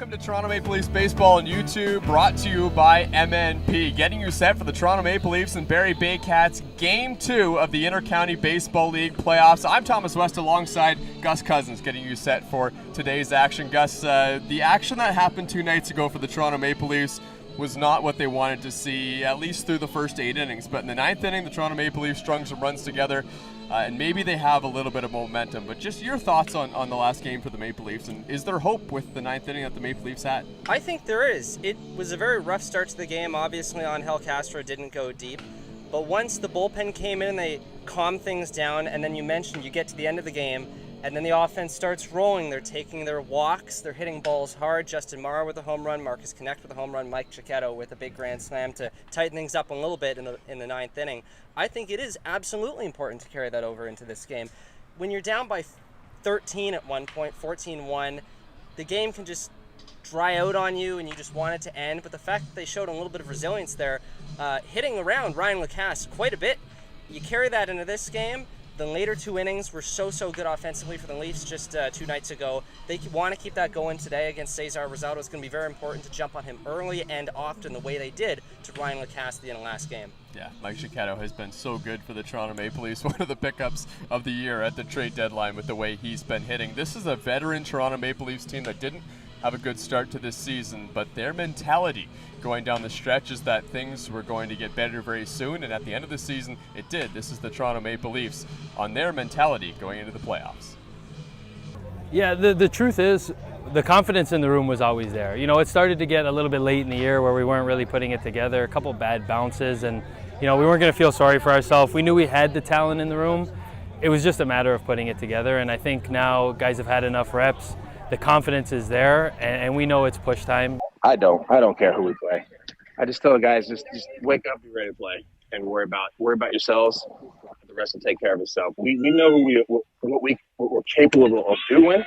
Welcome to Toronto Maple Leafs Baseball on YouTube, brought to you by MNP. Getting you set for the Toronto Maple Leafs and Barrie Baycats Game 2 of the Inter-County Baseball League playoffs. I'm Thomas West alongside Gus Cousins, getting you set for today's action. Gus, the action that happened 2 nights ago for the Toronto Maple Leafs was not what they wanted to see, at least through the first 8 innings. But in the 9th inning, the Toronto Maple Leafs strung some runs together, and maybe they have a little bit of momentum. But just your thoughts on the last game for the Maple Leafs, and is there hope with the 9th inning that the Maple Leafs had? I think there is. It was a very rough start to the game. Obviously, Angel Castro didn't go deep. But once the bullpen came in, they calmed things down, and then you mentioned you get to the end of the game, and then the offense starts rolling. They're taking their walks. They're hitting balls hard. Justin Marr with a home run. Marcus Connect with a home run. Mike Chiquetto with a big grand slam to tighten things up a little bit in the 9th inning. I think it is absolutely important to carry that over into this game. When you're down by 13 at one point, 14-1, the game can just dry out on you and you just want it to end. But the fact that they showed a little bit of resilience there, hitting around Ryan Lacasse quite a bit, you carry that into this game. The later 2 innings were so good offensively for the Leafs just 2 nights ago. They want to keep that going today against Cesar Rosado. It's going to be very important to jump on him early and often the way they did to Ryan Lacasse at the end of last game. Yeah, Mike Chiquetto has been so good for the Toronto Maple Leafs. One of the pickups of the year at the trade deadline with the way he's been hitting. This is a veteran Toronto Maple Leafs team that didn't have a good start to this season, but their mentality going down the stretch is that things were going to get better very soon, and at the end of the season, it did. This is the Toronto Maple Leafs on their mentality going into the playoffs. Yeah, the truth is, the confidence in the room was always there. You know, it started to get a little bit late in the year where we weren't really putting it together, a couple bad bounces, and you know, we weren't going to feel sorry for ourselves. We knew we had the talent in the room. It was just a matter of putting it together, and I think now guys have had enough reps. The confidence is there, and we know it's push time. I don't care who we play. I just tell the guys, just wake up, be ready to play, and worry about yourselves. The rest will take care of itself. We know what we're capable of doing.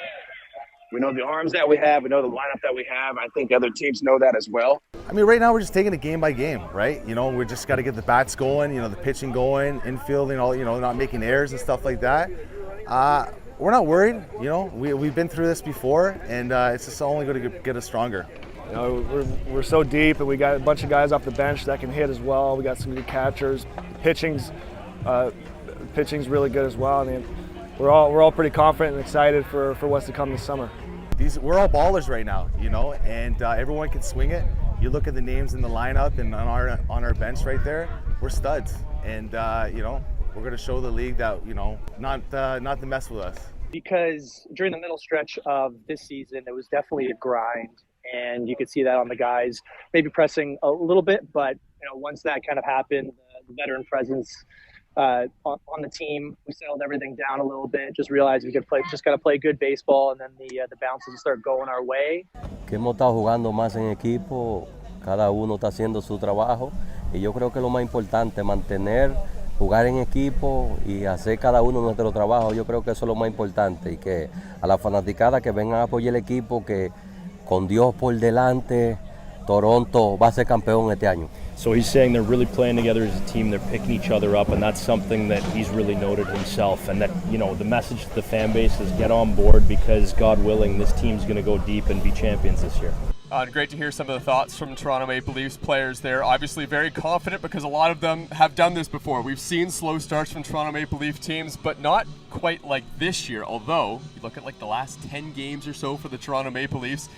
We know the arms that we have. We know the lineup that we have. I think other teams know that as well. I mean, right now we're just taking it game by game, right? You know, we just got to get the bats going, you know, the pitching going, infielding, all, you know, not making errors and stuff like that. We're not worried, you know. We've been through this before, and it's just only going to get us stronger. You know, we're so deep, and we got a bunch of guys off the bench that can hit as well. We got some good catchers. Pitching's really good as well. I mean, we're all pretty confident and excited for what's to come this summer. We're all ballers right now, you know, and everyone can swing it. You look at the names in the lineup and on our bench right there, we're studs, and you know, we're going to show the league that, you know, not to mess with us. Because during the middle stretch of this season, it was definitely a grind, and you could see that on the guys maybe pressing a little bit, but you know, once that kind of happened, the veteran presence on the team, we settled everything down a little bit. Just realized we could just got to play good baseball, and then the bounces will start going our way. Que hemos estado jugando más en equipo, cada uno está haciendo su trabajo, y yo creo que lo más importante mantener, jugar en equipo y hacer cada uno nuestro trabajo. Yo creo que eso es lo más importante, y que a la fanaticada que vengan a apoyar el equipo, que con Dios por delante, Toronto va a ser campeón este año. So he's saying they're really playing together as a team, they're picking each other up, and that's something that he's really noted himself, and that, you know, the message to the fan base is get on board, because God willing, this team's going to go deep and be champions this year. Great to hear some of the thoughts from Toronto Maple Leafs players there. Obviously very confident because a lot of them have done this before. We've seen slow starts from Toronto Maple Leaf teams, but not quite like this year. Although, you look at like the last 10 games or so for the Toronto Maple Leafs,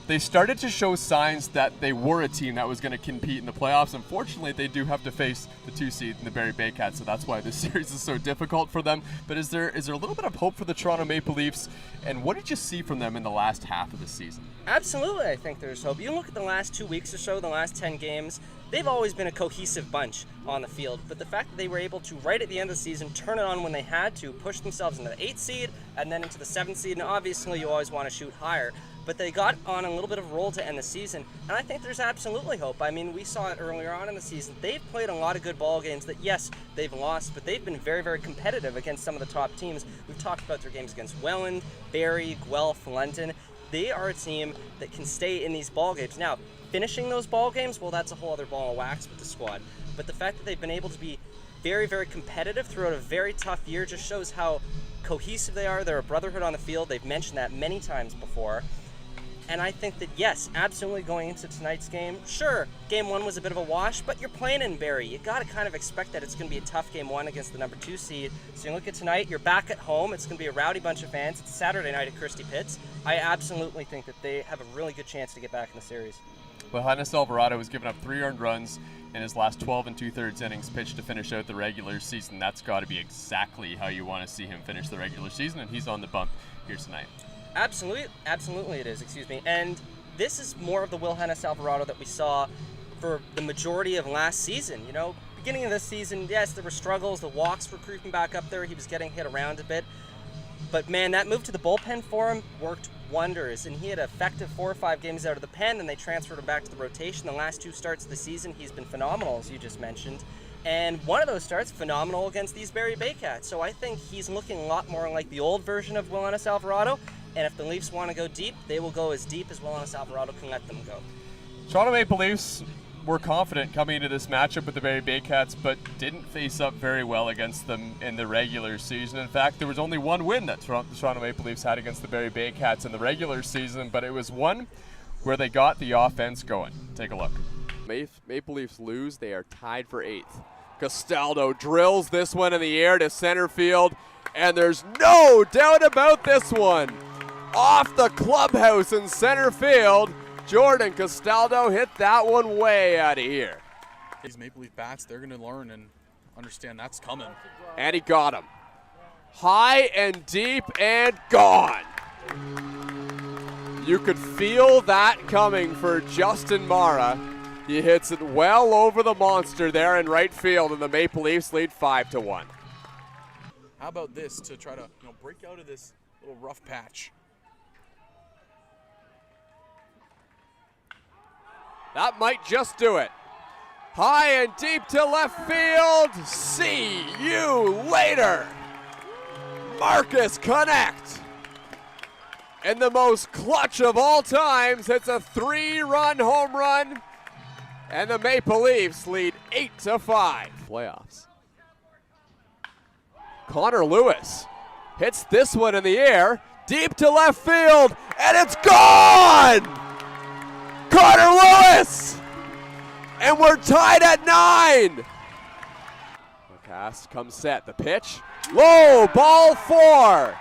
they started to show signs that they were a team that was going to compete in the playoffs. Unfortunately, they do have to face the 2 seed in the Barrie Baycats, so that's why this series is so difficult for them. But is there a little bit of hope for the Toronto Maple Leafs? And what did you see from them in the last half of the season? Absolutely, I think there's hope. You look at the last 2 weeks or so, the last 10 games, they've always been a cohesive bunch on the field. But the fact that they were able to, right at the end of the season, turn it on when they had to, push themselves into the 8th seed and then into the 7th seed, and obviously you always want to shoot higher. But they got on a little bit of a roll to end the season, and I think there's absolutely hope. I mean, we saw it earlier on in the season. They've played a lot of good ball games that, yes, they've lost, but they've been very competitive against some of the top teams. We've talked about their games against Welland, Barrie, Guelph, London. They are a team that can stay in these ball games. Now, finishing those ball games, well, that's a whole other ball of wax with the squad. But the fact that they've been able to be very competitive throughout a very tough year just shows how cohesive they are. They're a brotherhood on the field. They've mentioned that many times before. And I think that, yes, absolutely going into tonight's game, sure, game 1 was a bit of a wash, but you're playing in Barrie. You got to kind of expect that it's going to be a tough game 1 against the number 2 seed. So you look at tonight, you're back at home. It's going to be a rowdy bunch of fans. It's Saturday night at Christie Pitts. I absolutely think that they have a really good chance to get back in the series. Well, Hannes Alvarado has given up 3 earned runs in his last 12 2/3 innings pitched to finish out the regular season. That's got to be exactly how you want to see him finish the regular season, and he's on the bump here tonight. Absolutely it is, And this is more of the Will Hannes Alvarado that we saw for the majority of last season. You know, beginning of this season, yes, there were struggles. The walks were creeping back up there. He was getting hit around a bit. But man, that move to the bullpen for him worked wonders, and he had effective 4 or 5 games out of the pen, and they transferred him back to the rotation. The last 2 starts of the season, he's been phenomenal, as you just mentioned. And one of those starts, phenomenal against these Barrie Baycats. So I think he's looking a lot more like the old version of Will Hannes Alvarado. And if the Leafs want to go deep, they will go as deep as Will Hannes Alvarado can let them go. Toronto Maple Leafs were confident coming into this matchup with the Barrie Baycats, but didn't face up very well against them in the regular season. In fact, there was only one win that the Toronto Maple Leafs had against the Barrie Baycats in the regular season, but it was one where they got the offense going. Take a look. Maple Leafs lose. They are tied for 8th. Castaldo drills this one in the air to center field, and there's no doubt about this one. Off the clubhouse in center field, Jordan Castaldo hit that one way out of here. These Maple Leaf bats, they're going to learn and understand that's coming. And he got him. High and deep and gone. You could feel that coming for Justin Mara. He hits it well over the monster there in right field, and the Maple Leafs lead 5-1. How about this to try to break out of this little rough patch? That might just do it. High and deep to left field. See you later. Marcus Connect. In the most clutch of all times, hits a 3-run home run. And the Maple Leafs lead 8-5. Playoffs. Connor Lewis hits this one in the air, deep to left field, and it's gone! Connor Lewis! And we're tied at 9. The cast comes set. The pitch, low, ball 4.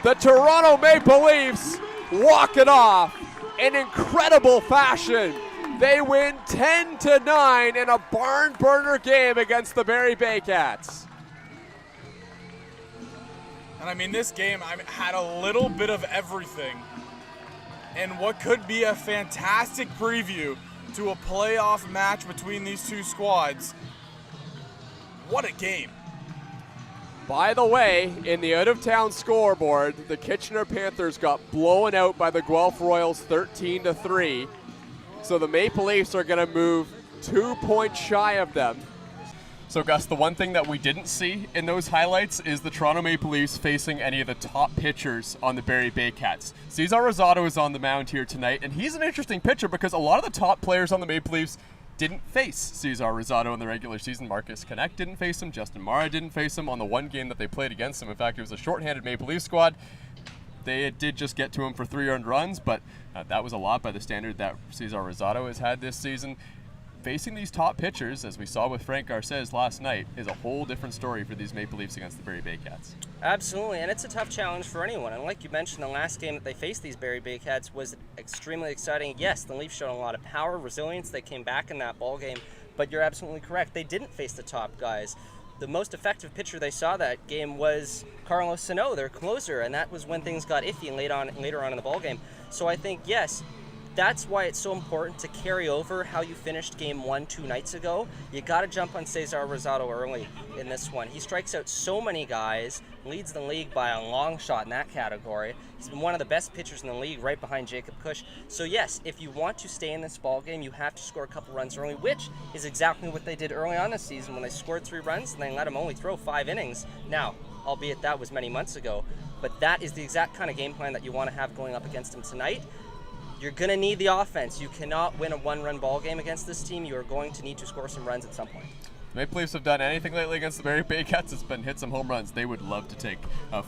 The Toronto Maple Leafs walk it off in incredible fashion. They win 10-9 in a barn burner game against the Barrie Baycats. And I mean, this game had a little bit of everything. And what could be a fantastic preview to a playoff match between these two squads. What a game. By the way, in the out-of-town scoreboard, the Kitchener Panthers got blown out by the Guelph Royals 13-3. So the Maple Leafs are going to move 2 points shy of them. So Gus, the one thing that we didn't see in those highlights is the Toronto Maple Leafs facing any of the top pitchers on the Barrie Baycats. Cesar Rosado is on the mound here tonight, and he's an interesting pitcher because a lot of the top players on the Maple Leafs didn't face Cesar Rosado in the regular season. Marcus Connect didn't face him. Justin Mara didn't face him on the one game that they played against him. In fact, it was a shorthanded Maple Leaf squad. They did just get to him for 3 earned runs, but that was a lot by the standard that Cesar Rosado has had this season. Facing these top pitchers, as we saw with Frank Garces last night, is a whole different story for these Maple Leafs against the Barrie Baycats. Absolutely, and it's a tough challenge for anyone. And like you mentioned, the last game that they faced these Barrie Baycats was extremely exciting. Yes, the Leafs showed a lot of power, resilience. They came back in that ball game, but you're absolutely correct. They didn't face the top guys. The most effective pitcher they saw that game was Carlos Sano, their closer, and that was when things got iffy later on in the ball game. So I think, yes, that's why it's so important to carry over how you finished game 1 2 nights ago. You got to jump on Cesar Rosado early in this one. He strikes out so many guys, leads the league by a long shot in that category. He's been one of the best pitchers in the league, right behind Jacob Cush. So yes, if you want to stay in this ball game, you have to score a couple runs early, which is exactly what they did early on this season when they scored 3 runs and they let him only throw 5 innings. Now, albeit that was many months ago, but that is the exact kind of game plan that you want to have going up against him tonight. You're going to need the offense. You cannot win a 1-run ball game against this team. You are going to need to score some runs at some point. the Maple Leafs have done anything lately against the Barrie Baycats, it's been hit some home runs. They would love to take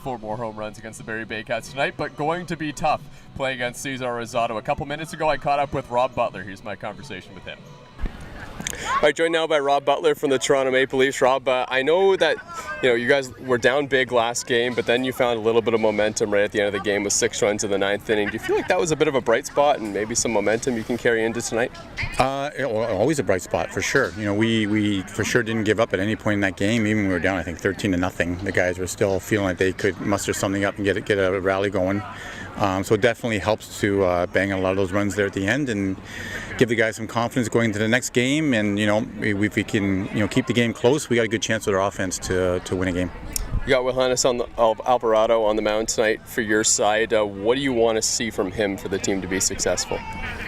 4 more home runs against the Barrie Baycats tonight, but going to be tough playing against Cesar Rosado. A couple minutes ago, I caught up with Rob Butler. Here's my conversation with him. All right, joined now by Rob Butler from the Toronto Maple Leafs. Rob, I know that you guys were down big last game, but then you found a little bit of momentum right at the end of the game with 6 runs in the 9th inning. Do you feel like that was a bit of a bright spot and maybe some momentum you can carry into tonight? Always a bright spot for sure. We for sure didn't give up at any point in that game. Even when we were down, I think 13-0. The guys were still feeling like they could muster something up and get a rally going. So it definitely helps to bang a lot of those runs there at the end and give the guys some confidence going into the next game. And if we can keep the game close, we got a good chance with our offense to win a game. You got Johannes Alvarado on the mound tonight for your side. What do you want to see from him for the team to be successful?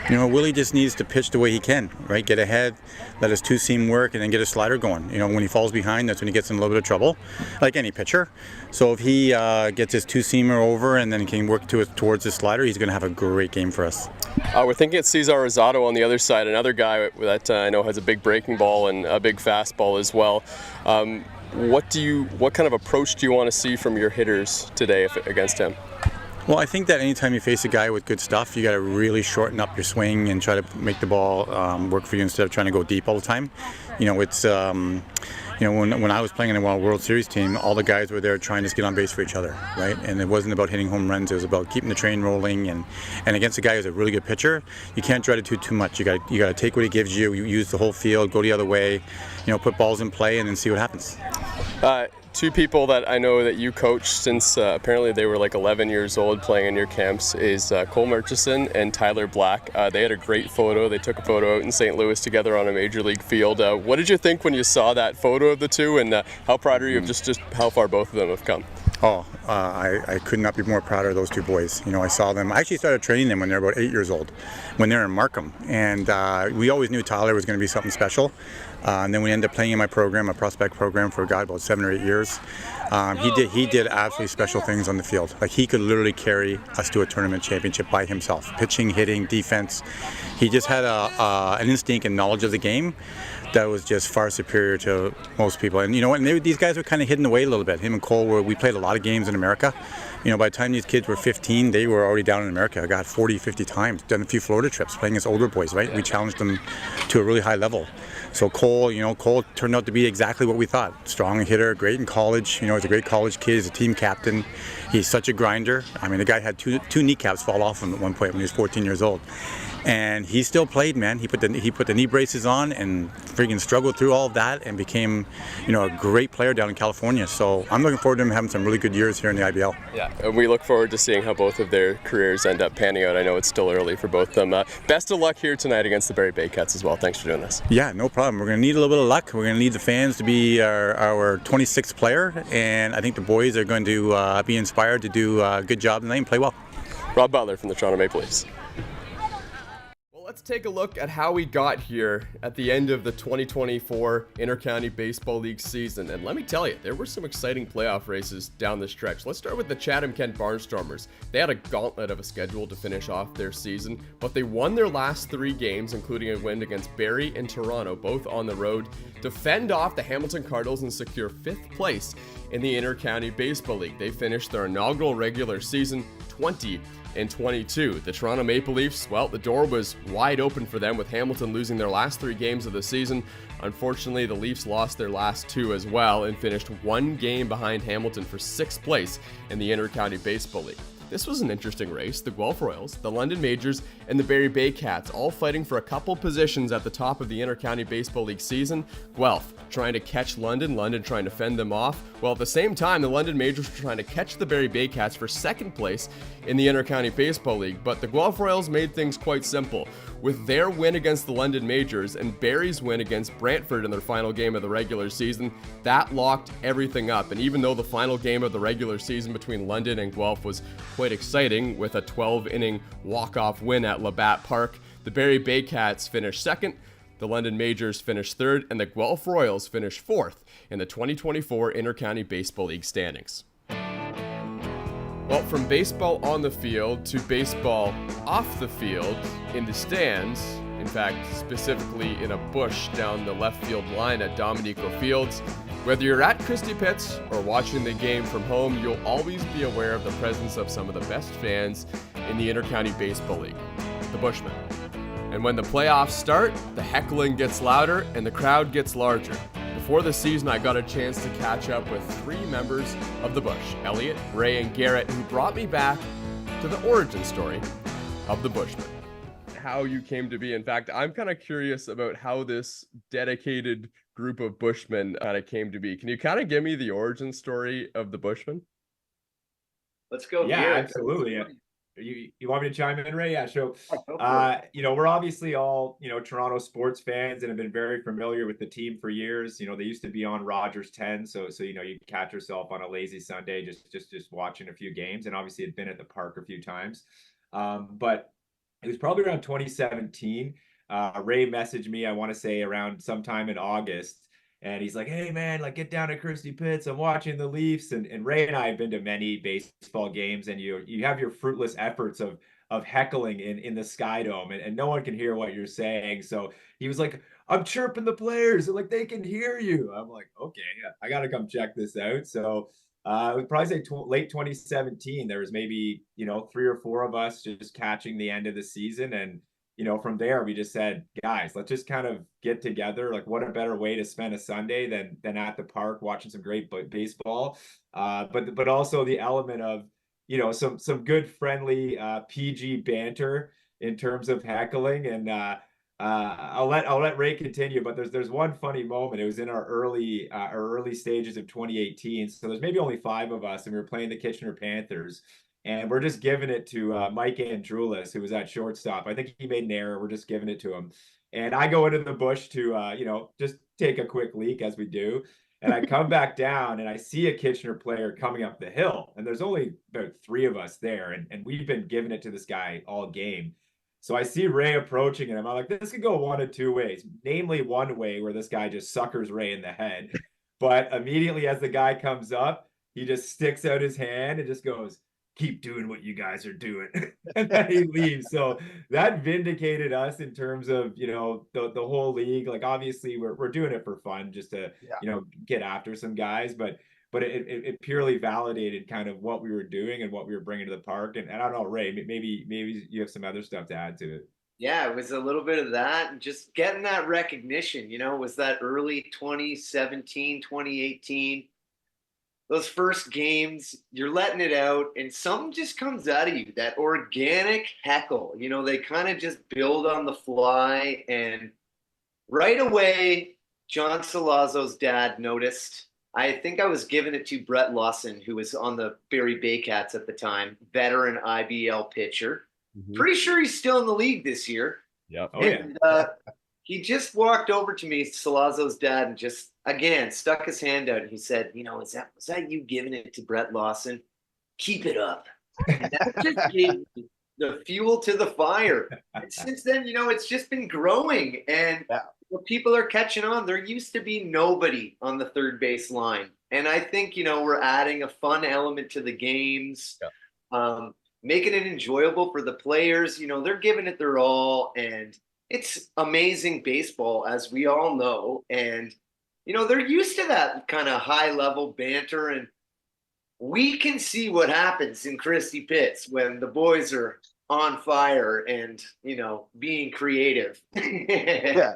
Willie just needs to pitch the way he can, right? Get ahead, let his two-seam work, and then get his slider going. When he falls behind, that's when he gets in a little bit of trouble, like any pitcher. So if he gets his two-seamer over and then can work towards his slider, he's going to have a great game for us. We're thinking it's Cesar Rosado on the other side, another guy that I know has a big breaking ball and a big fastball as well. What kind of approach do you want to see from your hitters today against him? Well, I think that anytime you face a guy with good stuff, you got to really shorten up your swing and try to make the ball work for you instead of trying to go deep all the time. It's when I was playing in a World Series team, all the guys were there trying to get on base for each other, right? And it wasn't about hitting home runs; it was about keeping the train rolling. And against a guy who's a really good pitcher, you can't try to do too much. You got to take what he gives you. You use the whole field, go the other way, put balls in play, and then see what happens. 2 people that I know that you coached since apparently they were like 11 years old playing in your camps is Cole Murchison and Tyler Black. They had a great photo. They took a photo out in St. Louis together on a major league field. What did you think when you saw that photo of the two, and how proud are you of just how far both of them have come? I could not be more proud of those 2 boys. I saw them. I actually started training them when they were about 8 years old, when they were in Markham. And we always knew Tyler was going to be something special. And then we ended up playing in my program, a prospect program, for about 7 or 8 years. He did absolutely special things on the field. Like, he could literally carry us to a tournament championship by himself. Pitching, hitting, defense. He just had an instinct and knowledge of the game that was just far superior to most people. And these guys were kind of hidden away a little bit. Him and Cole we played a lot of games in America. By the time these kids were 15, they were already down in America. I got 40, 50 times, done a few Florida trips playing against older boys, right? We challenged them to a really high level. So Cole turned out to be exactly what we thought. Strong hitter, great in college. He's a great college kid. He's a team captain. He's such a grinder. The guy had two kneecaps fall off him at one point when he was 14 years old. And he still played, man. He put the knee braces on and freaking struggled through all of that and became, a great player down in California. So I'm looking forward to him having some really good years here in the IBL. Yeah, and we look forward to seeing how both of their careers end up panning out. I know it's still early for both of them. Best of luck here tonight against the Barrie Baycats as well. Thanks for doing this. Yeah, no problem. We're going to need a little bit of luck. We're going to need the fans to be our 26th player, and I think the boys are going to be inspired to do a good job tonight and play well. Rob Butler from the Toronto Maple Leafs. Let's take a look at how we got here at the end of the 2024 Intercounty Baseball League season. And let me tell you, there were some exciting playoff races down the stretch. Let's start with the Chatham-Kent Barnstormers. They had a gauntlet of a schedule to finish off their season, but they won their last 3 games, including a win against Barrie and Toronto, both on the road, to fend off the Hamilton Cardinals and secure 5th place in the Intercounty Baseball League. They finished their inaugural regular season 20-22. The Toronto Maple Leafs, well, the door was wide open for them with Hamilton losing their last 3 games of the season. Unfortunately, the Leafs lost their last 2 as well and finished 1 game behind Hamilton for 6th place in the Intercounty Baseball League. This was an interesting race. The Guelph Royals, the London Majors, and the Barrie Baycats all fighting for a couple positions at the top of the Intercounty Baseball League season. Guelph trying to catch London trying to fend them off, while at the same time the London Majors were trying to catch the Barrie Baycats for 2nd place in the Intercounty Baseball League. But the Guelph Royals made things quite simple. With their win against the London Majors and Barrie's win against Brantford in their final game of the regular season, that locked everything up. And even though the final game of the regular season between London and Guelph was quite exciting with a 12-inning walk-off win at Labatt Park, the Barrie Baycats finished 2nd, the London Majors finished 3rd, and the Guelph Royals finished 4th in the 2024 Intercounty Baseball League standings. Well, from baseball on the field to baseball off the field in the stands, In fact, specifically in a bush down the left field line at Dominico Fields. Whether you're at Christie Pitts or watching the game from home, you'll always be aware of the presence of some of the best fans in the Intercounty Baseball League, the Bushmen. And when the playoffs start, the heckling gets louder and the crowd gets larger. Before the season, I got a chance to catch up with 3 members of the Bush, Elliot, Ray, and Garrett, who brought me back to the origin story of the Bushmen. How you came to be. In fact, I'm kind of curious about how this dedicated group of Bushmen kind of came to be. Can you kind of give me the origin story of the Bushmen? Let's go. Yeah, Garrett. absolutely. You want me to chime in, Ray? Yeah. So, we're obviously all, Toronto sports fans and have been very familiar with the team for years. They used to be on Rogers 10. So you catch yourself on a lazy Sunday, just watching a few games, and obviously had been at the park a few times. But it was probably around 2017. Ray messaged me, I want to say around sometime in August. And he's like, hey, man, get down to Christie Pitts. I'm watching the Leafs. And Ray and I have been to many baseball games. And you have your fruitless efforts of heckling in the Sky Dome. And no one can hear what you're saying. So he was like, I'm chirping the players. They're like, they can hear you. I'm like, okay, yeah, I got to come check this out. So I would probably say late 2017, there was maybe, 3 or 4 of us just catching the end of the season. And from there, we just said, guys, let's just kind of get together. What a better way to spend a Sunday than at the park watching some great baseball. But also the element of, some good friendly PG banter in terms of heckling. And I'll let Ray continue. But there's one funny moment. It was in our early stages of 2018. So there's maybe only 5 of us, and we were playing the Kitchener Panthers. And we're just giving it to Mike Andrulis, who was at shortstop. I think he made an error. We're just giving it to him. And I go into the bush to, just take a quick leak, as we do. And I come back down, and I see a Kitchener player coming up the hill. And there's only about 3 of us there. And we've been giving it to this guy all game. So I see Ray approaching, and I'm like, this could go one of 2 ways. Namely, one way where this guy just suckers Ray in the head. But immediately as the guy comes up, he just sticks out his hand and just goes, keep doing what you guys are doing. And then he leaves. So that vindicated us in terms of, the whole league. Obviously we're doing it for fun, just to, get after some guys, but it purely validated kind of what we were doing and what we were bringing to the park. And I don't know, Ray, maybe you have some other stuff to add to it. Yeah, it was a little bit of that, and just getting that recognition, was that early 2017, 2018, those first games, you're letting it out, and something just comes out of you, that organic heckle. They kind of just build on the fly, and right away, John Salazzo's dad noticed. I think I was giving it to Brett Lawson, who was on the Barrie Baycats at the time, veteran IBL pitcher. Mm-hmm. Pretty sure he's still in the league this year. Yep. Oh, and, he just walked over to me, Salazzo's dad, and just, again, stuck his hand out. And he said, was that you giving it to Brett Lawson? Keep it up. And that just gave me the fuel to the fire. And since then, it's just been growing. And people are catching on. There used to be nobody on the third base line. And I think, we're adding a fun element to the games, making it enjoyable for the players. They're giving it their all. And it's amazing baseball, as we all know. And, they're used to that kind of high-level banter. And we can see what happens in Christie Pitts when the boys are on fire and, being creative. Yeah.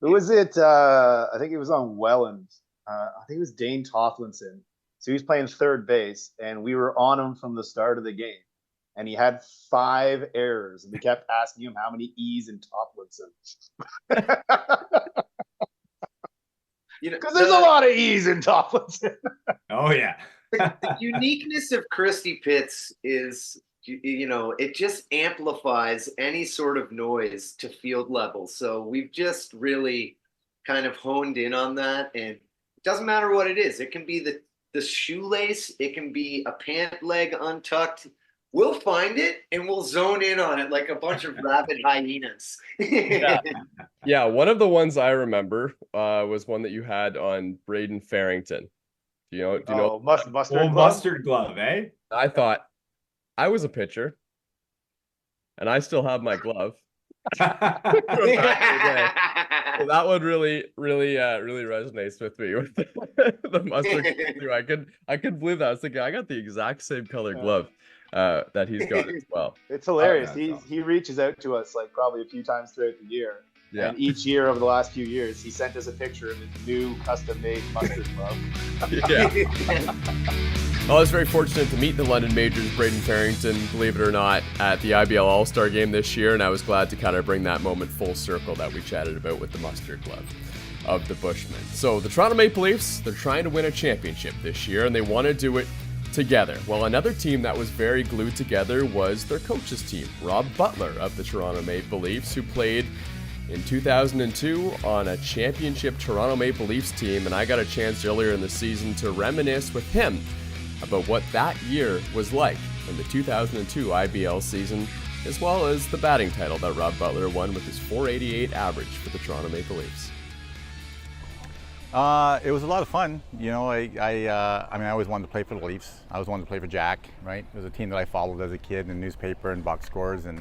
Who was it? I think it was on Welland. I think it was Dane Tofflinson. So he was playing third base, and we were on him from the start of the game. And he had 5 errors, and we kept asking him how many E's in Tofflinson. Because there's a lot of E's in Tofflinson. Oh, yeah. The uniqueness of Christie Pitts is, it just amplifies any sort of noise to field level. So we've just really kind of honed in on that. And it doesn't matter what it is. It can be the shoelace. It can be a pant leg untucked. We'll find it and we'll zone in on it like a bunch of rabid hyenas. Yeah, one of the ones I remember was one that you had on Braden Farrington. Do you know? Mustard glove, eh? I thought I was a pitcher, and I still have my glove. Back in the day. So that one really resonates with me with the mustard too. I couldn't believe that. I was thinking I got the exact same color glove that he's got as well. It's hilarious. He reaches out to us like probably a few times throughout the year. Yeah. And each year over the last few years, he sent us a picture of his new custom-made mustard glove. Yeah. Well, I was very fortunate to meet the London Majors, Braden Farrington, believe it or not, at the IBL All-Star Game this year, and I was glad to kind of bring that moment full circle that we chatted about with the mustard glove of the Bushmen. So the Toronto Maple Leafs, they're trying to win a championship this year, and they want to do it together. Well, another team that was very glued together was their coach's team, Rob Butler of the Toronto Maple Leafs, who played in 2002 on a championship Toronto Maple Leafs team, and I got a chance earlier in the season to reminisce with him about what that year was like in the 2002 IBL season, as well as the batting title that Rob Butler won with his .488 average for the Toronto Maple Leafs. It was a lot of fun. You know, I mean, I always wanted to play for the Leafs. I always wanted to play for Jack, right? It was a team that I followed as a kid in the newspaper and box scores, and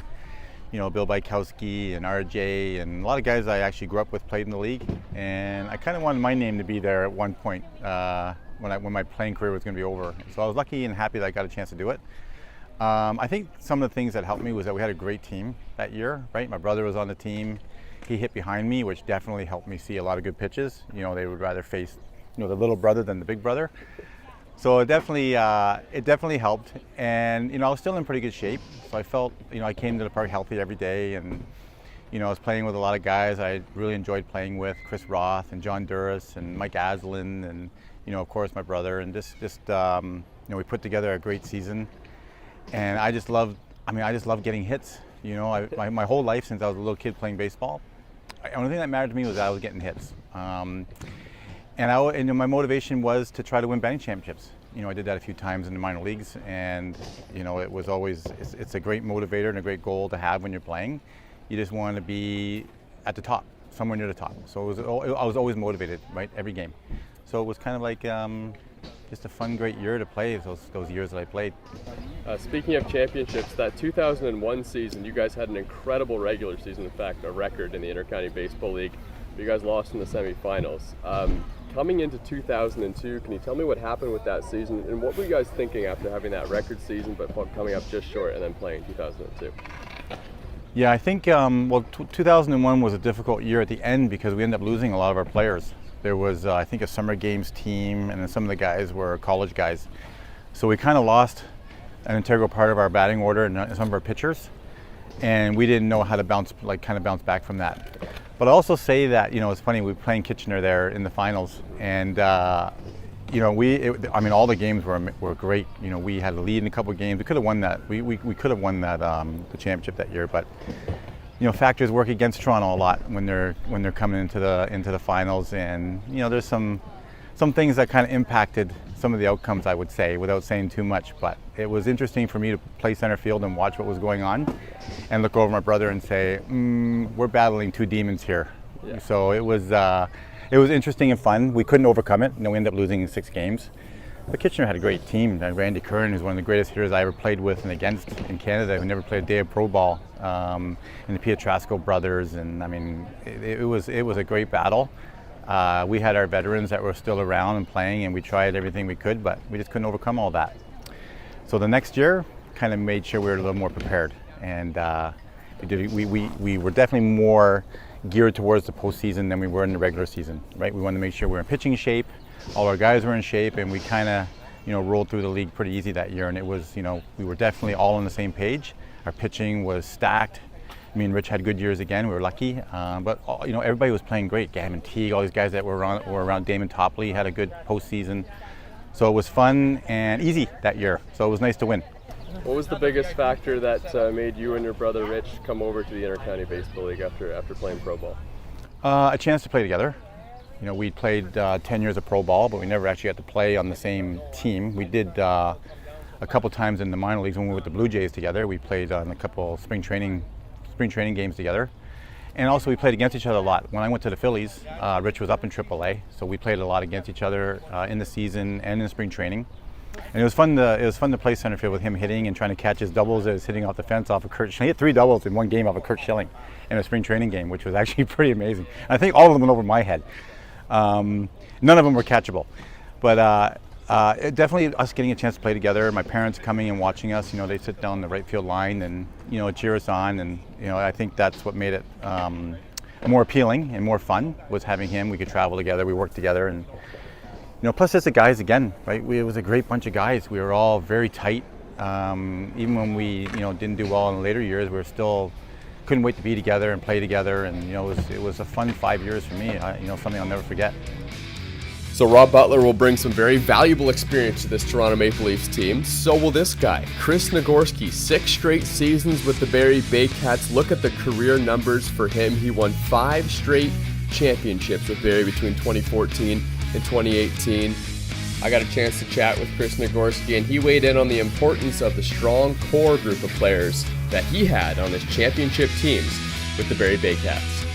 you know, Bill Bykowski and RJ and a lot of guys I actually grew up with played in the league, and I kind of wanted my name to be there at one point when my playing career was going to be over. So I was lucky and happy that I got a chance to do it. I think some of the things that helped me was that we had a great team that year, right? My brother was on the team. He hit behind me, which definitely helped me see a lot of good pitches. You know, they would rather face, you know, the little brother than the big brother. So it definitely helped, and you know, I was still in pretty good shape. So I felt, you know, I came to the park healthy every day, and you know, I was playing with a lot of guys I really enjoyed playing with, Chris Roth and John Duras and Mike Aslan, and you know, of course, my brother, and just you know, we put together a great season, and I just loved getting hits. You know, my whole life since I was a little kid playing baseball, the only thing that mattered to me was that I was getting hits. And my motivation was to try to win batting championships. You know, I did that a few times in the minor leagues, and you know, it was always, it's a great motivator and a great goal to have when you're playing. You just want to be at the top, somewhere near the top. So I was always motivated, right, every game. So it was kind of like just a fun, great year to play those years that I played. Speaking of championships, that 2001 season, you guys had an incredible regular season. In fact, a record in the Intercounty Baseball League. You guys lost in the semifinals. Coming into 2002, can you tell me what happened with that season, and what were you guys thinking after having that record season but coming up just short and then playing 2002? Yeah, I think 2001 was a difficult year at the end because we ended up losing a lot of our players. There was, I think, a summer games team, and then some of the guys were college guys. So we kind of lost an integral part of our batting order and some of our pitchers, and we didn't know how to bounce back from that. But I also say that, you know, it's funny, we were playing Kitchener there in the finals, and you know, I mean, all the games were great. You know, we had a lead in a couple of games. We could have won that. We could have won that the championship that year, but you know, factors work against Toronto a lot when they're coming into the finals, and you know, there's some things that kind of impacted some of the outcomes, I would say, without saying too much. But it was interesting for me to play center field and watch what was going on, and look over my brother and say, we're battling two demons here. Yeah. So it was interesting and fun. We couldn't overcome it. You know, we ended up losing in 6 games. But Kitchener had a great team. Randy Curran, who's one of the greatest hitters I ever played with and against in Canada, who never played a day of pro ball, and the Pietrasco brothers, and I mean, it was a great battle. We had our veterans that were still around and playing, and we tried everything we could, but we just couldn't overcome all that. So the next year, kind of made sure we were a little more prepared, and we were definitely more geared towards the postseason than we were in the regular season, right? We wanted to make sure we were in pitching shape, all our guys were in shape, and we kind of, you know, rolled through the league pretty easy that year. And it was, you know, we were definitely all on the same page. Our pitching was stacked. Me and Rich had good years again. We were lucky, but you know, everybody was playing great. Gammon Teague, all these guys that were around Damon Topley had a good postseason. So it was fun and easy that year. So it was nice to win. What was the biggest factor that made you and your brother Rich come over to the Intercounty Baseball League after playing pro ball? A chance to play together. You know, we played 10 years of pro ball, but we never actually got to play on the same team. We did a couple times in the minor leagues when we were with the Blue Jays together. We played on a couple spring training games together. And also we played against each other a lot. When I went to the Phillies, Rich was up in AAA, so we played a lot against each other in the season and in spring training. And it was fun to play center field with him hitting and trying to catch his doubles as hitting off the fence off of Kurt. He hit 3 doubles in one game off of Kurt Schilling in a spring training game, which was actually pretty amazing. And I think all of them went over my head. None of them were catchable, but definitely us getting a chance to play together. My parents coming and watching us. They sit down the right field line and cheer us on, and I think that's what made it more appealing and more fun, was having him. We could travel together, we worked together, and plus as the guys again, right? It was a great bunch of guys. We were all very tight. Even when we didn't do well in the later years, we were still couldn't wait to be together and play together, and it was a fun 5 years for me. Something I'll never forget. So Rob Butler will bring some very valuable experience to this Toronto Maple Leafs team. So will this guy, Chris Nagorski. 6 straight seasons with the Barrie Baycats. Look at the career numbers for him. He won 5 straight championships with Barrie between 2014 and 2018. I got a chance to chat with Chris Nagorski, and he weighed in on the importance of the strong core group of players that he had on his championship teams with the Barrie Baycats.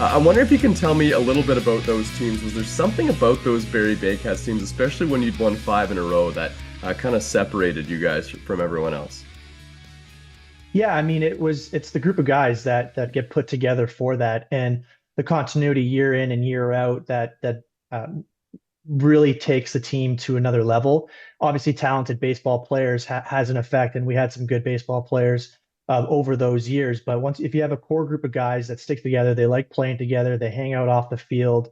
I wonder if you can tell me a little bit about those teams. Was there something about those Barrie Baycats teams, especially when you'd won 5 in a row, that kind of separated you guys from everyone else? Yeah, I mean, it's the group of guys that get put together for that, and the continuity year in and year out that really takes the team to another level. Obviously, talented baseball players has an effect, and we had some good baseball players over those years. But if you have a core group of guys that stick together, they like playing together, they hang out off the field,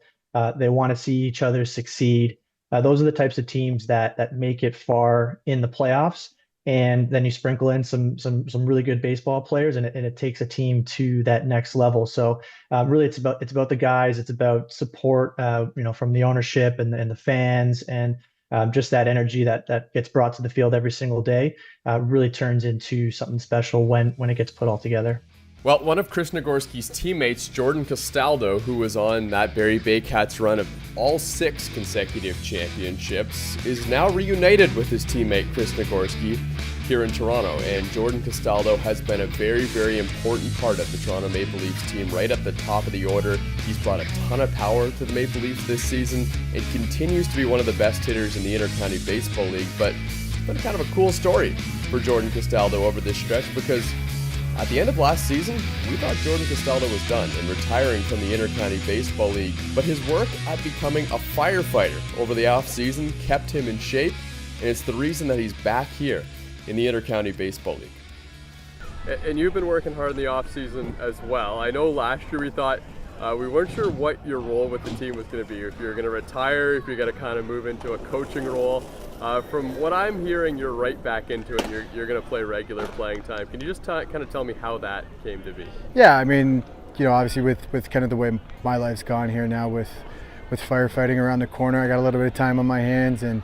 they want to see each other succeed. Those are the types of teams that make it far in the playoffs. And then you sprinkle in some really good baseball players, and it takes a team to that next level. So really, it's about the guys. It's about support, from the ownership and the fans, and just that energy that gets brought to the field every single day really turns into something special when it gets put all together. Well, one of Chris Nagorski's teammates, Jordan Castaldo, who was on that Barrie Baycats run of all 6 consecutive championships, is now reunited with his teammate Chris Nagorski here in Toronto. And Jordan Castaldo has been a very, very important part of the Toronto Maple Leafs team right at the top of the order. He's brought a ton of power to the Maple Leafs this season and continues to be one of the best hitters in the Intercounty Baseball League. But it's been kind of a cool story for Jordan Castaldo over this stretch, because at the end of last season, we thought Jordan Castaldo was done and retiring from the Intercounty Baseball League, but his work at becoming a firefighter over the offseason kept him in shape, and it's the reason that he's back here in the Intercounty Baseball League. And you've been working hard in the offseason as well. I know last year we thought we weren't sure what your role with the team was going to be, if you're going to retire, if you're going to kind of move into a coaching role. From what I'm hearing, you're right back into it. You're going to play regular playing time. Can you just kind of tell me how that came to be? Yeah, I mean, obviously with kind of the way my life's gone here now with firefighting around the corner, I got a little bit of time on my hands, and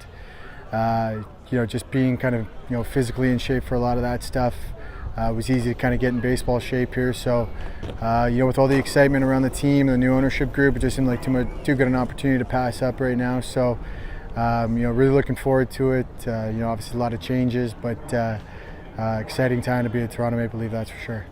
just being kind of physically in shape for a lot of that stuff. It was easy to kind of get in baseball shape here. So, with all the excitement around the team and the new ownership group, it just seemed like too good an opportunity to pass up right now. So, really looking forward to it. Obviously a lot of changes, but exciting time to be a Toronto Maple Leaf, that's for sure.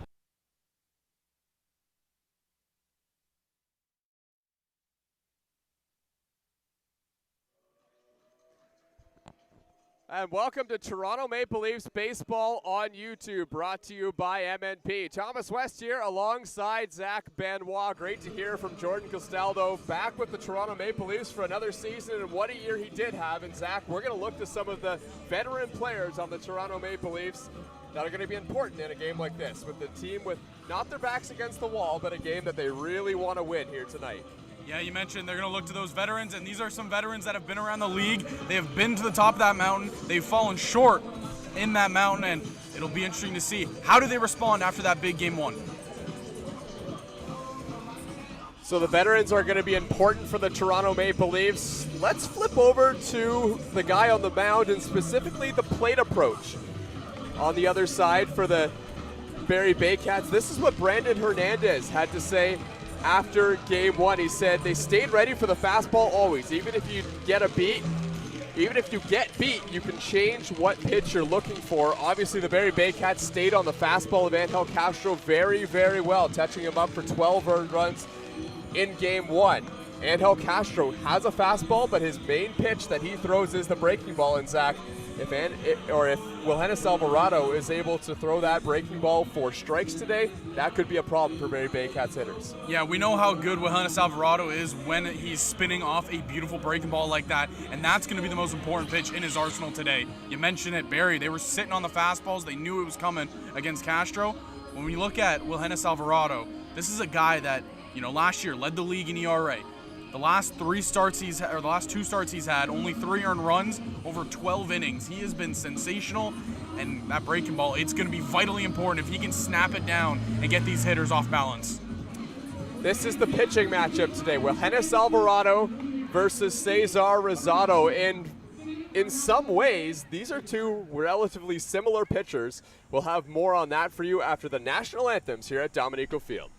And welcome to Toronto Maple Leafs Baseball on YouTube, brought to you by MNP. Thomas West here alongside Zach Benoit. Great to hear from Jordan Castaldo, back with the Toronto Maple Leafs for another season, and what a year he did have. And Zach, we're going to look to some of the veteran players on the Toronto Maple Leafs that are going to be important in a game like this, with the team with not their backs against the wall, but a game that they really want to win here tonight. Yeah, you mentioned they're going to look to those veterans, and these are some veterans that have been around the league. They have been to the top of that mountain. They've fallen short in that mountain, and it'll be interesting to see how do they respond after that big game 1. So the veterans are going to be important for the Toronto Maple Leafs. Let's flip over to the guy on the mound, and specifically the plate approach. On the other side for the Barrie Baycats, this is what Brandon Hernandez had to say after game 1. He said they stayed ready for the fastball always. Even if you get beat, you can change what pitch you're looking for. Obviously, the Barrie Baycats stayed on the fastball of Angel Castro very, very well, touching him up for 12 earned runs in game 1. Angel Castro has a fastball, but his main pitch that he throws is the breaking ball. And Zach, if Wilhennis Alvarado is able to throw that breaking ball for strikes today, that could be a problem for Barrie Baycats hitters. Yeah, we know how good Wilhennis Alvarado is when he's spinning off a beautiful breaking ball like that, and that's going to be the most important pitch in his arsenal today. You mentioned it, Barrie. They were sitting on the fastballs. They knew it was coming against Castro. When we look at Wilhennis Alvarado, this is a guy that, last year led the league in ERA. The last two starts he's had, only 3 earned runs over 12 innings. He has been sensational, and that breaking ball, it's going to be vitally important if he can snap it down and get these hitters off balance. This is the pitching matchup today. Wilhennis Alvarado versus Cesar Rosado. And in some ways, these are two relatively similar pitchers. We'll have more on that for you after the national anthems here at Dominico Field.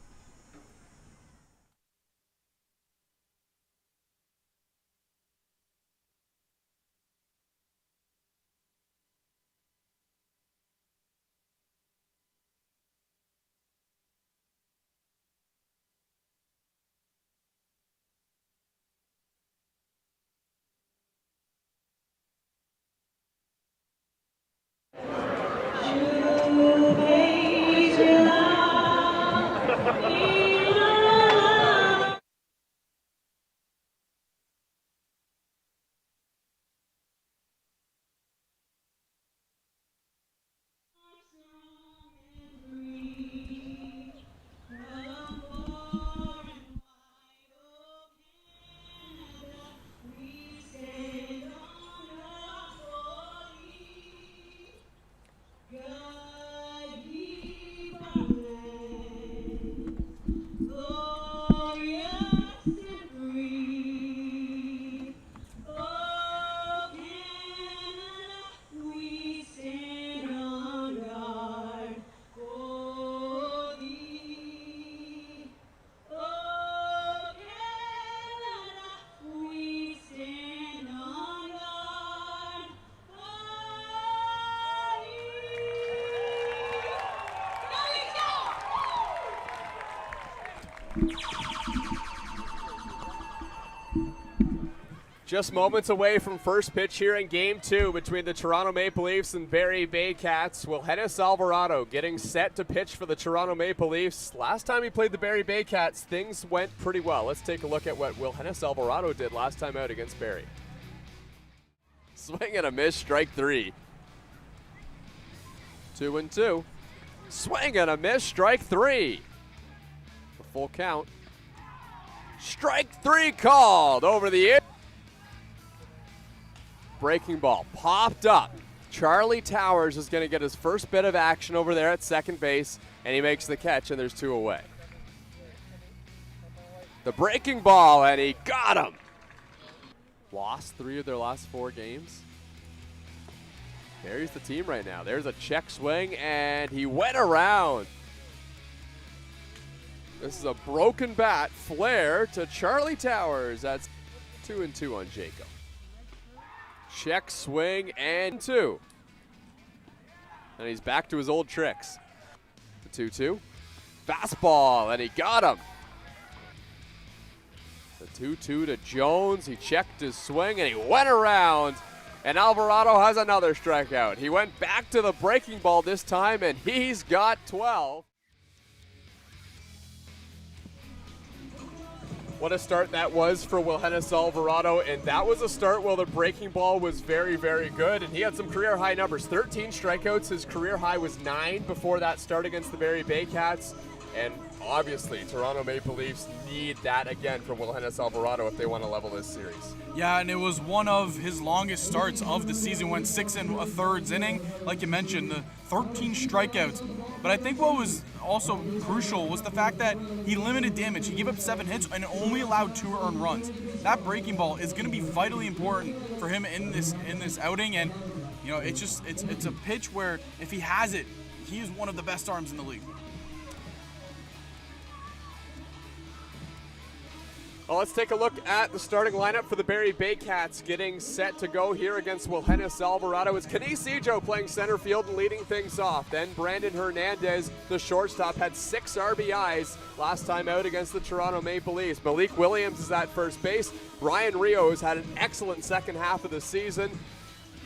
Just moments away from first pitch here in Game 2 between the Toronto Maple Leafs and Barrie Baycats. Wilhennis Alvarado getting set to pitch for the Toronto Maple Leafs. Last time he played the Barrie Baycats, things went pretty well. Let's take a look at what Wilhennis Alvarado did last time out against Barrie. Swing and a miss, strike 3. 2-2. Swing and a miss, strike 3. A full count. Strike 3 called over the air. Breaking ball popped up. Charlie Towers is going to get his first bit of action over there at second base, and he makes the catch, and there's 2 away. The breaking ball, and he got him. Lost 3 of their last 4 games. Barrie's the team right now. There's a check swing, and he went around. This is a broken bat flare to Charlie Towers. That's 2-2 on Jacob. Check swing and 2. And he's back to his old tricks. The 2-2. Fastball, and he got him. The 2-2 to Jones. He checked his swing, and he went around. And Alvarado has another strikeout. He went back to the breaking ball this time, and he's got 12. What a start that was for Wilhennis Alvarado, and that was a start where the breaking ball was very, very good, and he had some career high numbers. 13 strikeouts, his career high was 9 before that start against the Barrie Baycats, and obviously Toronto Maple Leafs need that again from Wilhennis Alvarado if they want to level this series. Yeah, and it was one of his longest starts of the season, went 6 1/3 inning. Like you mentioned, the 13 strikeouts. But I think what was also crucial was the fact that he limited damage. He gave up 7 hits and only allowed 2 earned runs. That breaking ball is going to be vitally important for him in this outing, and it's a pitch where if he has it, he is one of the best arms in the league. Well, let's take a look at the starting lineup for the Barrie Baycats getting set to go here against Wilhennis Alvarado. It's Canisijo playing center field and leading things off. Then Brandon Hernandez, the shortstop, had 6 RBIs last time out against the Toronto Maple Leafs. Malik Williams is at first base. Ryan Rios had an excellent second half of the season.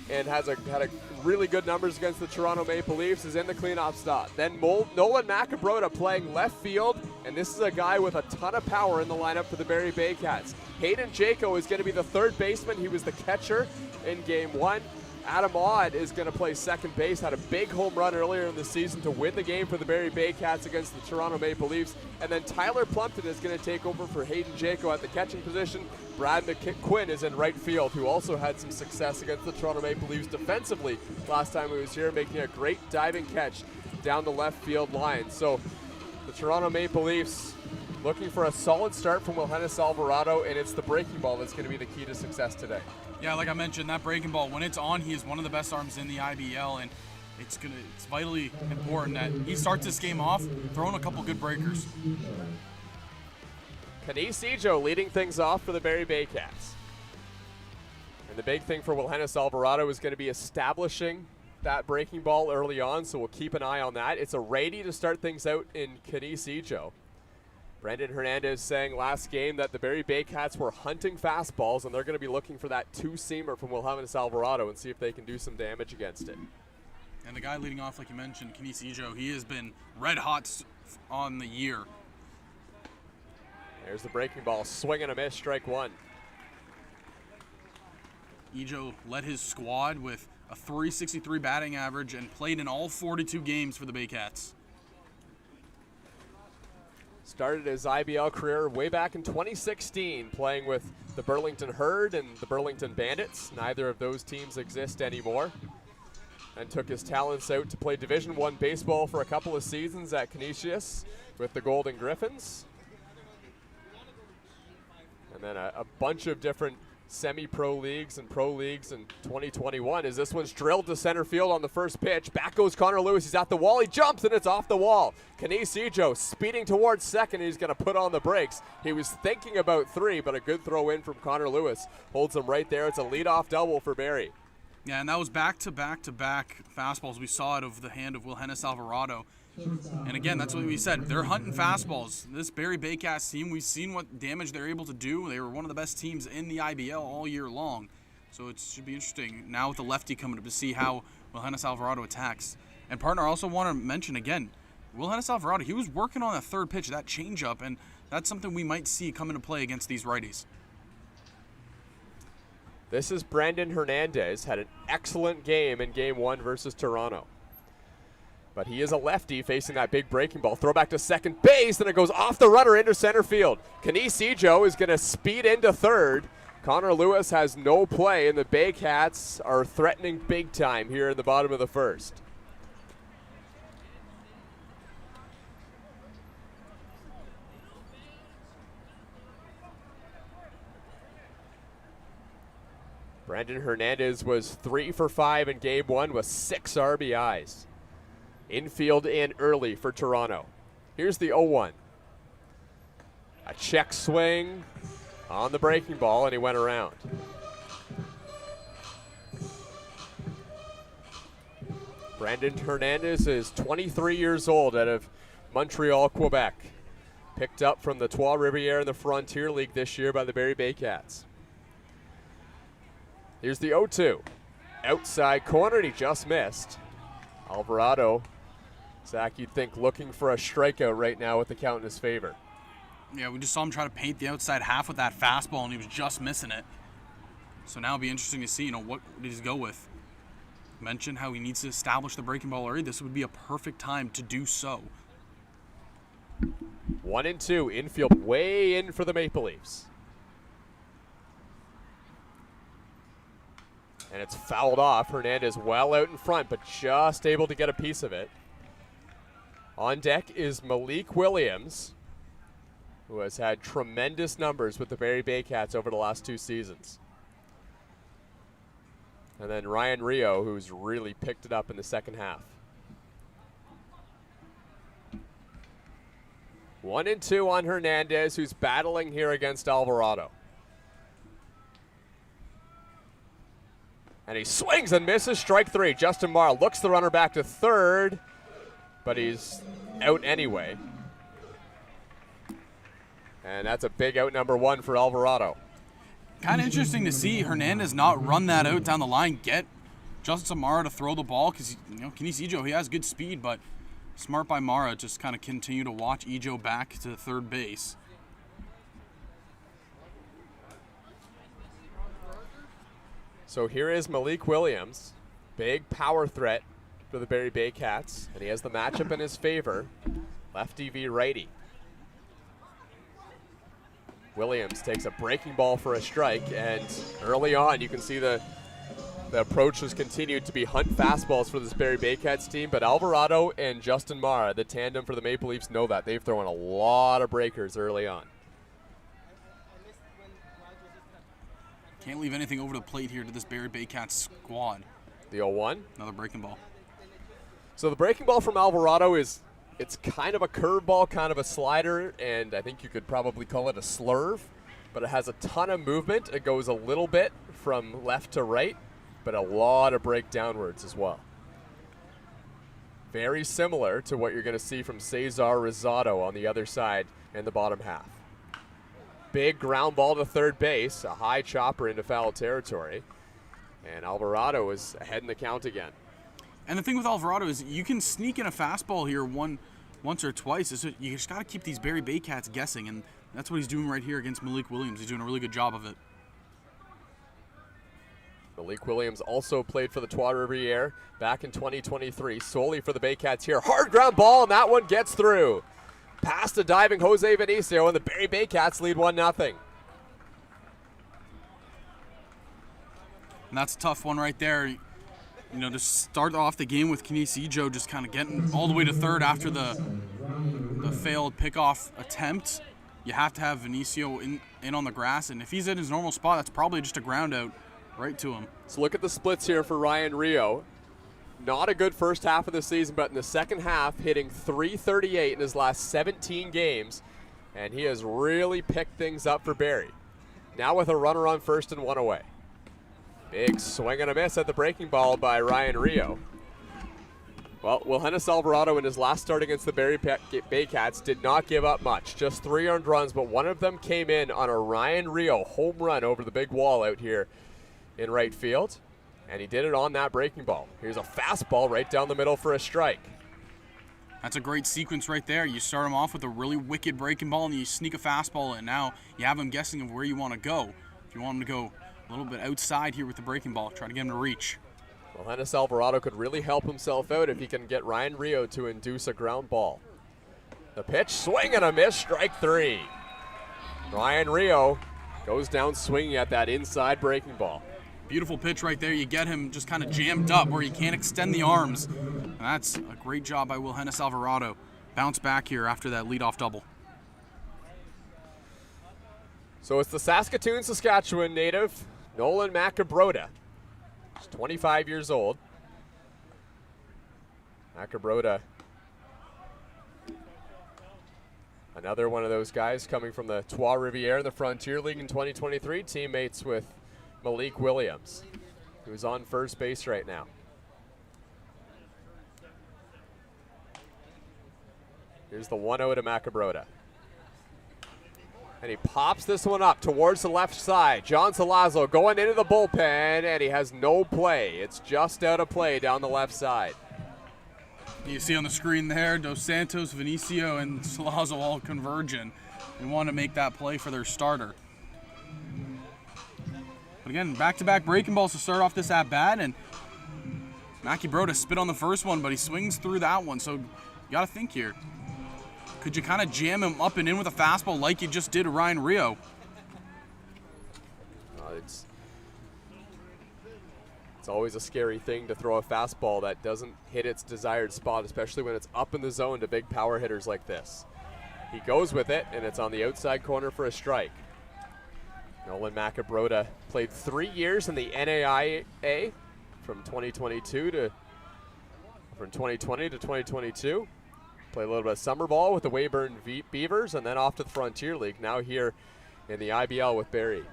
and had a really good numbers against the Toronto Maple Leafs, is in the cleanup spot. Then Nolan Macabrota playing left field, and this is a guy with a ton of power in the lineup for the Barrie Baycats. Hayden Jaco is going to be the third baseman. He was the catcher in Game 1. Adam Odd is going to play second base, had a big home run earlier in the season to win the game for the Barrie Baycats against the Toronto Maple Leafs. And then Tyler Plumpton is going to take over for Hayden Jaco at the catching position. Brad McQuinn is in right field, who also had some success against the Toronto Maple Leafs defensively last time he was here, making a great diving catch down the left field line. So the Toronto Maple Leafs looking for a solid start from Wilhennis Alvarado, and it's the breaking ball that's going to be the key to success today. Yeah, like I mentioned, that breaking ball, when it's on, he is one of the best arms in the IBL, and it's vitally important that he starts this game off throwing a couple good breakers. Canisijo leading things off for the Barrie Baycats. And the big thing for Wilhennis Alvarado is going to be establishing that breaking ball early on, so we'll keep an eye on that. It's a righty to start things out in Canisijo. Brendan Hernandez saying last game that the Barrie Baycats were hunting fastballs, and they're going to be looking for that two-seamer from Wilhennis Alvarado and see if they can do some damage against it. And the guy leading off, like you mentioned, Canisijo, he has been red hot on the year. There's the breaking ball, swing and a miss, strike one. Ijo led his squad with a .363 batting average and played in all 42 games for the Baycats. Started his IBL career way back in 2016, playing with the Burlington Herd and the Burlington Bandits. Neither of those teams exist anymore. And took his talents out to play Division I baseball for a couple of seasons at Canisius with the Golden Griffins. And then a bunch of different semi-pro leagues and pro leagues in 2021 as this one's drilled to center field on the first pitch. Back goes Connor Lewis. He's at the wall. He jumps, and it's off the wall. Canisijo speeding towards second. He's going to put on the brakes. He was thinking about three, but a good throw in from Connor Lewis holds him right there. It's a leadoff double for Barrie. Yeah, and that was back-to-back-to-back fastballs. We saw it of the hand of Wilhennis Alvarado. And again, that's what we said. They're hunting fastballs. This Barrie Baycats team, we've seen what damage they're able to do. They were one of the best teams in the IBL all year long. So it should be interesting now with the lefty coming up to see how Wilhennis Alvarado attacks. And partner, I also want to mention again, Wilhennis Alvarado, he was working on that third pitch, that changeup, and that's something we might see come into play against these righties. This is Brandon Hernandez. Had an excellent game in Game 1 versus Toronto. But he is a lefty facing that big breaking ball. Throw back to second base, and it goes off the runner into center field. Canisijo is going to speed into third. Connor Lewis has no play, and the Baycats are threatening big time here in the bottom of the first. Brandon Hernandez was 3 for 5 in Game 1 with 6 RBIs. Infield in early for Toronto. Here's the 0-1. A check swing on the breaking ball, and he went around. Brandon Hernandez is 23 years old, out of Montreal, Quebec. Picked up from the Trois-Rivières in the Frontier League this year by the Barrie Baycats. Here's the 0-2. Outside corner, and he just missed. Alvarado, Zach, you'd think looking for a strikeout right now with the count in his favor. Yeah, we just saw him try to paint the outside half with that fastball, and he was just missing it. So now it'll be interesting to see, what did he go with? Mentioned how he needs to establish the breaking ball early. This would be a perfect time to do so. 1-2, infield way in for the Maple Leafs. And it's fouled off. Hernandez well out in front, but just able to get a piece of it. On deck is Malik Williams, who has had tremendous numbers with the Barrie Baycats over the last 2 seasons. And then Ryan Rio, who's really picked it up in the second half. 1-2 on Hernandez, who's battling here against Alvarado. And he swings and misses, strike 3. Justin Marr looks the runner back to third, but he's out anyway. And that's a big out number 1 for Alvarado. Kind of interesting to see Hernandez not run that out down the line, get Justin Mara to throw the ball because, Kenise Ijo, he has good speed, but smart by Mara, just kind of continue to watch Ijo back to third base. So here is Malik Williams, big power threat for the Barrie Baycats, and he has the matchup in his favor, lefty v righty. Williams takes a breaking ball for a strike, and early on you can see the approach has continued to be hunt fastballs for this Barrie Baycats team, but Alvarado and Justin Mara, the tandem for the Maple Leafs, know that. They've thrown a lot of breakers early on. Can't leave anything over the plate here to this Barrie Baycats squad. The 0-1. Another breaking ball. So the breaking ball from Alvarado it's kind of a curveball, kind of a slider, and I think you could probably call it a slurve, but it has a ton of movement. It goes a little bit from left to right, but a lot of break downwards as well. Very similar to what you're going to see from Cesar Rosado on the other side in the bottom half. Big ground ball to third base, a high chopper into foul territory, and Alvarado is ahead in the count again. And the thing with Alvarado is you can sneak in a fastball here once or twice. You just got to keep these Barrie Baycats guessing, and that's what he's doing right here against Malik Williams. He's doing a really good job of it. Malik Williams also played for the Trois Rivières back in 2023, solely for the Baycats here. Hard ground ball, and that one gets through. Past a diving Jose Vinicio, and the Barrie Baycats lead 1-0. And that's a tough one right there. To start off the game with Kenise Ijo just kind of getting all the way to third after the failed pickoff attempt. You have to have Vinicio in on the grass, and if he's in his normal spot, that's probably just a ground out right to him. So look at the splits here for Ryan Rio. Not a good first half of the season, but in the second half, hitting .338 in his last 17 games, and he has really picked things up for Barrie. Now with a runner on first and one away. Big swing and a miss at the breaking ball by Ryan Rio. Well, Wilhennis Alvarado in his last start against the Barrie Baycats did not give up much. Just 3 earned runs, but one of them came in on a Ryan Rio home run over the big wall out here in right field. And he did it on that breaking ball. Here's a fastball right down the middle for a strike. That's a great sequence right there. You start him off with a really wicked breaking ball, and you sneak a fastball, and now you have him guessing of where you want to go. If you want him to go a little bit outside here with the breaking ball, try to get him to reach. Well, Wilhennis Alvarado could really help himself out if he can get Ryan Rio to induce a ground ball. The pitch, swing and a miss, strike 3. Ryan Rio goes down swinging at that inside breaking ball. Beautiful pitch right there. You get him just kind of jammed up where he can't extend the arms. And that's a great job by Wilhennis Alvarado. Bounce back here after that leadoff double. So it's the Saskatoon, Saskatchewan native, Nolan Macabrota. He's 25 years old. Macabrota, another one of those guys coming from the Trois Rivières in the Frontier League in 2023, teammates with Malik Williams, who's on first base right now. Here's the 1-0 to Macabrota. And he pops this one up towards the left side. John Salazzo going into the bullpen, and he has no play. It's just out of play down the left side. You see on the screen there, Dos Santos, Vinicio, and Salazzo all converging. They want to make that play for their starter. But again, back-to-back breaking balls to start off this at-bat, and Macabrota spit on the first one, but he swings through that one, so you got to think here. Could you kind of jam him up and in with a fastball like you just did to Ryan Rio? It's always a scary thing to throw a fastball that doesn't hit its desired spot, especially when it's up in the zone to big power hitters like this. He goes with it, and it's on the outside corner for a strike. Nolan Macabrota played 3 years in the NAIA from 2020 to 2022. Played a little bit of summer ball with the Weyburn Beavers, and then off to the Frontier League. Now here in the IBL with Barrie.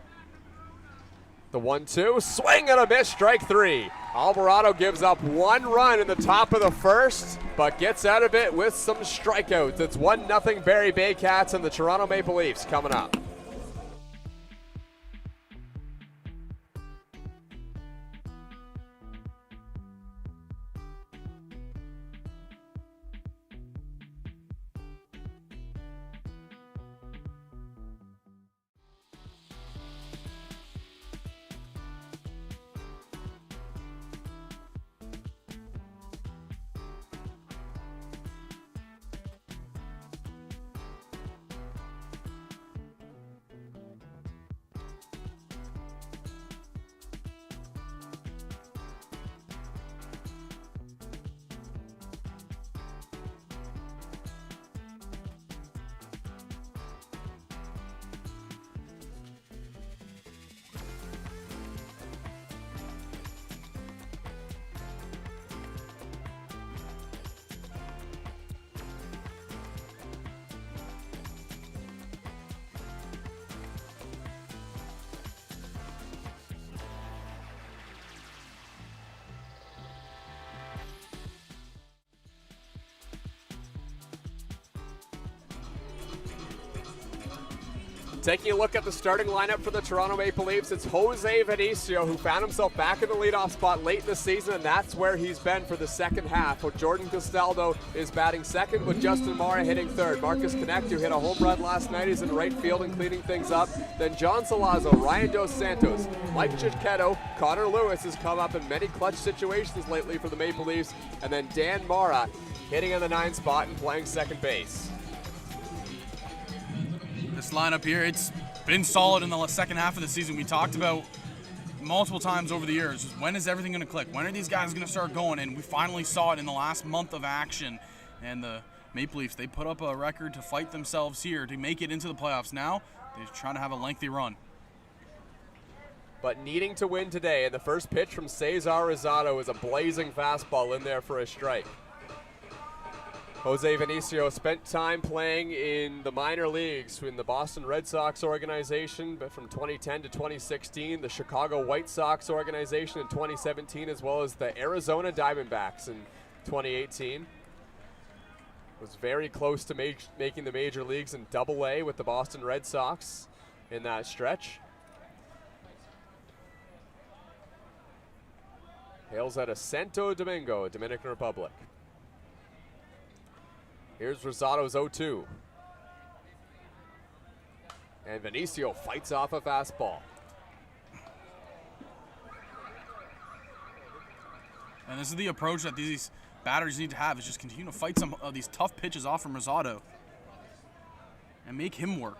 The 1-2, swing and a miss, strike 3. Alvarado gives up 1 run in the top of the first, but gets out of it with some strikeouts. It's 1-0 Barrie Baycats and the Toronto Maple Leafs coming up. taking a look at the starting lineup for the Toronto Maple Leafs, it's Jose Vinicio, who found himself back in the leadoff spot late in the season, and that's where he's been for the second half. With Jordan Castaldo is batting second, with Justin Mara hitting third. Marcus Connect, who hit a home run last night, is in right field and cleaning things up. Then John Salazzo, Ryan Dos Santos, Mike Chiquetto, Connor Lewis has come up in many clutch situations lately for the Maple Leafs, and then Dan Mara hitting in the 9 spot and playing second base. This lineup here, it's been solid in the second half of the season. We talked about multiple times over the years, when is everything going to click? When are these guys going to start going? And we finally saw it in the last month of action. And the Maple Leafs, they put up a record to fight themselves here to make it into the playoffs. Now, they're trying to have a lengthy run. But needing to win today, and the first pitch from Cesar Rosado is a blazing fastball in there for a strike. Jose Vinicio spent time playing in the minor leagues in the Boston Red Sox organization, but from 2010 to 2016, the Chicago White Sox organization in 2017, as well as the Arizona Diamondbacks in 2018. Was very close to making the major leagues in Double-A with the Boston Red Sox in that stretch. Hails out of Santo Domingo, Dominican Republic. Here's Rosado's 0-2. And Vinicio fights off a fastball. And this is the approach that these batters need to have, is just continue to fight some of these tough pitches off from Rosado and make him work.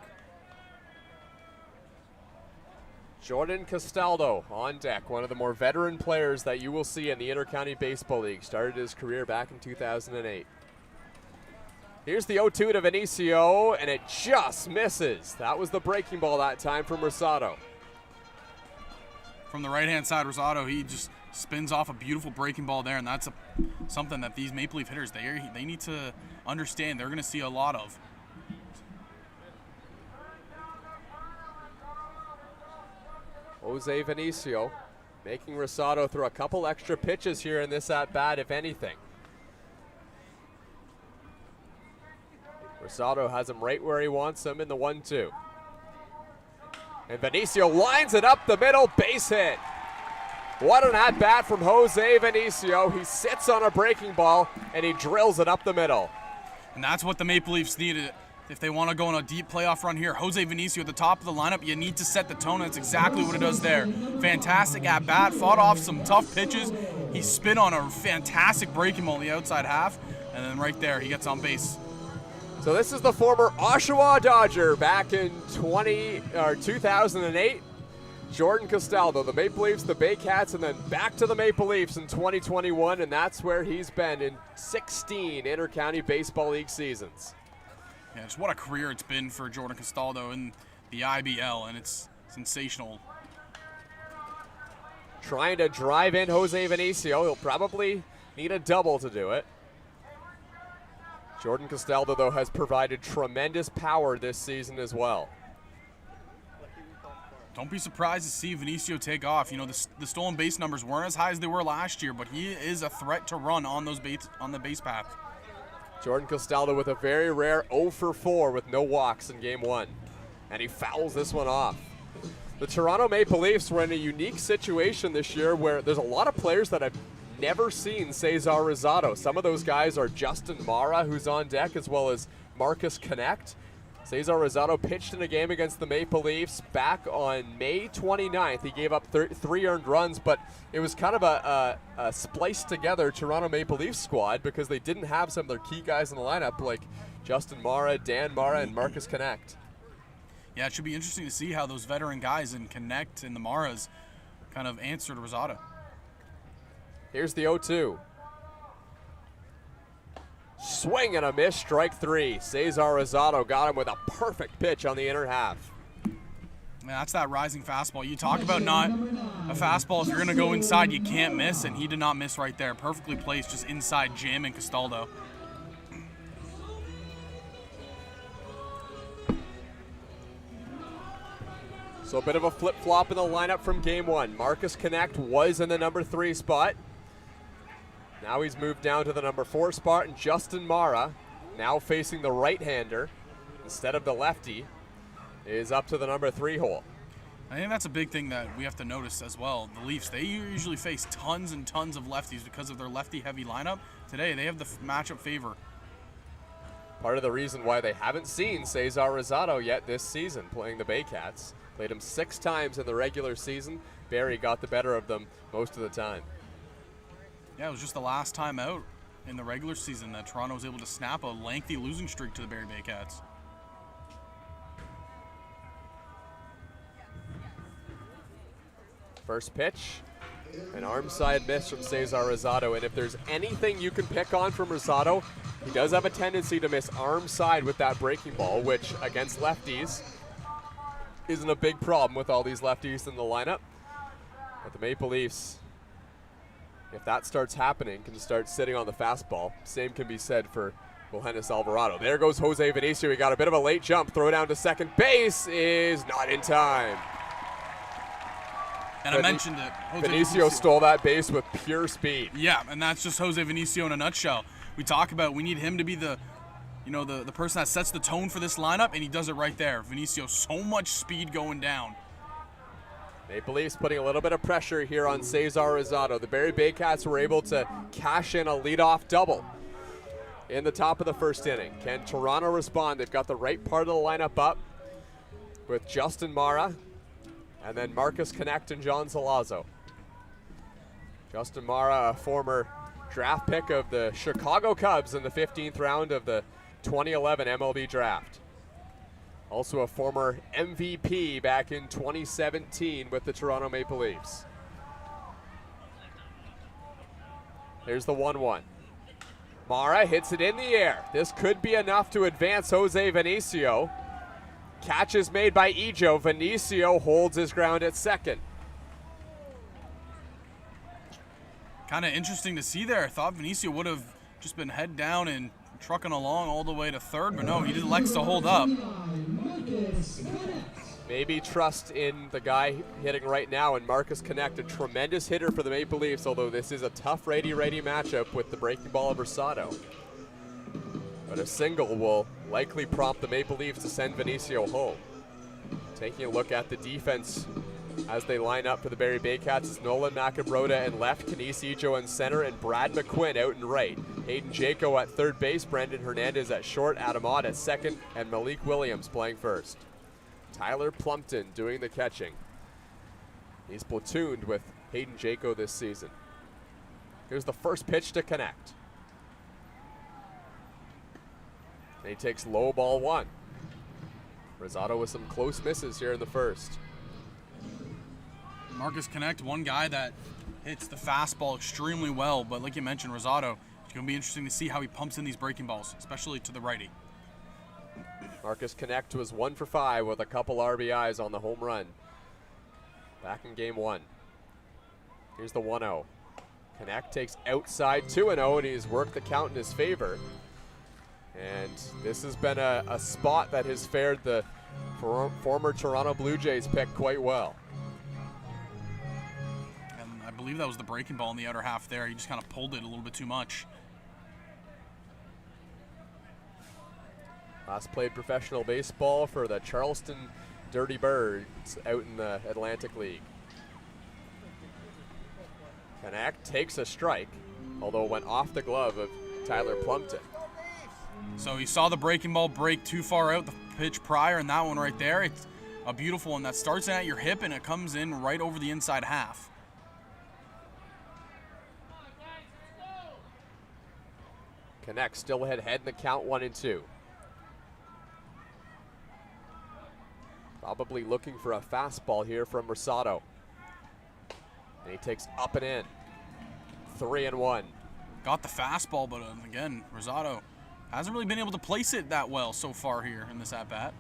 Jordan Castaldo on deck, one of the more veteran players that you will see in the Intercounty Baseball League. Started his career back in 2008. Here's the 0-2 to Vinicio, and it just misses. That was the breaking ball that time from Rosado. From the right-hand side, Rosado, he just spins off a beautiful breaking ball there, and that's something that these Maple Leaf hitters, they need to understand they're going to see a lot of. Jose Vinicio making Rosado throw a couple extra pitches here in this at-bat, if anything. Rosado has him right where he wants him in the 1-2. And Vinicio lines it up the middle, base hit. What an at-bat from Jose Vinicio. He sits on a breaking ball, and he drills it up the middle. And that's what the Maple Leafs needed if they want to go on a deep playoff run here. Jose Vinicio at the top of the lineup, you need to set the tone. That's exactly what it does there. Fantastic at-bat, fought off some tough pitches. He spin on a fantastic breaking ball in the outside half, and then right there, he gets on base. So this is the former Oshawa Dodger back in 2008. Jordan Castaldo, the Maple Leafs, the Baycats, and then back to the Maple Leafs in 2021, and that's where he's been in 16 Intercounty Baseball League seasons. Yeah, just what a career it's been for Jordan Castaldo in the IBL, and it's sensational. Trying to drive in Jose Vinicio. He'll probably need a double to do it. Jordan Castaldo, though, has provided tremendous power this season as well. Don't be surprised to see Vinicio take off. You know, the stolen base numbers weren't as high as they were last year, but he is a threat to run on the base path. Jordan Castaldo with a very rare 0 for 4 with no walks in game 1. And he fouls this one off. The Toronto Maple Leafs were in a unique situation this year where there's a lot of players that have never seen Cesar Rosado. Some of those guys are Justin Mara, who's on deck, as well as Marcus Connect. Cesar Rosado pitched in a game against the Maple Leafs back on May 29th. He gave up 3 earned runs, but it was kind of a spliced together Toronto Maple Leafs squad because they didn't have some of their key guys in the lineup like Justin Mara, Dan Mara, and Marcus Connect. Yeah, it should be interesting to see how those veteran guys in Connect and the Maras kind of answered Rosado. Here's the 0-2. Swing and a miss, strike 3. Cesar Rosado got him with a perfect pitch on the inner half. Man, that's that rising fastball. You talk about not a fastball. If you're going to go inside, you can't miss, and he did not miss right there. Perfectly placed, just inside jamming Castaldo. So a bit of a flip-flop in the lineup from game 1. Marcus Connect was in the number 3 spot. Now he's moved down to the number 4 spot, and Justin Mara now facing the right-hander instead of the lefty. is up to the number 3 hole. I think that's a big thing that we have to notice as well. The Leafs, they usually face tons and tons of lefties because of their lefty-heavy lineup. Today, they have the matchup favor. Part of the reason why they haven't seen Cesar Rosado yet this season playing the Baycats. Played him 6 times in the regular season. Barrie got the better of them most of the time. Yeah, it was just the last time out in the regular season that Toronto was able to snap a lengthy losing streak to the Barrie Baycats. First pitch, an arm side miss from Cesar Rosado, and if there's anything you can pick on from Rosado, he does have a tendency to miss arm side with that breaking ball, which against lefties isn't a big problem with all these lefties in the lineup. But the Maple Leafs, if that starts happening, can start sitting on the fastball. Same can be said for Wilhenis Alvarado. There goes Jose Vinicio. He got a bit of a late jump. Throw down to second base is not in time. And I mentioned it. Vinicio stole that base with pure speed. Yeah, and that's just Jose Vinicio in a nutshell. We talk about we need him to be the person that sets the tone for this lineup, and he does it right there. Vinicio, so much speed going down. Maple Leafs putting a little bit of pressure here on Cesar Rosado. The Barrie Baycats were able to cash in a leadoff double in the top of the first inning. Can Toronto respond? They've got the right part of the lineup up with Justin Mara and then Marcus Connect and John Salazzo. Justin Mara, a former draft pick of the Chicago Cubs in the 15th round of the 2011 MLB draft. Also a former MVP back in 2017 with the Toronto Maple Leafs. Here's the 1-1. Mara hits it in the air. This could be enough to advance Jose Vinicio. Catch is made by Ejo. Vinicio holds his ground at second. Kind of interesting to see there. I thought Vinicio would have just been head down and trucking along all the way to third, but no, he just likes to hold up. Maybe trust in the guy hitting right now, and Marcus Connect, a tremendous hitter for the Maple Leafs, although this is a tough righty-righty matchup with the breaking ball of Rosado. But a single will likely prompt the Maple Leafs to send Vinicio home. Taking a look at the defense as they line up for the Barrie Baycats is Nolan Macabroda in left, Kenise Ejo in center, and Brad McQuinn out in right. Hayden Jaco at third base, Brendan Hernandez at short, Adam Ott at second, and Malik Williams playing first. Tyler Plumpton doing the catching. He's platooned with Hayden Jaco this season. Here's the first pitch to Connect. And he takes low ball 1. Rosado with some close misses here in the first. Marcus Connect, one guy that hits the fastball extremely well, but like you mentioned, Rosado, it's going to be interesting to see how he pumps in these breaking balls, especially to the righty. Marcus Connect was 1 for 5 with a couple RBIs on the home run back in game 1. Here's the 1-0. Connect takes outside 2-0, and he's worked the count in his favor. And this has been a spot that has fared the former Toronto Blue Jays pick quite well. And I believe that was the breaking ball in the outer half there. He just kind of pulled it a little bit too much. Last played professional baseball for the Charleston Dirty Birds out in the Atlantic League. Connect takes a strike, although it went off the glove of Tyler Plumpton. So he saw the breaking ball break too far out the pitch prior, and that one right there, it's a beautiful one that starts at your hip and it comes in right over the inside half. Connect still ahead in the count 1-2. Probably looking for a fastball here from Rosado. And he takes up and in. 3-1. Got the fastball, but again, Rosado hasn't really been able to place it that well so far here in this at-bat.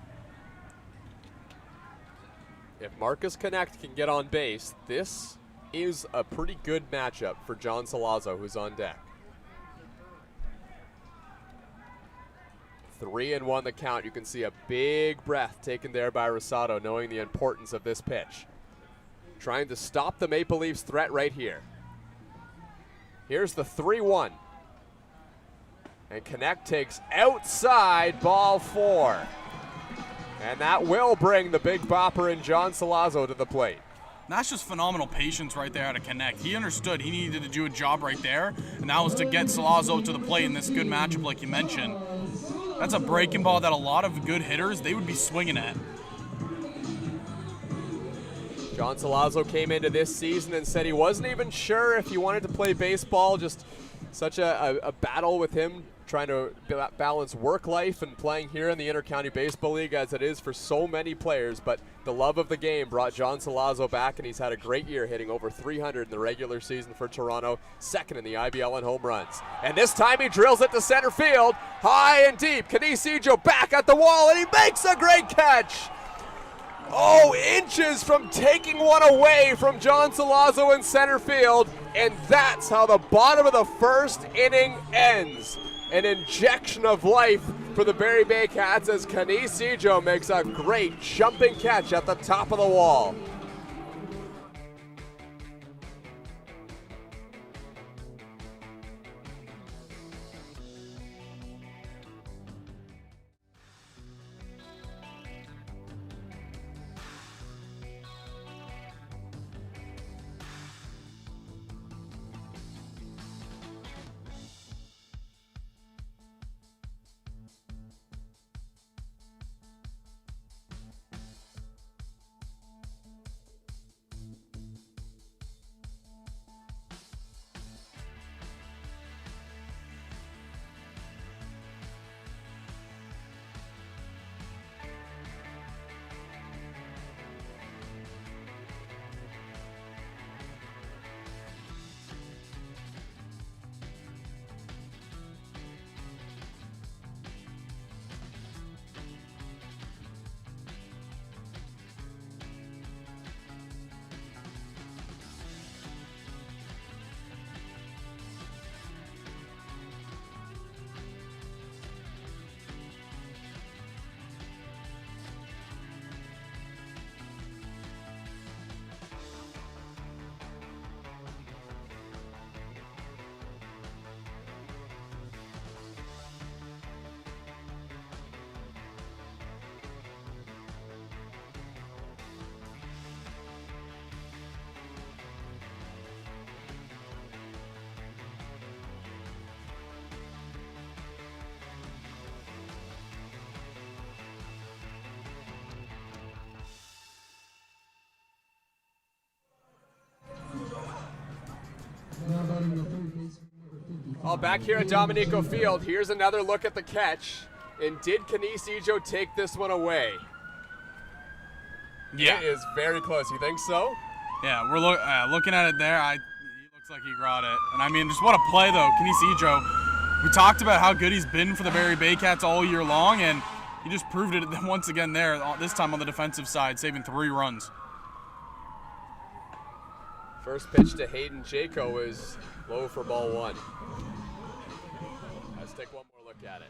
If Marcus Connect can get on base, this is a pretty good matchup for John Salazzo, who's on deck. 3-1 the count. You can see a big breath taken there by Rosado, knowing the importance of this pitch. Trying to stop the Maple Leafs threat right here. Here's the 3-1. And Connect takes outside, ball 4. And that will bring the big bopper and John Salazzo to the plate. That's just phenomenal patience right there to connect. He understood he needed to do a job right there, and that was to get Salazzo to the plate in this good matchup like you mentioned. That's a breaking ball that a lot of good hitters, they would be swinging at. John Salazzo came into this season and said he wasn't even sure if he wanted to play baseball, just such a battle with him trying to balance work life and playing here in the Intercounty Baseball League as it is for so many players. But the love of the game brought John Salazzo back, and he's had a great year, hitting over 300 in the regular season for Toronto, second in the IBL in home runs. And this time he drills it to center field, high and deep. Canisijo back at the wall, and he makes a great catch. Oh, inches from taking one away from John Salazzo in center field, and that's how the bottom of the first inning ends. An injection of life for the Barrie Baycats as Canisijo makes a great jumping catch at the top of the wall. Well, back here at Dominico Field, here's another look at the catch. And did Canisijo take this one away? Yeah. It is very close. You think so? Yeah, we're looking at it there. He looks like he got it. And I mean, just what a play, though. Canisijo, we talked about how good he's been for the Barrie Baycats all year long, and he just proved it once again there, this time on the defensive side, saving 3 runs. First pitch to Hayden Jaco is low for ball 1. Let's take one more look at it.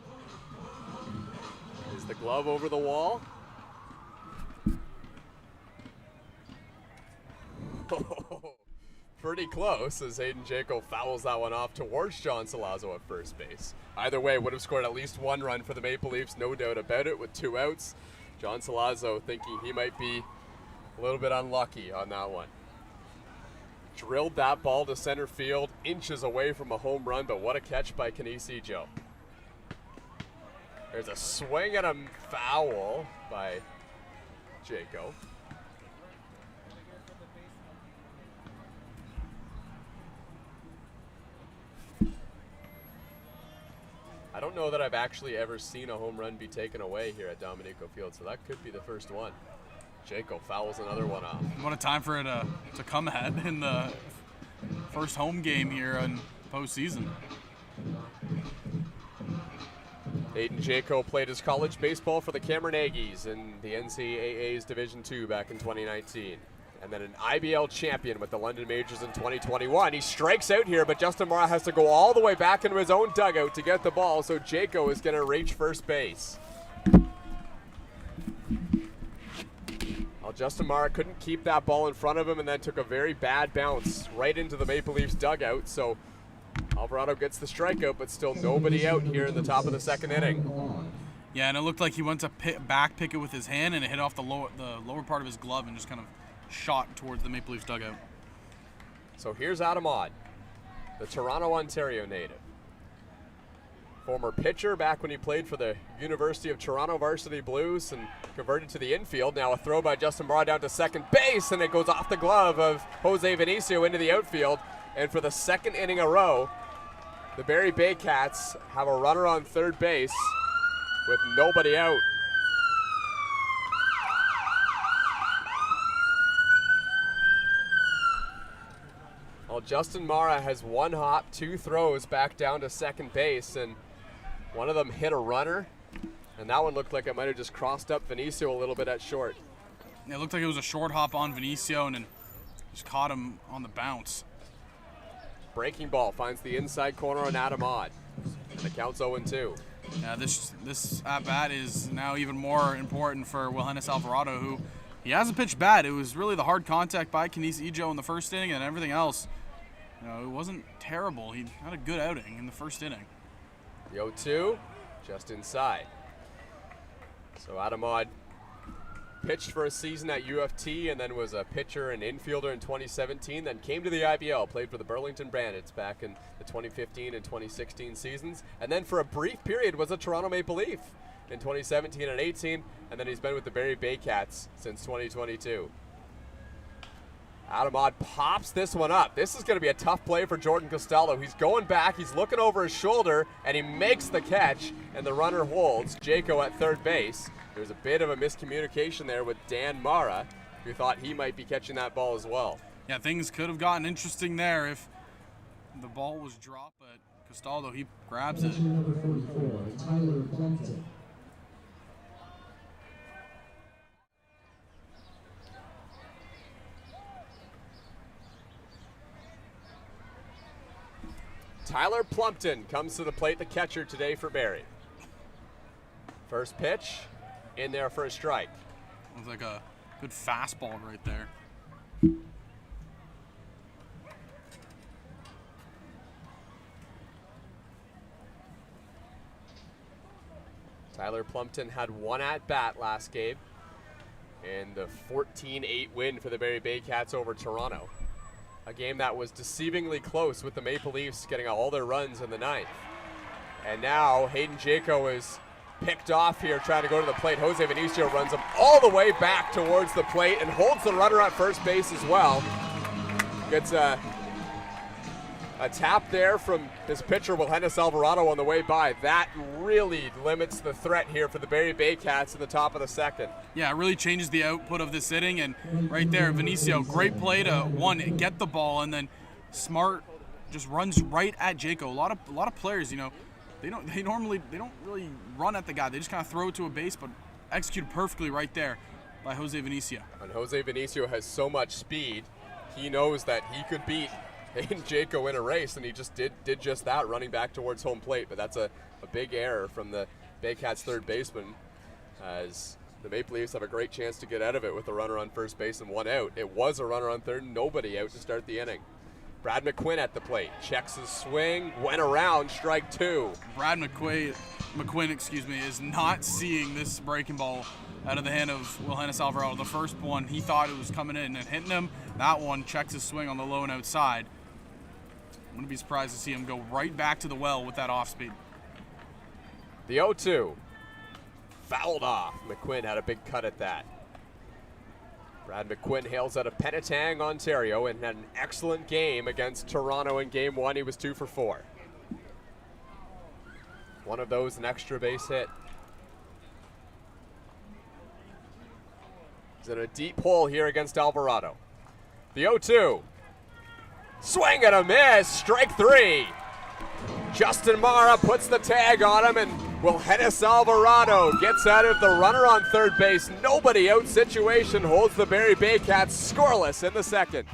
Is the glove over the wall? Pretty close as Hayden Jaco fouls that one off towards John Salazzo at first base. Either way, would have scored at least 1 run for the Maple Leafs, no doubt about it, with 2 outs. John Salazzo thinking he might be a little bit unlucky on that one. Drilled that ball to center field, inches away from a home run, but what a catch by Canisijo. There's a swing and a foul by Jaco. I don't know that I've actually ever seen a home run be taken away here at Dominico Field, so that could be the first one. Jaco fouls another one off. What a time for it to come at in the first home game here in postseason. Hayden Jaco played his college baseball for the Cameron Aggies in the NCAA's Division II back in 2019. And then an IBL champion with the London Majors in 2021. He strikes out here, but Justin Morrow has to go all the way back into his own dugout to get the ball, so Jaco is going to reach first base. Well, Justin Morrow couldn't keep that ball in front of him and then took a very bad bounce right into the Maple Leafs dugout, so Alvarado gets the strikeout, but still nobody out here in the top of the second inning. Yeah, and it looked like he went to pick it with his hand, and it hit off the lower part of his glove and just kind of shot towards the Maple Leafs dugout. So here's Adam Odd, the Toronto, Ontario native. Former pitcher back when he played for the University of Toronto Varsity Blues and converted to the infield. Now a throw by Justin Barrie down to second base, and it goes off the glove of Jose Vinicio into the outfield. And for the second inning in a row, the Barrie Baycats have a runner on third base with nobody out. Well, Justin Mara has one hop, two throws back down to second base, and one of them hit a runner, and that one looked like it might have just crossed up Vinicio a little bit at short. It looked like it was a short hop on Vinicio, and then just caught him on the bounce. Breaking ball finds the inside corner on Adam Odd. And the count's 0-2. Yeah, this at-bat is now even more important for Wilhennis Alvarado, who he hasn't pitched bad. It was really the hard contact by Kenise Ejo in the first inning, and everything else, it wasn't terrible. He had a good outing in the first inning. The 0-2, just inside. So Adam Odd pitched for a season at U of T and then was a pitcher and infielder in 2017, then came to the IBL, played for the Burlington Bandits back in the 2015 and 2016 seasons, and then for a brief period was a Toronto Maple Leaf in 2017 and 18, and then he's been with the Barrie Baycats since 2022. Adam Odd pops this one up. This is going to be a tough play for Jordan Castaldo. He's going back, he's looking over his shoulder, and he makes the catch, and the runner holds. Jaco at third base. There's a bit of a miscommunication there with Dan Mara, who thought he might be catching that ball as well. Yeah, things could have gotten interesting there if the ball was dropped, but Castaldo, he grabs it. Number 44, Tyler Plumpton. Tyler Plumpton comes to the plate, the catcher today for Barrie. First pitch, in there for a strike. It was like a good fastball right there. Tyler Plumpton had one at-bat last game in the 14-8 win for the Barrie Baycats over Toronto. A game that was deceivingly close with the Maple Leafs getting all their runs in the ninth. And now Hayden Jaco is picked off here trying to go to the plate. Jose Vinicio runs him all the way back towards the plate and holds the runner at first base as well. Gets a tap there from his pitcher, Wilhennis Alvarado, on the way by. That really limits the threat here for the Barrie Baycats in the top of the second. Yeah, it really changes the output of this inning, and right there, Vinicio, great play to, one, get the ball, and then Smart just runs right at Jaco. A lot of players, they don't really run at the guy. They just kind of throw it to a base, but executed perfectly right there by Jose Vinicio. And Jose Vinicio has so much speed, he knows that he could beat Hayden Jaco in a race, and he just did just that, running back towards home plate. But that's a big error from the Baycats third baseman, as the Maple Leafs have a great chance to get out of it with a runner on first base and one out. It was a runner on third, nobody out to start the inning. Brad McQuinn at the plate, checks his swing, went around, strike two. Brad McQuinn, is not seeing this breaking ball out of the hand of Wilhennis Alvarado. The first one, he thought it was coming in and hitting him. That one checks his swing on the low and outside. Wouldn't be surprised to see him go right back to the well with that off speed. The 0-2. Fouled off. McQuinn had a big cut at that. Brad McQuinn hails out of Penetang, Ontario, and had an excellent game against Toronto in Game 1. He was 2 for 4. One of those, an extra base hit. He's in a deep hole here against Alvarado. The 0-2. Swing and a miss, strike 3. Justin Mara puts the tag on him, and Wilhennis Alvarado gets out of the runner on third base, nobody out situation, holds the Barrie Baycats scoreless in the second.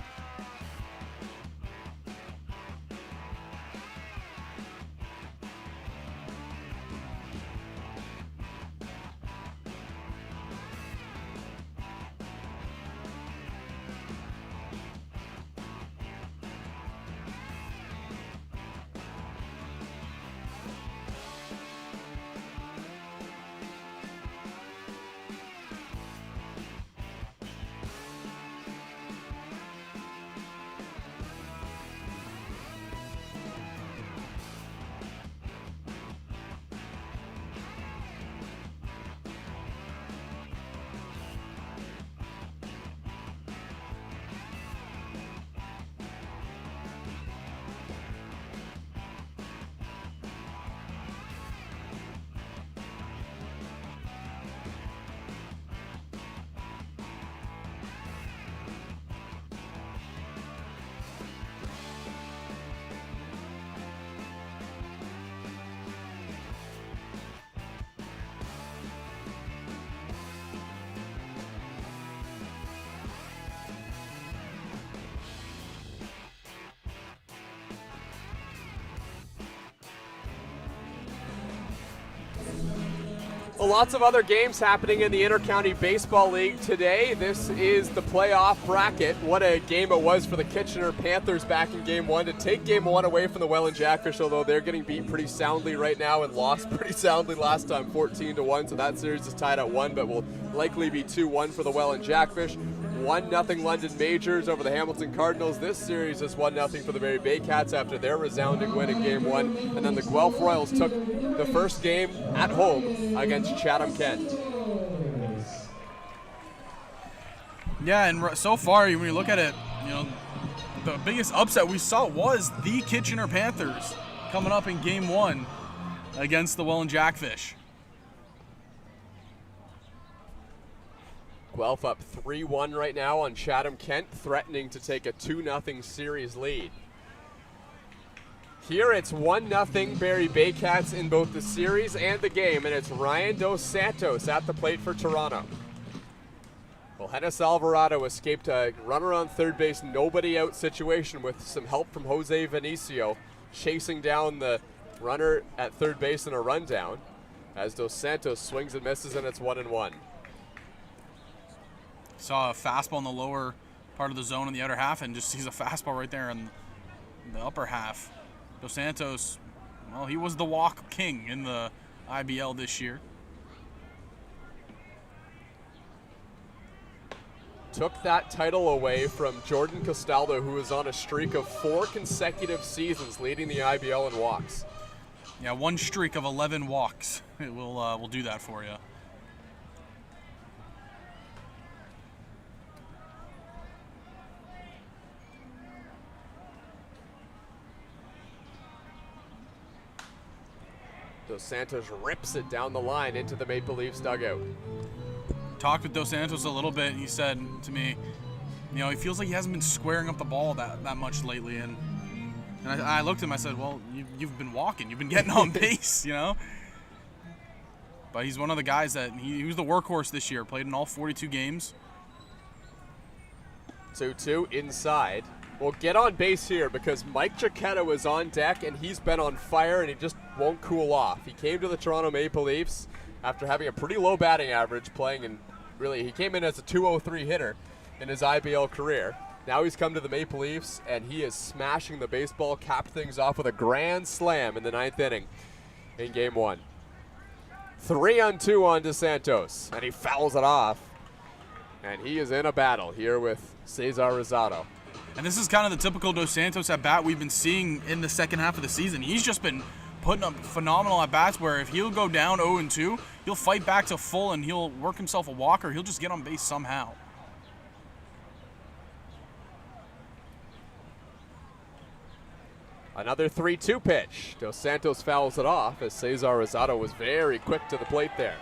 Well, lots of other games happening in the Intercounty Baseball League today. This is the playoff bracket. What a game it was for the Kitchener Panthers back in Game 1 to take Game 1 away from the Welland Jackfish, although they're getting beat pretty soundly right now and lost pretty soundly last time, 14-1. So that series is tied at 1, but will likely be 2-1 for the Welland Jackfish. 1-0 London Majors over the Hamilton Cardinals. This series is 1-0 for the Barrie Baycats after their resounding win in Game 1. And then the Guelph Royals took the first game at home against Chatham-Kent. Yeah, and so far, when you look at it, the biggest upset we saw was the Kitchener Panthers coming up in Game 1 against the Welland Jackfish. Guelph up 3-1 right now on Chatham-Kent, threatening to take a 2-0 series lead. Here it's 1-0 Barrie Baycats in both the series and the game, and it's Ryan Dos Santos at the plate for Toronto. Well, Hennis Alvarado escaped a runner on third base, nobody out situation with some help from Jose Vinicio, chasing down the runner at third base in a rundown, as Dos Santos swings and misses, and it's 1-1. Saw a fastball in the lower part of the zone in the outer half and just sees a fastball right there in the upper half. Dos Santos, well, he was the walk king in the IBL this year. Took that title away from Jordan Castaldo, who is on a streak of 4 consecutive seasons leading the IBL in walks. Yeah, one streak of 11 walks. It will do that for you. Dos Santos rips it down the line into the Maple Leafs dugout. Talked with Dos Santos a little bit, and he said to me, he feels like he hasn't been squaring up the ball that much lately. And I looked at him, I said, well, you've been walking. You've been getting on base, But he's one of the guys that, he was the workhorse this year, played in all 42 games. 2-2 inside. We'll get on base here because Mike Giacchetto is on deck and he's been on fire and he just won't cool off. He came to the Toronto Maple Leafs after having a pretty low batting average, playing in, he came in as a .203 hitter in his IBL career. Now he's come to the Maple Leafs and he is smashing the baseball, capped things off with a grand slam in the 9th inning in Game 1. 3-2 on Dos Santos, and he fouls it off. And he is in a battle here with Cesar Rosado. And this is kind of the typical Dos Santos at-bat we've been seeing in the second half of the season. He's just been putting up phenomenal at-bats where if he'll go down 0-2, he'll fight back to full and he'll work himself a walk or he'll just get on base somehow. Another 3-2 pitch. Dos Santos fouls it off as Cesar Rosado was very quick to the plate there.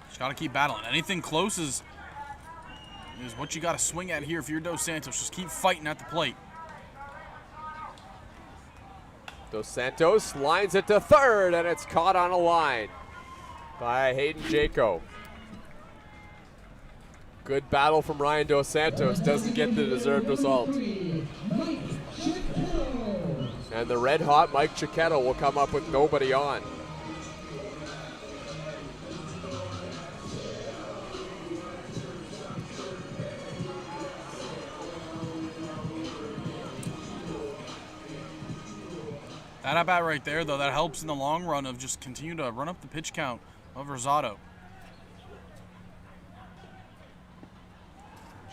Just got to keep battling. Anything close is what you got to swing at here if you're Dos Santos. Just keep fighting at the plate. Dos Santos lines it to third, and it's caught on a line by Hayden Jaco. Good battle from Ryan Dos Santos. Doesn't get the deserved result. And the red-hot Mike Giacchetto will come up with nobody on. That at-bat right there, though, that helps in the long run of just continue to run up the pitch count of Rosado.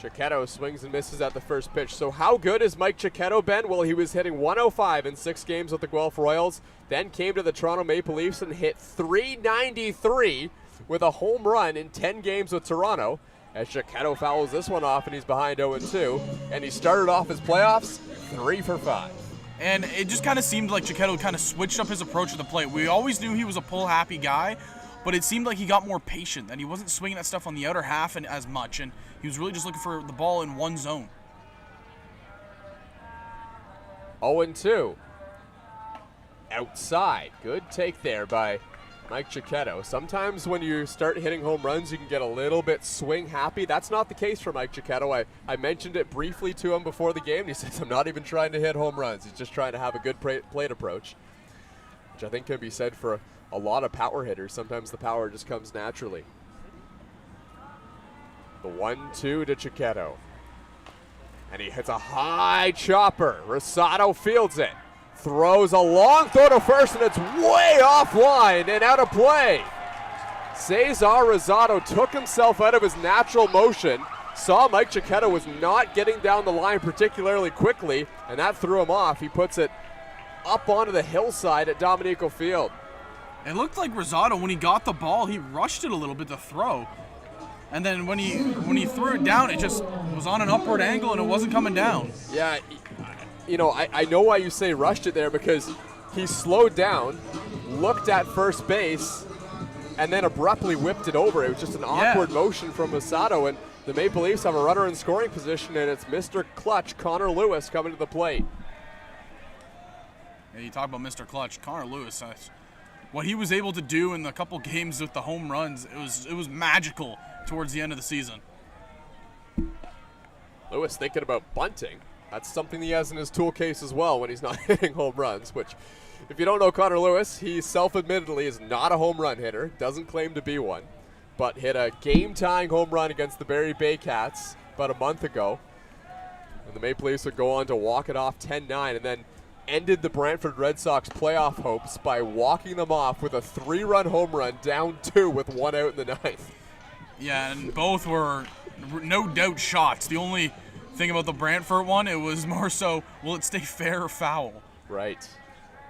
Giacchetto swings and misses at the first pitch. So how good has Mike Giacchetto been? Well, he was hitting 105 in 6 games with the Guelph Royals, then came to the Toronto Maple Leafs and hit .393 with a home run in 10 games with Toronto. As Giacchetto fouls this one off and he's behind 0-2. And he started off his playoffs 3 for 5. And it just kind of seemed like Giacchetto kind of switched up his approach to the plate. We always knew he was a pull-happy guy, but it seemed like he got more patient, and he wasn't swinging that stuff on the outer half and as much, and he was really just looking for the ball in one zone. 0-2. Outside. Good take there by Mike Giacchetto. Sometimes when you start hitting home runs, you can get a little bit swing happy. That's not the case for Mike Giacchetto. I mentioned it briefly to him before the game, and he says, I'm not even trying to hit home runs. He's just trying to have a good plate approach. which I think can be said for a lot of power hitters. Sometimes the power just comes naturally. The 1-2 to Chiquetto. And he hits a high chopper. Rosado fields it. Throws a long throw to first, and it's way offline and out of play. Cesar Rosado took himself out of his natural motion, saw Mike Chiquetto was not getting down the line particularly quickly, and that threw him off. He puts it up onto the hillside at Dominico Field. It looked like Rosado, when he got the ball, he rushed it a little bit to throw. And then when he threw it down, it just was on an upward angle and it wasn't coming down. Yeah, I know why you say rushed it there, because he slowed down, looked at first base, and then abruptly whipped it over. It was just an awkward motion from Rosado, and the Maple Leafs have a runner in scoring position, and it's Mr. Clutch, Connor Lewis, coming to the plate. Yeah, you talk about Mr. Clutch, Connor Lewis. What he was able to do in the couple games with the home runs, it was magical towards the end of the season. Lewis thinking about bunting. That's something he has in his tool case as well when he's not hitting home runs, which, if you don't know Connor Lewis, he self-admittedly is not a home run hitter, doesn't claim to be one, but hit a game-tying home run against the Barrie Baycats about a month ago. And the Maple Leafs would go on to walk it off 10-9 and then ended the Brantford Red Sox playoff hopes by walking them off with a 3-run home run, down 2 with 1 out in the 9th. Yeah, and both were no doubt shots. The only thing about the Brantford one, it was more so, will it stay fair or foul? Right.